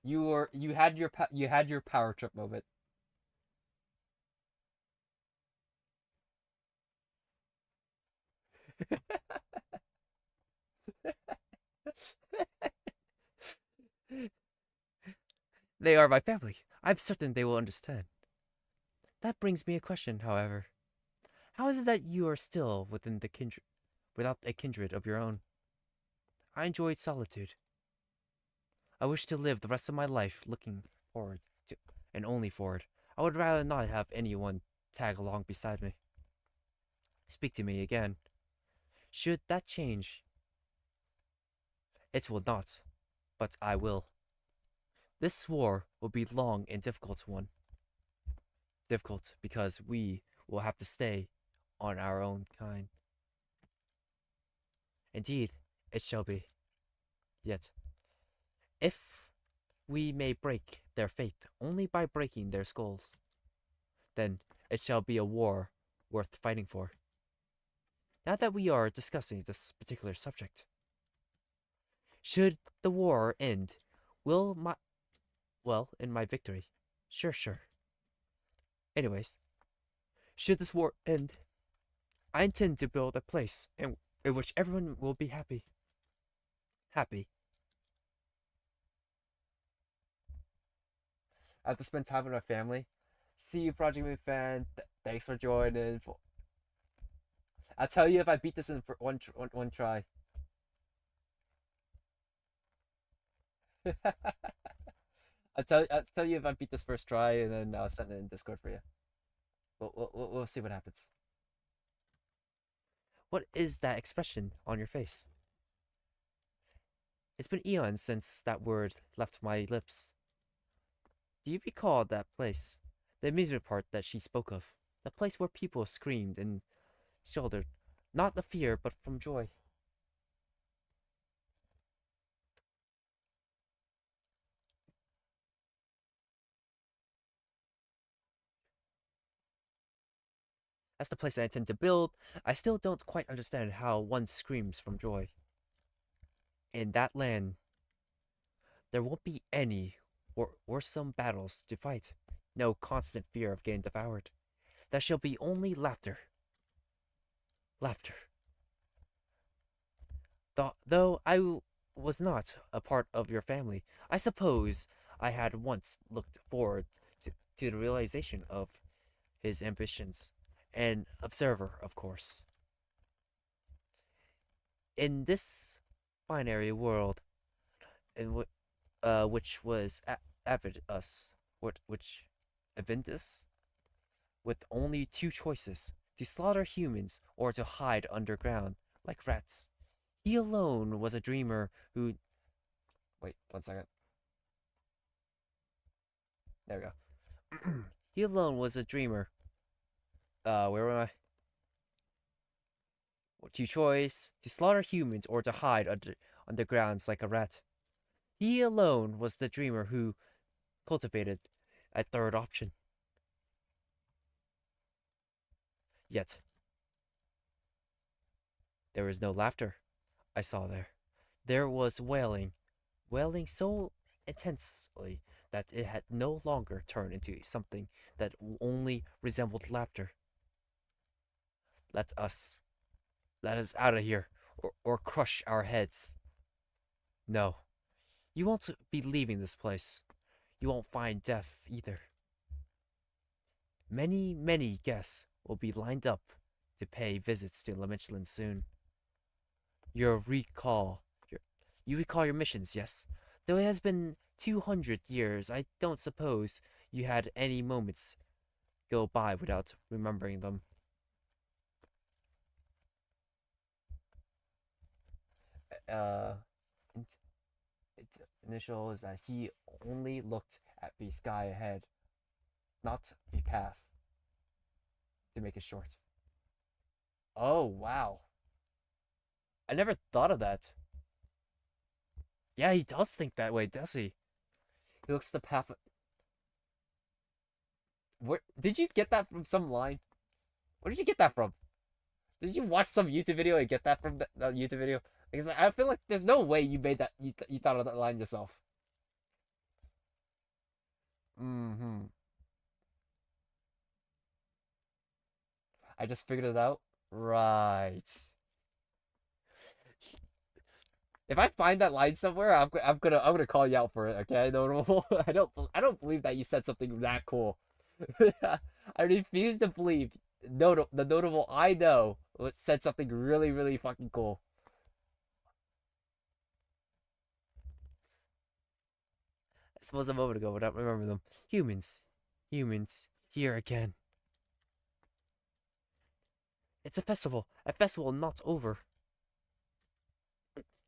You had your power trip moment. They are my family. I'm certain they will understand. That brings me a question, however. How is it that you are still within the kindred, without a kindred of your own? I enjoyed solitude. I wish to live the rest of my life looking forward to, and only forward. I would rather not have anyone tag along beside me. Speak to me again. Should that change? It will not, but I will. This war will be long and difficult one. Difficult because we will have to stay on our own kind. Indeed, it shall be. Yet, if we may break their faith only by breaking their skulls, then it shall be a war worth fighting for. Now that we are discussing this particular subject, should the war end, in my victory. Sure. Anyways, should this war end, I intend to build a place in which everyone will be happy. Happy. I have to spend time with my family. See you, Project Moon fan. Thanks for joining. I'll tell you if I beat this in one try. I'll tell you if I beat this first try, and then I'll send it in Discord for you. We'll see what happens. What is that expression on your face? It's been eons since that word left my lips. Do you recall that place? The amusement park that she spoke of. The place where people screamed and shouldered, not the fear, but from joy. That's the place I intend to build. I still don't quite understand how one screams from joy. In that land, there won't be any or some battles to fight. No constant fear of getting devoured. There shall be only laughter. Laughter. Though I was not a part of your family, I suppose I had once looked forward to the realization of his ambitions. An observer, of course. In this binary world, which was avid us, which Aventus, with only two choices: to slaughter humans or to hide underground like rats. He alone was a dreamer who. Wait, 1 second. There we go. He alone was a dreamer. Where am I? Two choice: to slaughter humans or to hide undergrounds like a rat. He alone was the dreamer who cultivated a third option. Yet, there was no laughter I saw there. There was wailing so intensely that it had no longer turned into something that only resembled laughter. Let us out of here, or crush our heads. No, you won't be leaving this place. You won't find death either. Many guests will be lined up to pay visits to La Michelin soon. Your You recall your missions, yes? Though it has been 200 years, I don't suppose you had any moments go by without remembering them. Uh, its, its initial is that he only looked at the sky ahead, not the path, to make it short. Oh, wow. I never thought of that. Yeah, he does think that way, does he? He looks at the path. Where did you get that from? Some line? Where did you get that from? Did you watch some YouTube video and get that from the YouTube video? Because I feel like there's no way you made that. You thought of that line yourself. Mm-hmm. I just figured it out. Right. If I find that line somewhere, I'm gonna call you out for it. Okay, notable. I don't believe that you said something that cool. I refuse to believe the notable I know said something really really fucking cool. I suppose a moment ago, but I don't remember them. Humans, here again. It's a festival not over.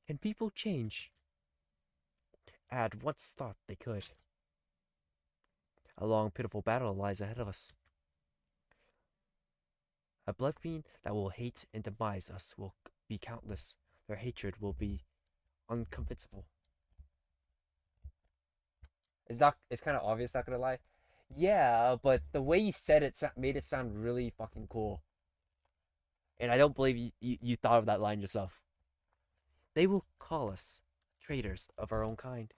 Can people change? Ad once thought they could. A long, pitiful battle lies ahead of us. A blood fiend that will hate and demise us will be countless. Their hatred will be unconvincible. It's kind of obvious, not gonna lie. Yeah, but the way you said it made it sound really fucking cool. And I don't believe you thought of that line yourself. They will call us traitors of our own kind.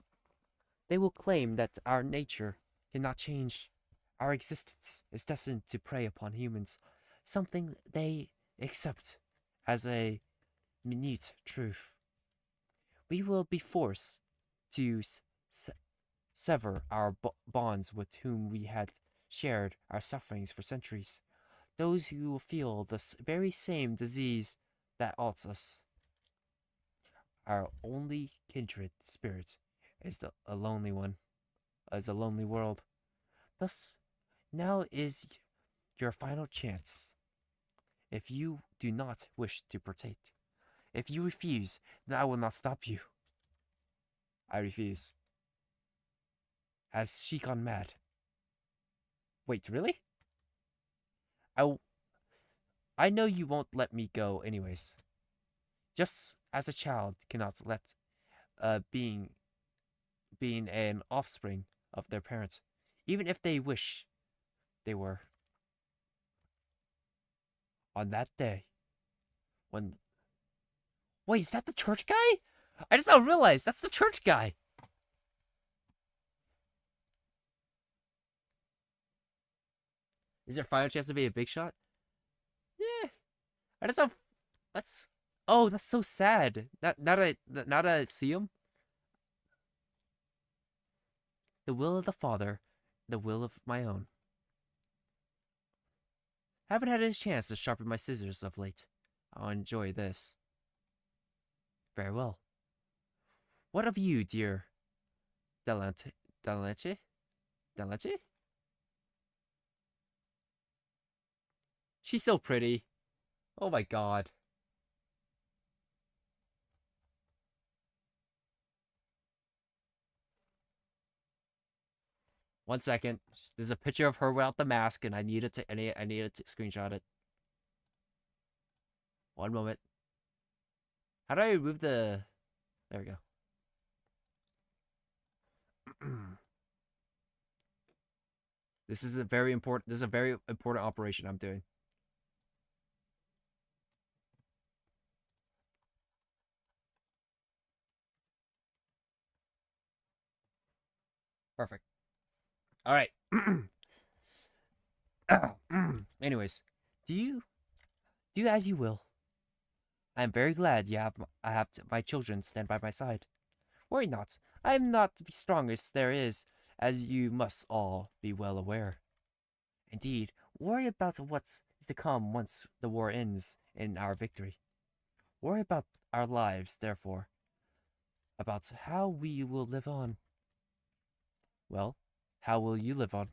They will claim that our nature cannot change. Our existence is destined to prey upon humans, something they accept as a minute truth. We will be forced to sever our bonds with whom we had shared our sufferings for centuries. Those who feel the very same disease that ails us. Our only kindred spirit is a lonely one, is a lonely world. Thus, now is your final chance. If you do not wish to partake, if you refuse, then I will not stop you. I refuse. Has she gone mad? Wait, really? I know you won't let me go anyways. Just as a child cannot let being an offspring of their parents, even if they wish they were. On that day, when... Wait, is that the church guy? I just now realized that's the church guy. Is there a final chance to be a big shot? Yeah. I just have... That's... Oh, that's so sad. Now that I see him. The will of the Father, the will of my own. Haven't had a chance to sharpen my scissors of late. I'll enjoy this. Very well. What of you, dear Delante? Delante? Delante? She's so pretty. Oh my god. One second. There's a picture of her without the mask, and I needed to screenshot it. One moment. How do I remove the... There we go. This is a very important operation I'm doing. Perfect. All right. Anyways, do as you will. I am very glad I have my children stand by my side. Worry not. I am not the strongest there is, as you must all be well aware. Indeed, worry about what is to come once the war ends in our victory. Worry about our lives, therefore. about how we will live on. Well, how will you live on?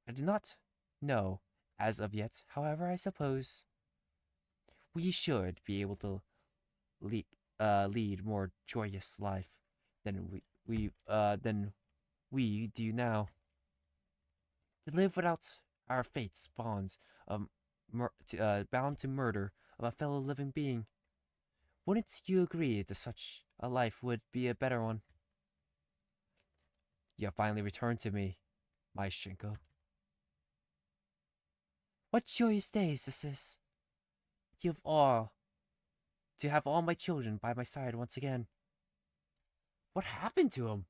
I do not know as of yet. However, I suppose we should be able to lead more joyous life than we do now. To live without our fate's bonds of bound to murder of a fellow living being. Wouldn't you agree that such a life would be a better one? You have finally returned to me, my Shinko. What joyous days this is! To have all my children by my side once again. What happened to him?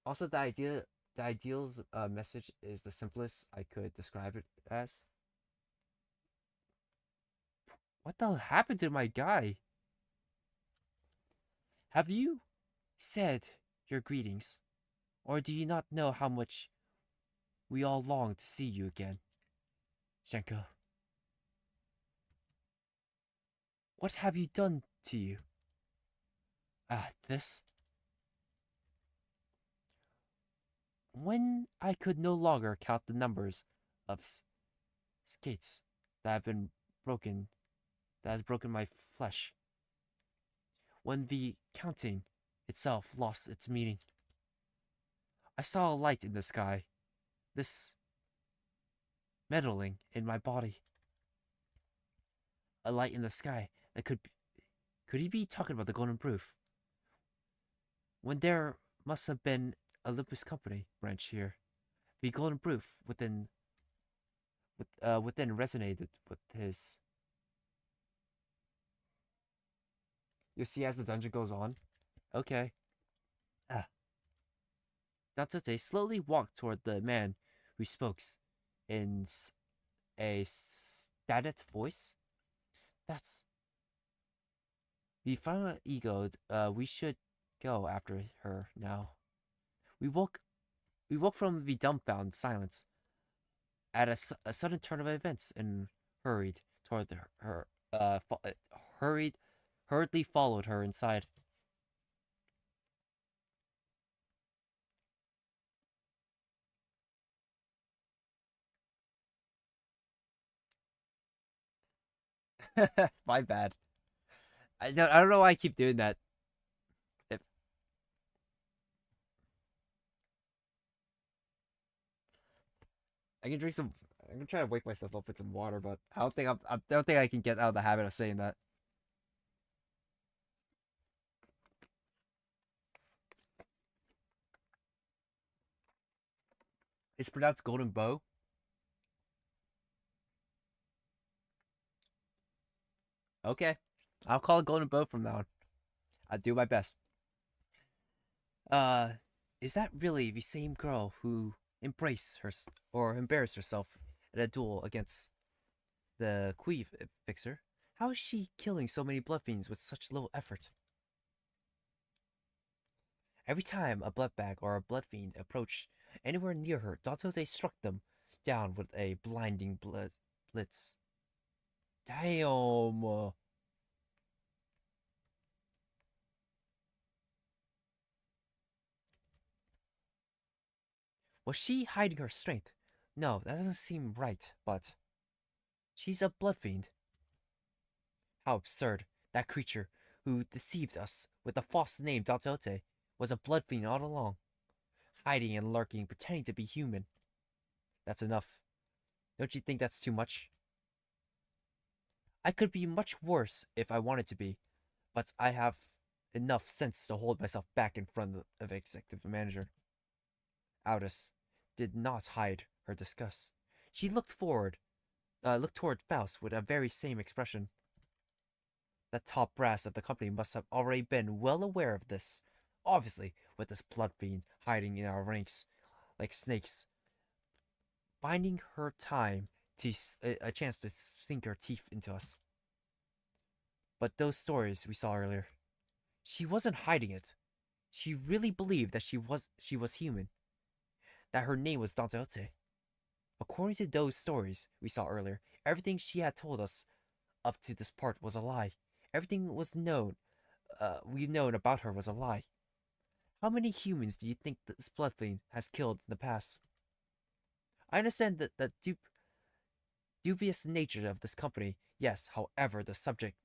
Also, the ideal's message is the simplest I could describe it as. What the hell happened to my guy? Have you said your greetings, or do you not know how much we all long to see you again, Shenko? What have you done to you? This? When I could no longer count the numbers of skates that have been broken, that has broken my flesh. When the counting itself lost its meaning. I saw a light in the sky, this meddling in my body. A light in the sky that could he be talking about the Golden Proof? When there must have been a Limbus Company branch here, the Golden Proof within resonated with his. You see, as the dungeon goes on, okay. Dantote slowly walked toward the man who spoke in a static voice. That's the final ego. We should go after her now. We woke from the dumbfounded silence at a sudden turn of events and hurried toward her. Hurriedly followed her inside. My bad. I don't know why I keep doing that. I can drink some. I'm gonna try to wake myself up with some water, but I don't think I don't think I can get out of the habit of saying that. It's pronounced Golden Bow. Okay, I'll call it Golden Bow from now on. I'll do my best. Is that really the same girl who embraced embarrassed herself in a duel against the Queeve fixer? How is she killing so many blood fiends with such little effort? Every time a blood bag or a blood fiend approached anywhere near her, Dantote struck them down with a blinding blitz. Damn. Was she hiding her strength? No, that doesn't seem right, but she's a blood fiend. How absurd. That creature who deceived us with the false name Dantote was a blood fiend all along, hiding and lurking, pretending to be human. That's enough. Don't you think that's too much? I could be much worse if I wanted to be, but I have enough sense to hold myself back in front of executive manager. Aldous did not hide her disgust. She looked toward Faust with a very same expression. The top brass of the company must have already been well aware of this. Obviously, with this blood fiend hiding in our ranks like snakes, binding her time to a chance to sink her teeth into us. But those stories we saw earlier, she wasn't hiding it. She really believed that she was human, that her name was Dantote. According to those stories we saw earlier, Everything she had told us up to this part was a lie. Everything we've known about her was a lie. How many humans do you think this blood fiend has killed in the past? I understand that the dubious nature of this company. Yes, however, to subject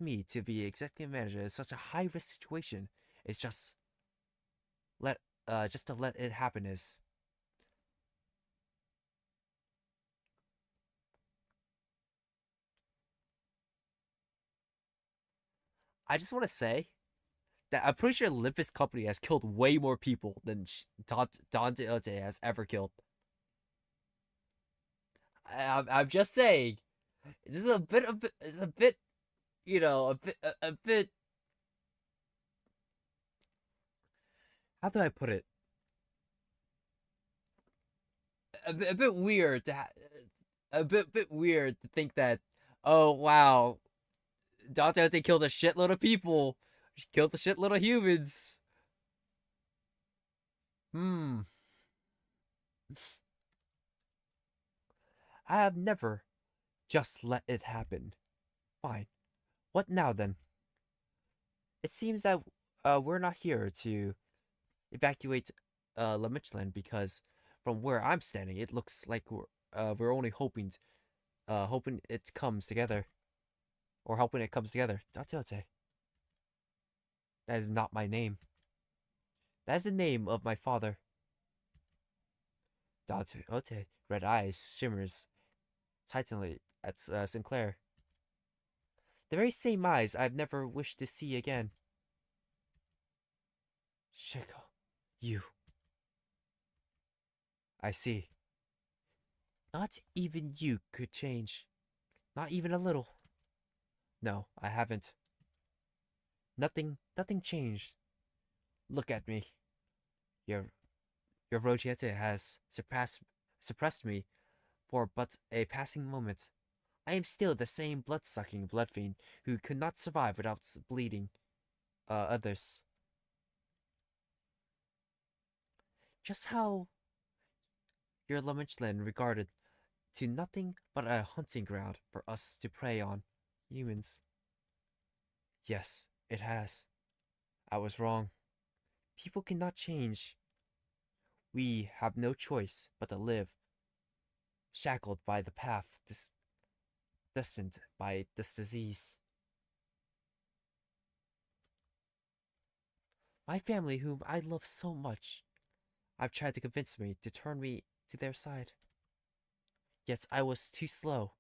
me to be executive manager is such a high risk situation. It's just to let it happen is. I just want to say that I'm pretty sure Limbus Company has killed way more people than Dante Ote has ever killed. I'm just saying, this is it's a bit, you know, a bit. How do I put it? A bit weird bit weird to think that. Oh wow, Dante Ote killed a shitload of people. She killed a shitload of humans. Hmm. I have never just let it happen. Fine. What now then? It seems that we're not here to evacuate La Michelin because from where I'm standing, it looks like we're only hoping it comes together, or hoping it comes together. Date. That is not my name. That is the name of my father. Date. Red eyes shimmers titanly at Sinclair. The very same eyes I've never wished to see again. Shiko, you. I see. Not even you could change. Not even a little. No, I haven't. Nothing changed. Look at me. Your Rogiette has suppressed me for but a passing moment. I am still the same blood-sucking blood fiend who could not survive without bleeding others. Just how your La Michelin regarded to nothing but a hunting ground for us to prey on, humans. Yes, it has. I was wrong. People cannot change. We have no choice but to live, shackled by the path destined by this disease. My family, whom I love so much, have tried to convince me to turn me to their side. Yet I was too slow.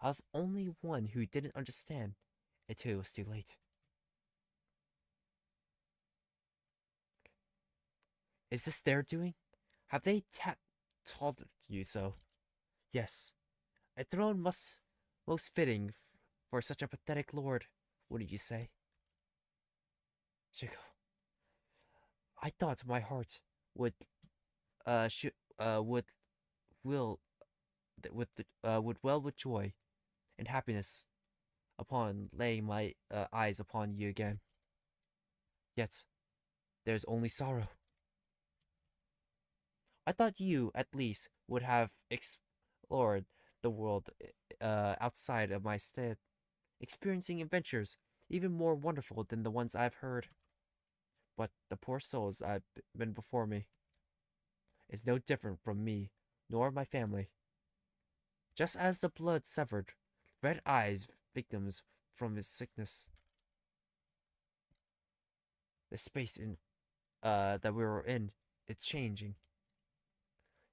I was only one who didn't understand until it was too late. Is this their doing? Have they told you so? Yes. A throne most fitting for such a pathetic lord, wouldn't you say? Chico, I thought my heart would would will would well with joy and happiness upon laying my eyes upon you again. Yet there's only sorrow. I thought you, at least, would have explored the world outside of my stead, experiencing adventures even more wonderful than the ones I've heard. But the poor souls I've been before me is no different from me, nor my family. Just as the blood severed red eyes victims from his sickness, the space in that we were in, it's changing.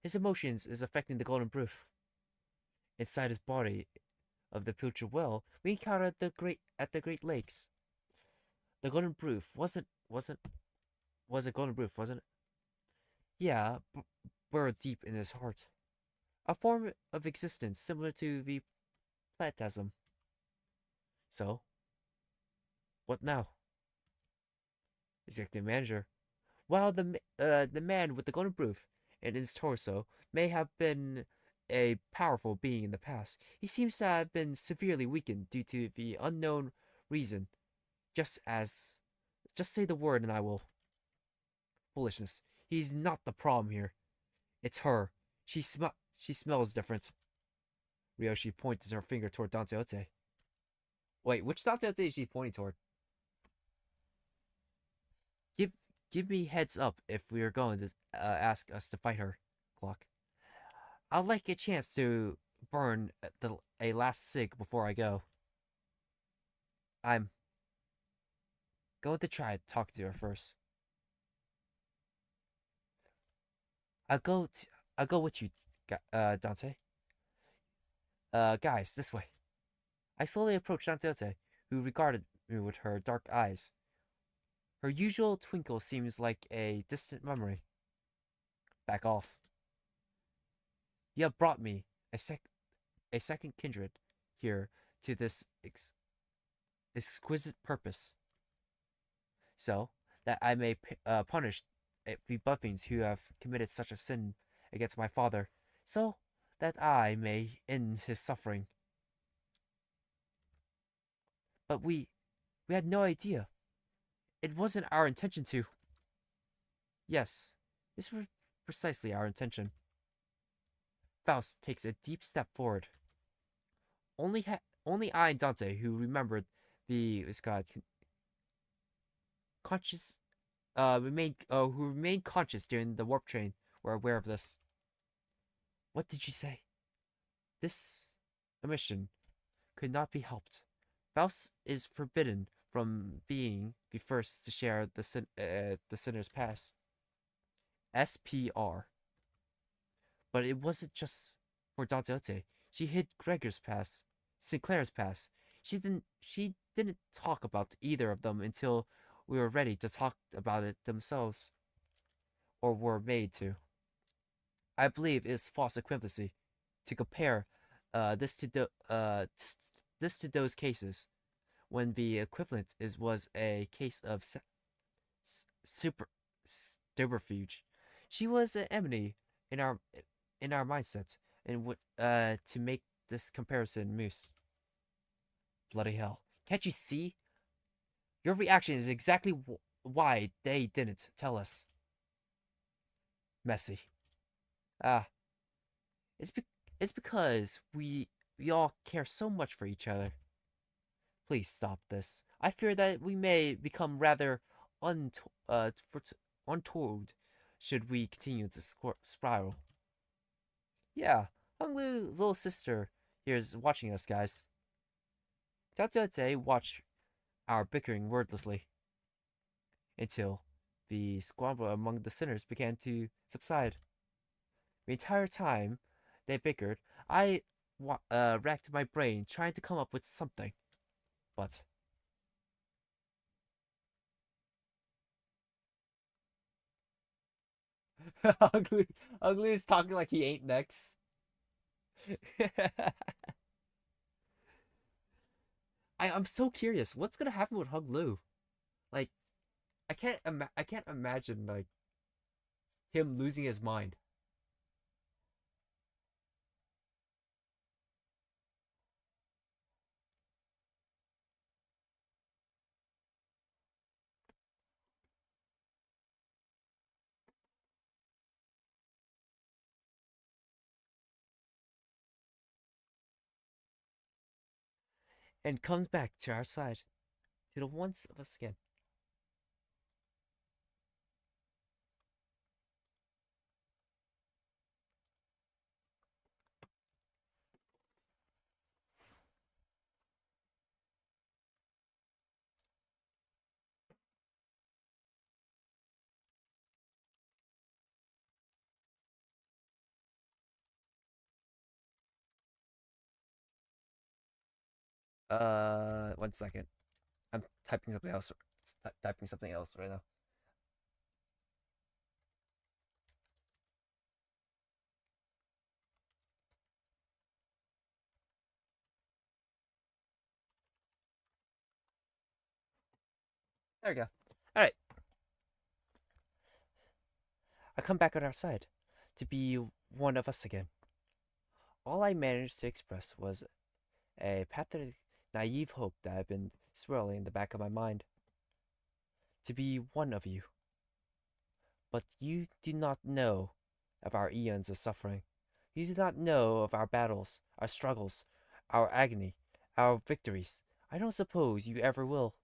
His emotions is affecting the golden proof. Inside his body of the pilcher well, we encountered the Great Lakes. The golden proof was a golden proof, wasn't it? Yeah, burrowed deep in his heart. A form of existence similar to the platism. So, what now? Executive manager. While the man with the golden proof in his torso may have been a powerful being in the past, he seems to have been severely weakened due to the unknown reason. Just say the word and I will. Foolishness. He's not the problem here. It's her. She smells different. Ryoshi pointed her finger toward Dante Ote. Wait, which Dante Ote is she pointing toward? Give me heads up if we are going to ask us to fight her, Clock. I'd like a chance to burn a last cig before I go. I'm going to try talking to her first. I'll go with you, Dante. Guys, this way. I slowly approached Dante Ote, who regarded me with her dark eyes. Her usual twinkle seems like a distant memory. Back off. You have brought me a second kindred here to this exquisite purpose, so that I may punish the Buffings who have committed such a sin against my father, so that I may end his suffering. But we had no idea. It wasn't our intention to. Yes, this was precisely our intention. Faust takes a deep step forward. Only I and Dante, who remembered the conscious, who remained conscious during the warp train, were aware of this. What did you say? This omission could not be helped. Faust is forbidden from being the first to share the sinner's past. SPR. But it wasn't just for Dante Ote. She hid Gregor's past, Sinclair's past. She didn't talk about either of them until we were ready to talk about it themselves, or were made to. I believe it is false equivalency to compare this to those cases when the equivalent was a case of subterfuge. She was an enemy in our mindset, and would to make this comparison moose. Bloody hell! Can't you see? Your reaction is exactly why they didn't tell us. Messy. It's because we all care so much for each other. Please stop this. I fear that we may become rather untoward should we continue to spiral. Yeah, Hunglu's little sister here is watching us, guys. Tete watched our bickering wordlessly until the squabble among the sinners began to subside. The entire time they bickered, I racked my brain trying to come up with something, but Ugly is talking like he ain't next. I'm so curious. What's gonna happen with Hug Lu? Like, I can't imagine like him losing his mind. And comes back to our side, to the once of us again. One second. I'm typing something else. Typing something else right now. There we go. All right. I come back on our side to be one of us again. All I managed to express was a pathetic, naive hope that had been swirling in the back of my mind. To be one of you. But you do not know of our eons of suffering. You do not know of our battles, our struggles, our agony, our victories. I don't suppose you ever will.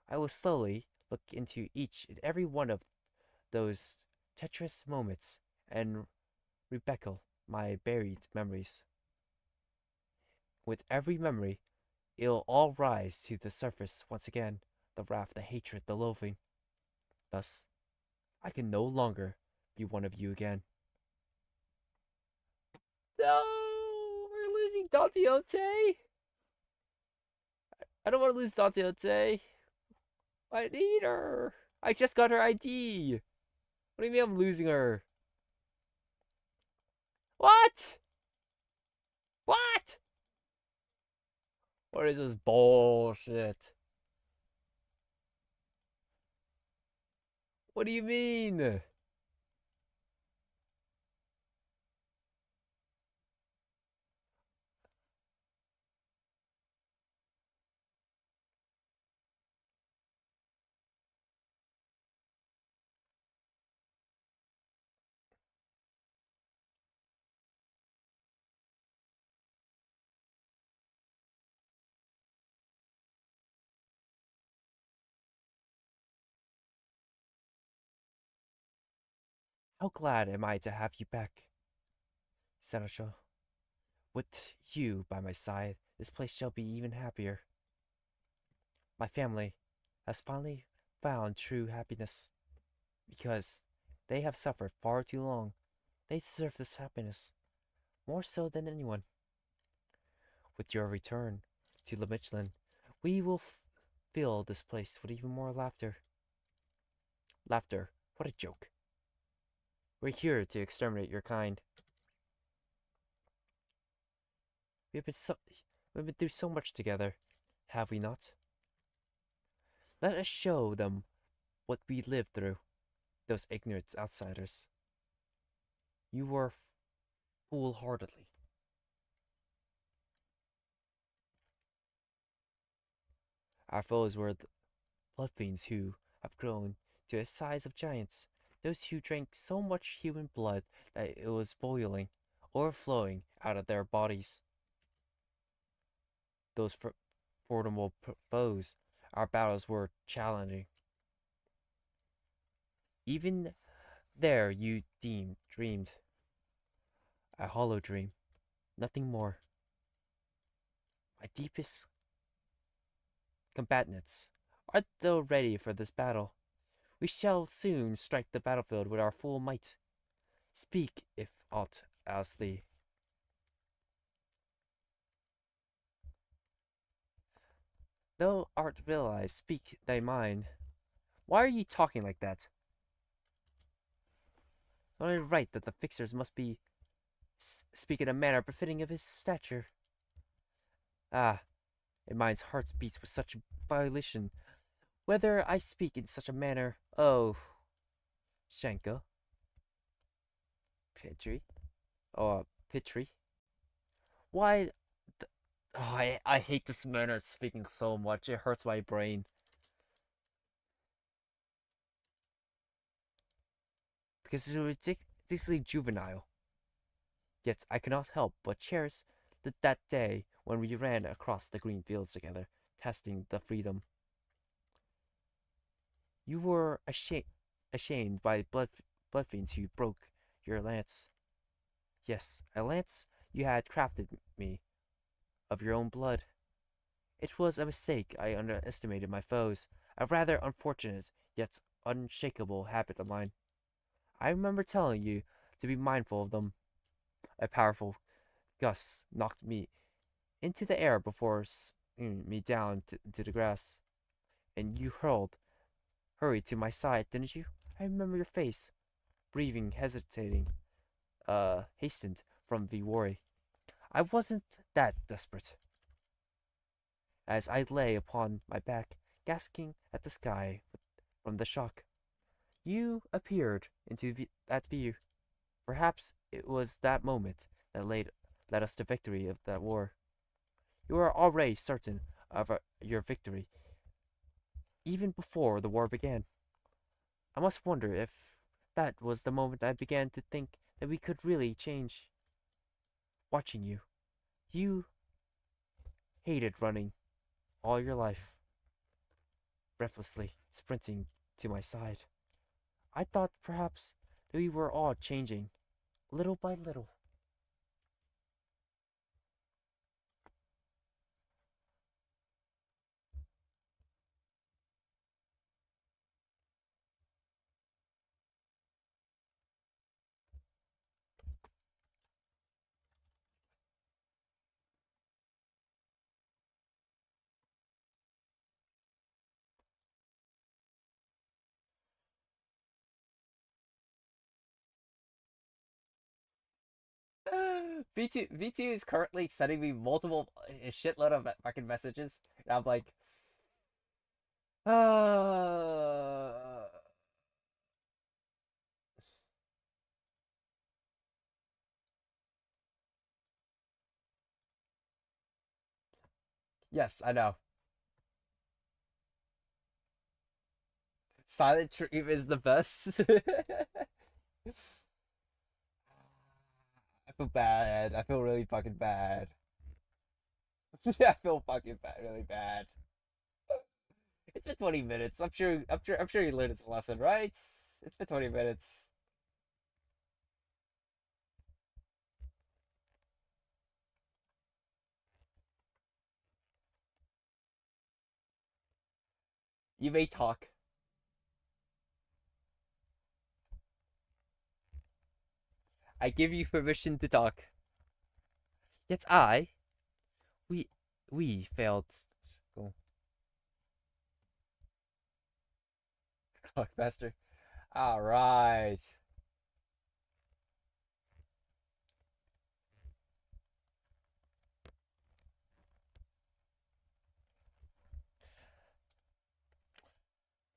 I will slowly look into each and every one of those treacherous moments and rebeckle my buried memories. With every memory, it'll all rise to the surface once again, the wrath, the hatred, the loathing. Thus, I can no longer be one of you again. No! We're losing Don Quixote! I don't want to lose Don Quixote. I need her. I just got her ID. What do you mean I'm losing her? What? What? What is this bullshit? What do you mean? How glad am I to have you back, Seneschal. With you by my side, this place shall be even happier. My family has finally found true happiness because they have suffered far too long. They deserve this happiness, more so than anyone. With your return to Le Michelin, we will fill this place with even more laughter. Laughter, what a joke. We're here to exterminate your kind. We've been through so much together, have we not? Let us show them what we lived through, those ignorant outsiders. You were foolhardily. Our foes were the blood fiends who have grown to the size of giants, those who drank so much human blood that it was boiling, overflowing out of their bodies. Those formidable foes, our battles were challenging. Even there you dreamed. A hollow dream, nothing more. My deepest combatants, art thou ready for this battle? We shall soon strike the battlefield with our full might. Speak, if aught ails thee. Thou art realized, speak thy mind. Why are you talking like that? It's only right that the fixers must be speak in a manner befitting of his stature. Ah, in mine's heart beats with such violation. Whether I speak in such a manner, oh, Shanka, Pitri, why? Oh, I hate this manner of speaking so much. It hurts my brain. Because it's ridiculously juvenile. Yet I cannot help but cherish that day when we ran across the green fields together, testing the freedom. You were ashamed by blood fiends who broke your lance. Yes, a lance you had crafted me, of your own blood. It was a mistake. I underestimated my foes, a rather unfortunate yet unshakable habit of mine. I remember telling you to be mindful of them. A powerful gust knocked me into the air before me down to the grass, and you hurried to my side, didn't you? I remember your face, breathing, hesitating, hastened from the worry. I wasn't that desperate. As I lay upon my back, gasping at the sky from the shock, you appeared into that view. Perhaps it was that moment that led us to victory of that war. You were already certain of your victory, even before the war began. I must wonder if that was the moment I began to think that we could really change. Watching you. You hated running all your life, breathlessly sprinting to my side. I thought perhaps that we were all changing, little by little. V2 is currently sending me multiple a shitload of fucking messages, and I'm like, yes, I know. Silent Treatment is the best. I feel bad. I feel really fucking bad. I feel fucking bad, really bad. It's been 20 minutes. I'm sure you learned its lesson, right? It's been 20 minutes. You may talk. I give you permission to talk. Yet we, we failed. Go. Clock faster. All right.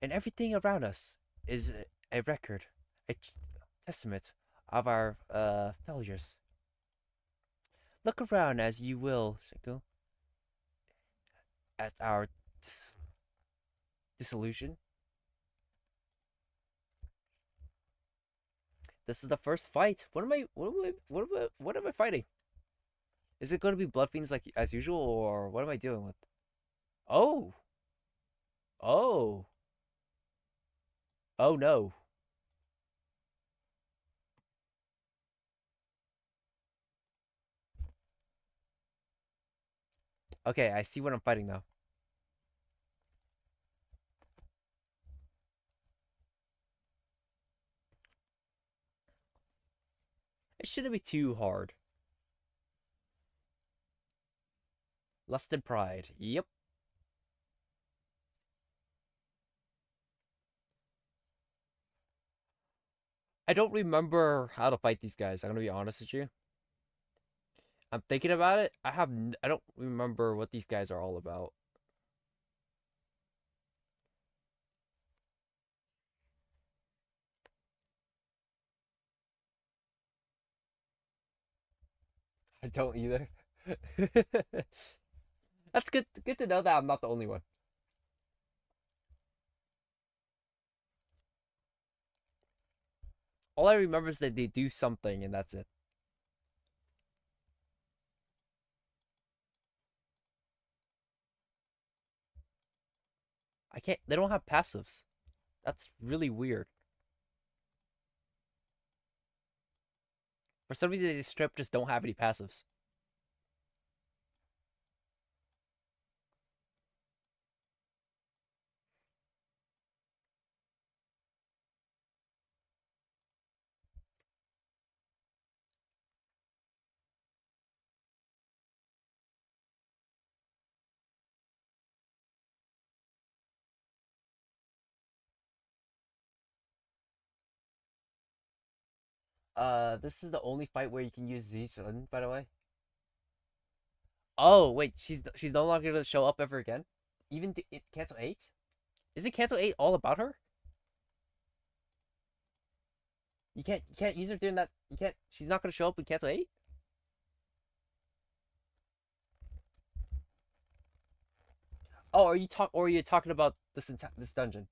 And everything around us is a record, a testament of our failures. Look around as you will, Shinko, at our disillusion. This is the first fight. What am I fighting? Is it going to be Blood Fiends like as usual, or what am I dealing with? Oh, oh, oh no. Okay, I see what I'm fighting now. It shouldn't be too hard. Lust and Pride. Yep. I don't remember how to fight these guys. I'm gonna be honest with you. I'm thinking about it. I don't remember what these guys are all about. I don't either. That's good. Good to know that I'm not the only one. All I remember is that they do something, and that's it. I can't. They don't have passives. That's really weird. For some reason, these strip just don't have any passives. This is the only fight where you can use Zichun, by the way. Oh wait, she's no longer gonna show up ever again. Even Cancel 8? Isn't Cancel 8 all about her? You can't use her during that. You can't. She's not gonna show up in Cancel 8. Oh, are you talking about this dungeon?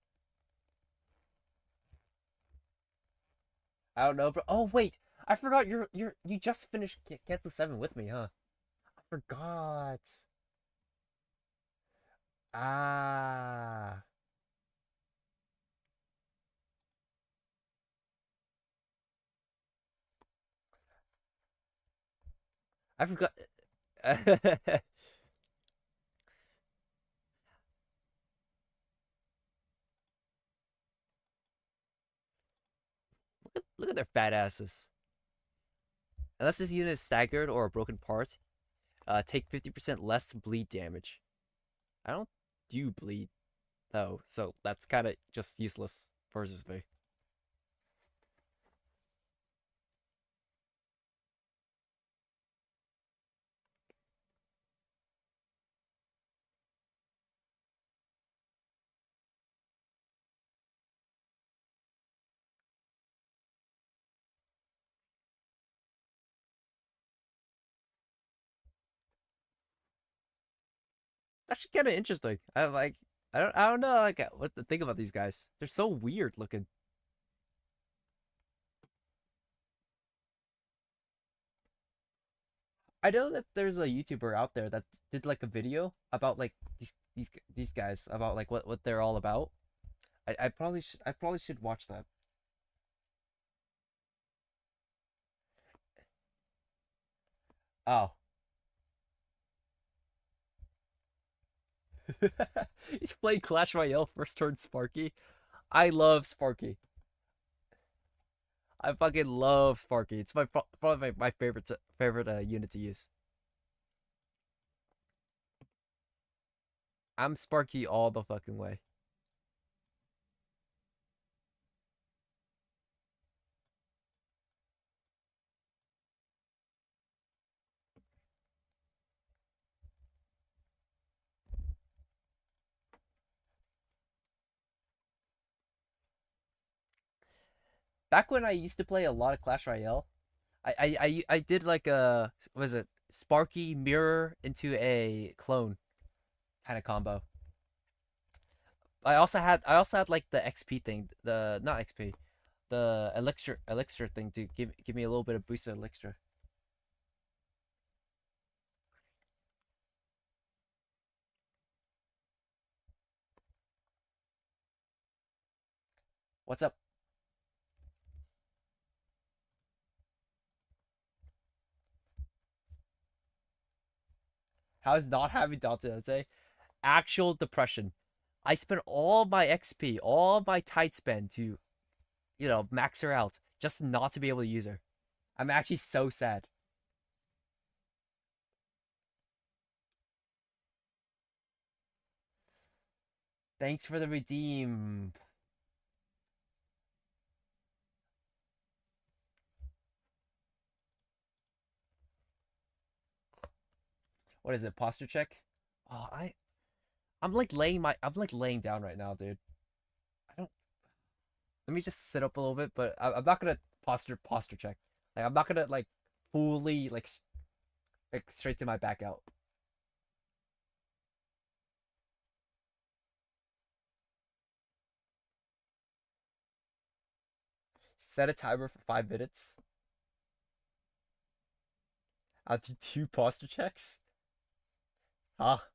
I don't know, bro. Oh wait, I forgot you just finished Cancel 7 with me, huh? I forgot. Ah. I forgot. Look at their fat asses. Unless this unit is staggered or a broken part, take 50% less bleed damage. I don't do bleed, though, so that's kind of just useless versus me. Actually, kind of interesting. I don't know like what to think about these guys. They're so weird looking. I know that there's a YouTuber out there that did like a video about like these guys about like what they're all about. I probably should watch that. Oh. He's playing Clash Royale first turn Sparky. I love Sparky. I fucking love Sparky. It's probably my favorite unit to use. I'm Sparky all the fucking way. Back when I used to play a lot of Clash Royale, I did like a was it Sparky mirror into a clone kind of combo. I also had like the XP thing, the not XP, the elixir thing to give me a little bit of boosted elixir. What's up? How's not having Dante? Actual depression. I spent all my XP, all my tide spend to, max her out, just not to be able to use her. I'm actually so sad. Thanks for the redeem. What is it? Posture check? Oh, I'm like laying down right now, dude. I don't. Let me just sit up a little bit, but I'm not gonna posture check. Like I'm not gonna like fully like straight to my back out. Set a timer for 5 minutes. I'll do 2 posture checks. Ah,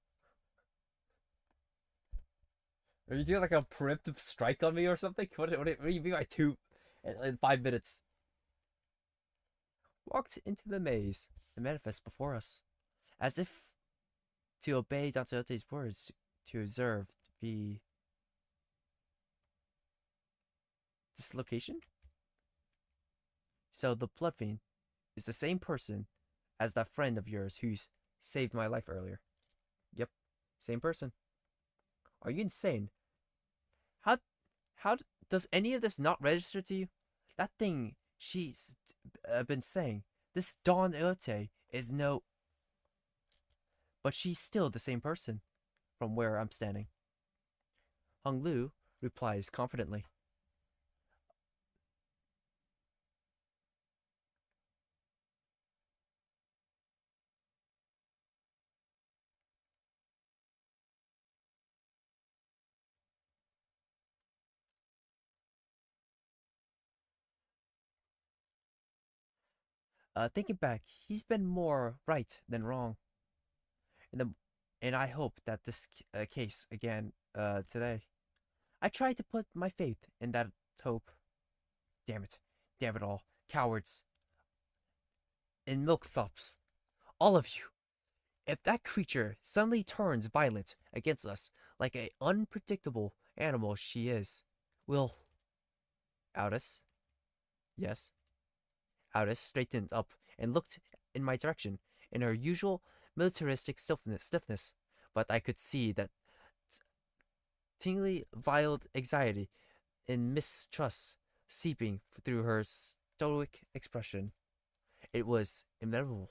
are you doing like a preemptive strike on me or something? What do you mean by two in 5 minutes? Walked into the maze, the manifest before us, as if to obey Don Quixote's words to observe the dislocation. So the blood fiend is the same person as that friend of yours who's saved my life earlier. Yep, same person. Are you insane? How how does any of this not register to you? That thing she's been saying, this Don Quixote is no, but she's still the same person from where I'm standing. Hung Lu replies confidently. Thinking back, he's been more right than wrong. And, and I hope that this case again today. I tried to put my faith in that hope. Damn it. Damn it all. Cowards. And milksops. All of you. If that creature suddenly turns violent against us like an unpredictable animal she is, will... Aldous? Yes? Aldous straightened up and looked in my direction in her usual militaristic stiffness, but I could see that tingly veiled anxiety and mistrust seeping through her stoic expression. It was inevitable.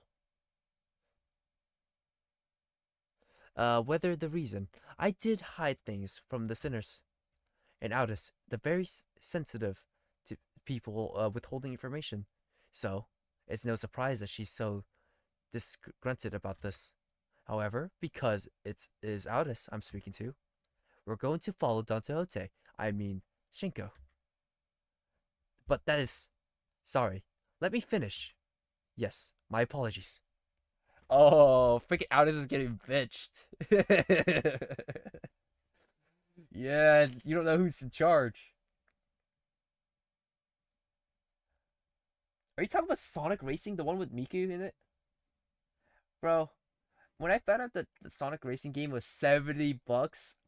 Whether the reason I did hide things from the sinners, and Aldous, the very sensitive to people withholding information. So, it's no surprise that she's so disgruntled about this. However, because it is Aldous I'm speaking to, we're going to follow Don Quixote. I mean, Shinko. But that is... Sorry. Let me finish. Yes, my apologies. Oh, freaking Aldous is getting bitched. Yeah, you don't know who's in charge. Are you talking about Sonic Racing, the one with Miku in it? Bro, when I found out that the Sonic Racing game was $70,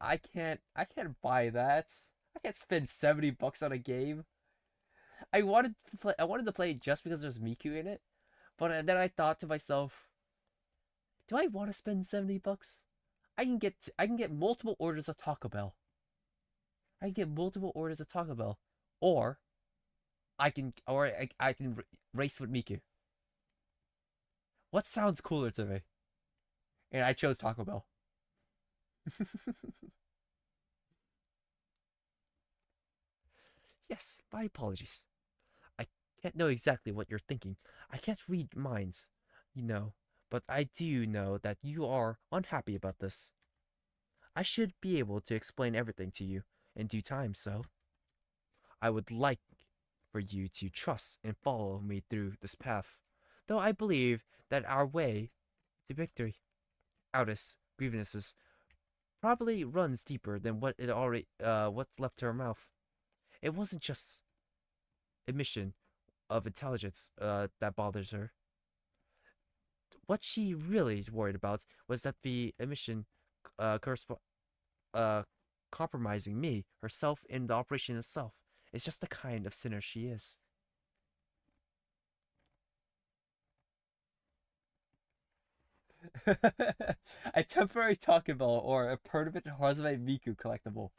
I can't buy that. I can't spend $70 on a game. I wanted to play it just because there's Miku in it, but then I thought to myself, do I want to spend $70? I can get multiple orders of Taco Bell. I can get multiple orders of Taco Bell, or I can race with Miku. What sounds cooler to me? And I chose Taco Bell. Yes, my apologies. I can't know exactly what you're thinking. I can't read minds, you know, but I do know that you are unhappy about this. I should be able to explain everything to you in due time, so I would like for you to trust and follow me through this path, though I believe that our way to victory, Aldous' grievances, probably runs deeper than what's left to her mouth. It wasn't just emission of intelligence that bothers her. What she really is worried about was that the emission correspond compromising me, herself, in the operation itself. It's just the kind of sinner she is. A temporary Taco Bell or a permanent Harume Miku collectible.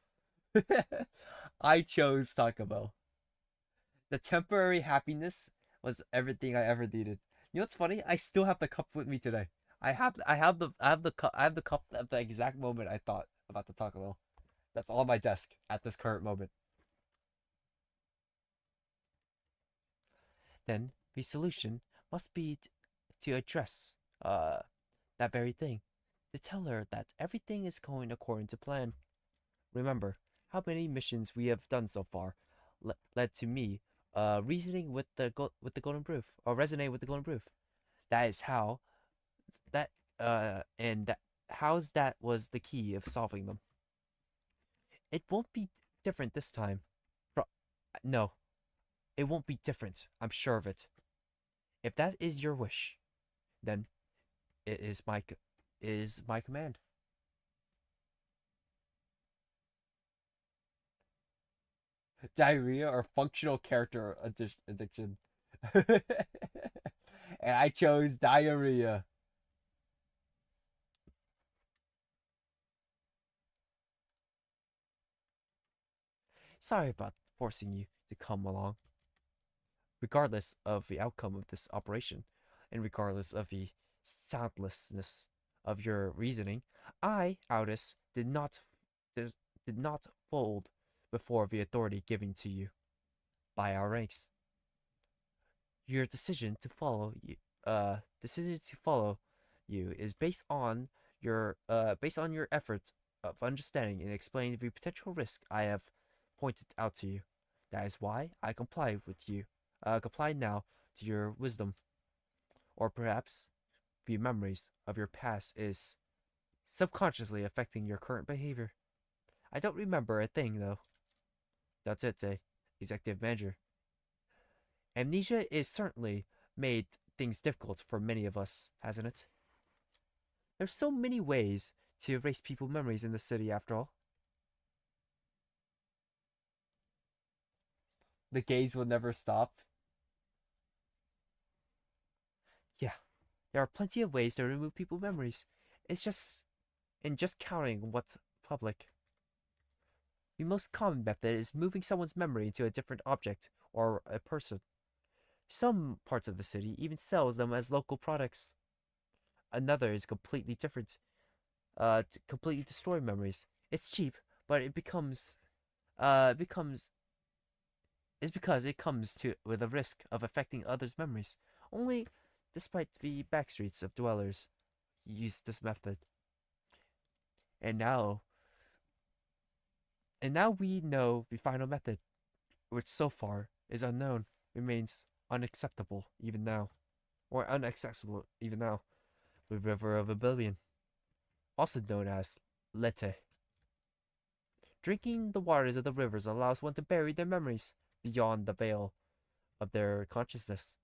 I chose Taco Bell. The temporary happiness was everything I ever needed. You know what's funny? I still have the cup with me today. I have the cup at the exact moment I thought about the Taco Bell. That's on my desk at this current moment. Then the solution must be to address that very thing. To tell her that everything is going according to plan. Remember how many missions we have done so far led to me reasoning with the golden proof, or resonate with the golden proof. That is how that and that how's that was the key of solving them. It won't be different this time. No, it won't be different. I'm sure of it. If that is your wish, then it is my command. Diarrhea or functional character addiction. And I chose diarrhea. Sorry about forcing you to come along. Regardless of the outcome of this operation, and regardless of the soundlessness of your reasoning, I, Aldous, did not fold before the authority given to you by our ranks. Your decision to follow you is based on your efforts of understanding and explaining the potential risk I have pointed out to you. That is why I comply now to your wisdom. Or perhaps the memories of your past is subconsciously affecting your current behavior. I don't remember a thing though. That's it, executive manager. Amnesia is certainly made things difficult for many of us, hasn't it? There's so many ways to erase people's memories in the city after all. The gaze will never stop. Yeah, there are plenty of ways to remove people's memories. It's just counting what's public. The most common method is moving someone's memory into a different object or a person. Some parts of the city even sells them as local products. Another is completely different. To completely destroy memories. It's cheap, but it's because it comes to with a risk of affecting others' memories. Only, despite the backstreets of dwellers use this method. And now we know the final method, which so far is unknown, remains unacceptable even now, or unaccessible even now. The River of Oblivion, also known as Lete. Drinking the waters of the rivers allows one to bury their memories beyond the veil of their consciousness,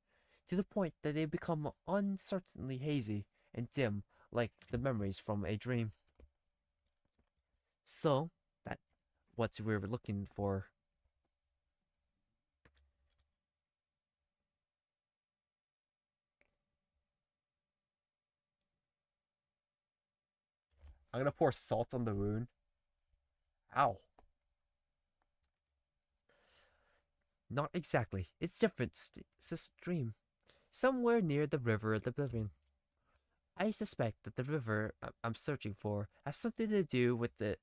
to the point that they become uncertainly hazy and dim like the memories from a dream. So, that's what we're looking for. I'm gonna pour salt on the wound. Ow. Not exactly. It's different stream. Somewhere near the River of Oblivion. I suspect that the river I'm searching for has something to do with the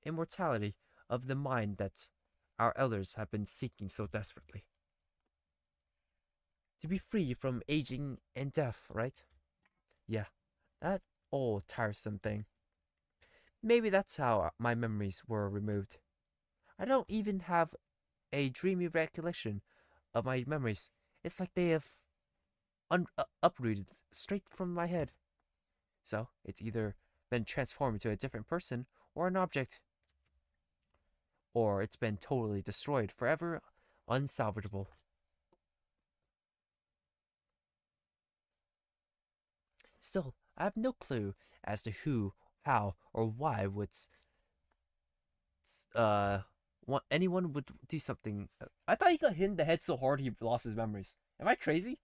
immortality of the mind that our elders have been seeking so desperately. To be free from aging and death, right? Yeah, that old tiresome thing. Maybe that's how my memories were removed. I don't even have a dreamy recollection of my memories. It's like they have uprooted straight from my head. So, it's either been transformed into a different person or an object. Or it's been totally destroyed, forever unsalvageable. Still, I have no clue as to who, how, or why anyone would do something. I thought he got hit in the head so hard he lost his memories. Am I crazy?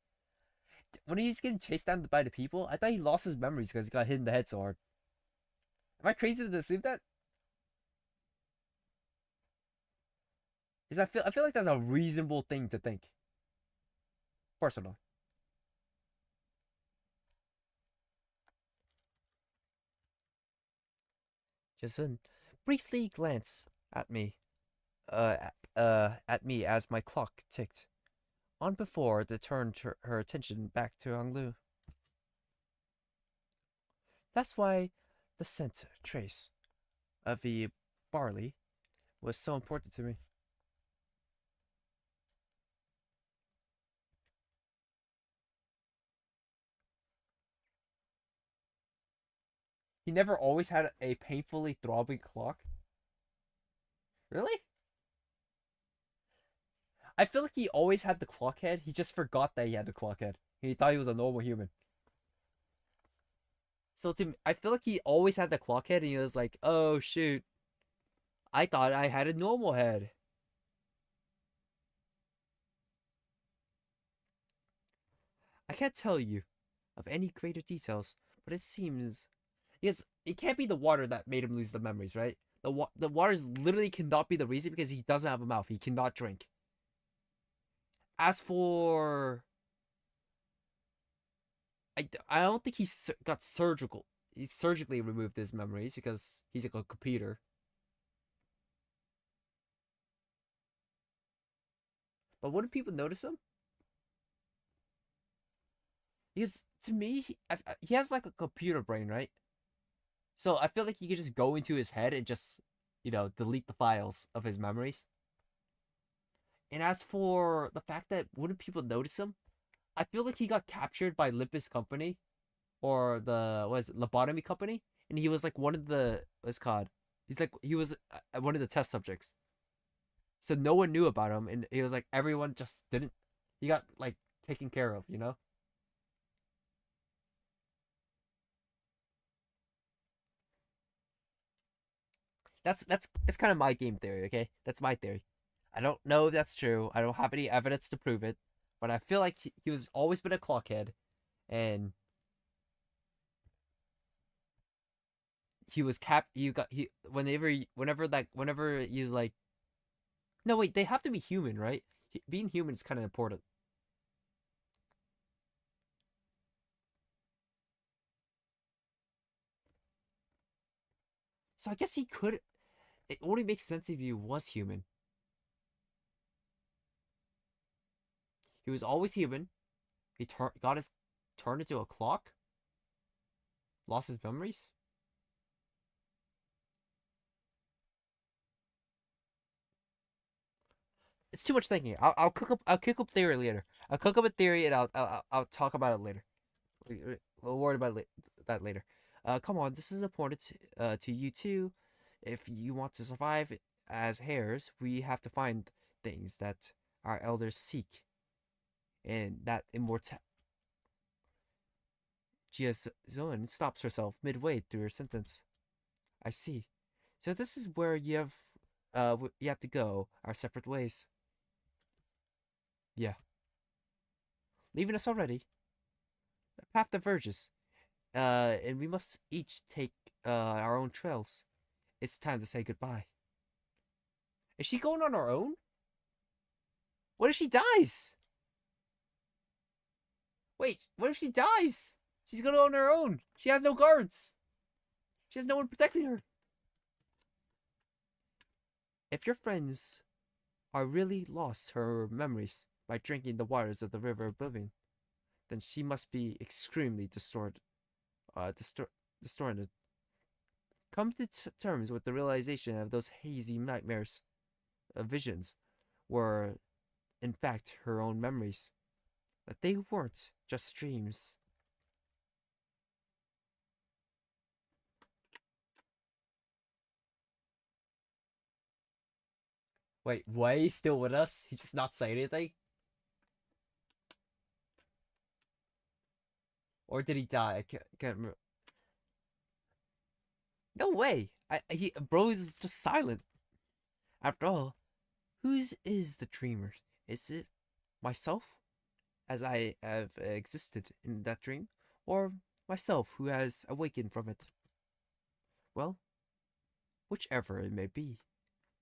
When he's getting chased down by the people, I thought he lost his memories because he got hit in the head so hard. Am I crazy to assume that? Because I feel like that's a reasonable thing to think. Personally. Jason briefly glanced at me. At me as my clock ticked. On before to turn her attention back to Honglu. That's why the scent trace of the barley was so important to me. He never always had a painfully throbbing clock? Really? I feel like he always had the clock head. He just forgot that he had the clock head. He thought he was a normal human. So I feel like he always had the clock head and he was like, oh shoot. I thought I had a normal head. I can't tell you of any greater details, but it seems... Yes, it can't be the water that made him lose the memories, right? The water literally cannot be the reason because he doesn't have a mouth. He cannot drink. As for... I don't think he got surgical. He surgically removed his memories because he's like a computer. But wouldn't people notice him? Because to me, he has like a computer brain, right? So I feel like you could just go into his head and just, delete the files of his memories. And as for the fact that wouldn't people notice him? I feel like he got captured by Limbus Company, or the what is it, lobotomy company, and he was like one of the what's it called. He was one of the test subjects. So no one knew about him, and he was like everyone just didn't. He got like taken care of, you know. That's kind of my game theory. Okay, that's my theory. I don't know if that's true. I don't have any evidence to prove it, but I feel like he was always been a clockhead, and he was cap. You got he whenever he's like, no wait, they have to be human, right? Being human is kind of important. So I guess he could. It only makes sense if he was human. He was always human. He got his turned into a clock. Lost his memories. It's too much thinking. I'll cook up theory later. I'll cook up a theory and I'll talk about it later. We'll worry about that later. Come on, this is important to you too. If you want to survive as hares, we have to find things that our elders seek, and that immortal. Gia Zoan stops herself midway through her sentence. I see. So this is where you have to go our separate ways. Yeah. Leaving us already? The path diverges. And we must each take our own trails. It's time to say goodbye. Is she going on her own? What if she dies? Wait, what if she dies? She's going on her own. She has no guards. She has no one protecting her. If your friends are really lost her memories by drinking the waters of the river oblivion, then she must be extremely distorted. Distorted. Come to terms with the realization of those hazy nightmares, visions, were in fact her own memories. That they weren't just dreams. Wait, Wei still with us? He just not say anything? Or did he die? I can't remember. No way. Bro is just silent. After all, whose is the dreamer? Is it myself, as I have existed in that dream, or myself who has awakened from it? Well, whichever it may be,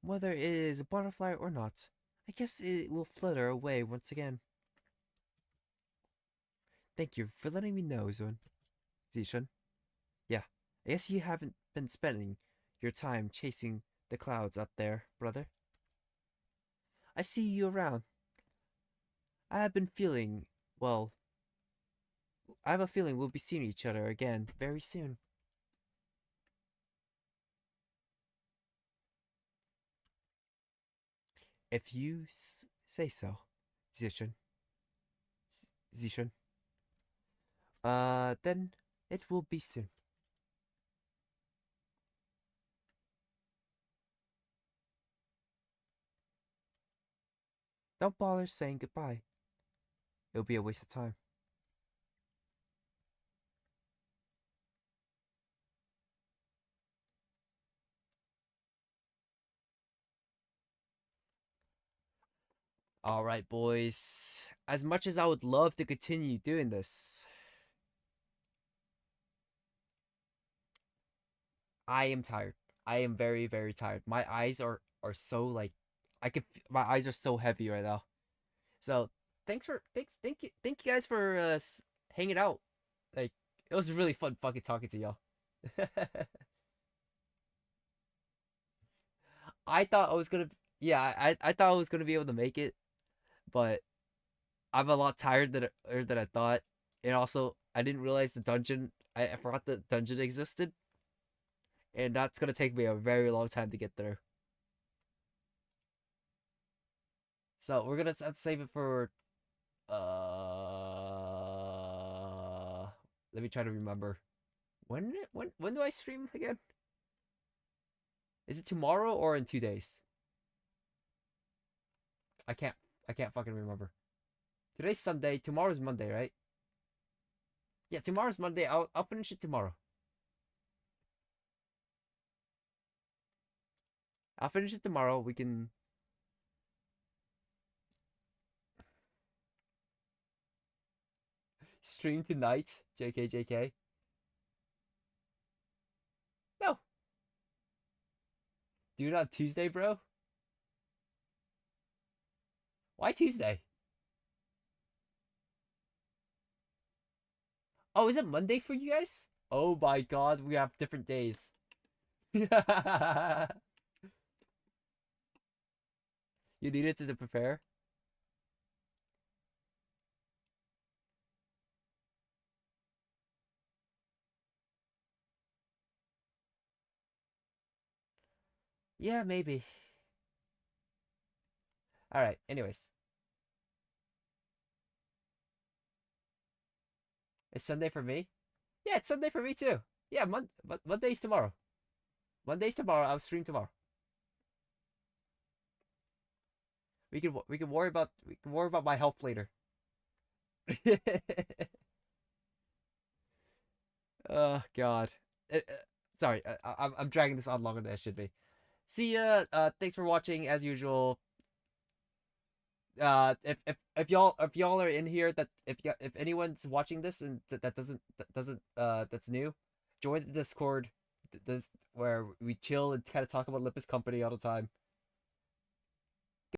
whether it is a butterfly or not, I guess it will flutter away once again. Thank you for letting me know, Zishan. Yeah, I guess you haven't been spending your time chasing the clouds up there, brother. I see you around. I have been feeling, well, I have a feeling we'll be seeing each other again very soon. If you say so, Zishan. Zishan. Then it will be soon. Don't bother saying goodbye. It'll be a waste of time. Alright, boys. As much as I would love to continue doing this, I am tired. I am very, very tired. My eyes are so like my eyes are so heavy right now. So thank you guys for hanging out. Like it was really fun fucking talking to y'all. I thought I was gonna yeah, I thought I was gonna be able to make it, but I'm a lot tired than I thought. And also I didn't realize the dungeon I forgot the dungeon existed. And that's gonna take me a very long time to get through. So we're gonna save it for Let me try to remember. When do I stream again? Is it tomorrow or in 2 days? I can't fucking remember. Today's Sunday, tomorrow's Monday, right? Yeah, tomorrow's Monday. I'll finish it tomorrow. I'll finish it tomorrow. We can stream tonight. JK. No. Do it on Tuesday, bro. Why Tuesday? Oh, is it Monday for you guys? Oh my god, we have different days. You need it to prepare? Yeah, maybe. Alright, anyways. It's Sunday for me? Yeah, it's Sunday for me too. Yeah, Monday's tomorrow. Monday's tomorrow. I'll stream tomorrow. We can worry about my health later. Oh god. Sorry, I'm dragging this on longer than it should be. See ya. Thanks for watching as usual. If y'all are in here, that if anyone's watching this and that's new, join the Discord. This where we chill and kind of talk about Limbus Company all the time.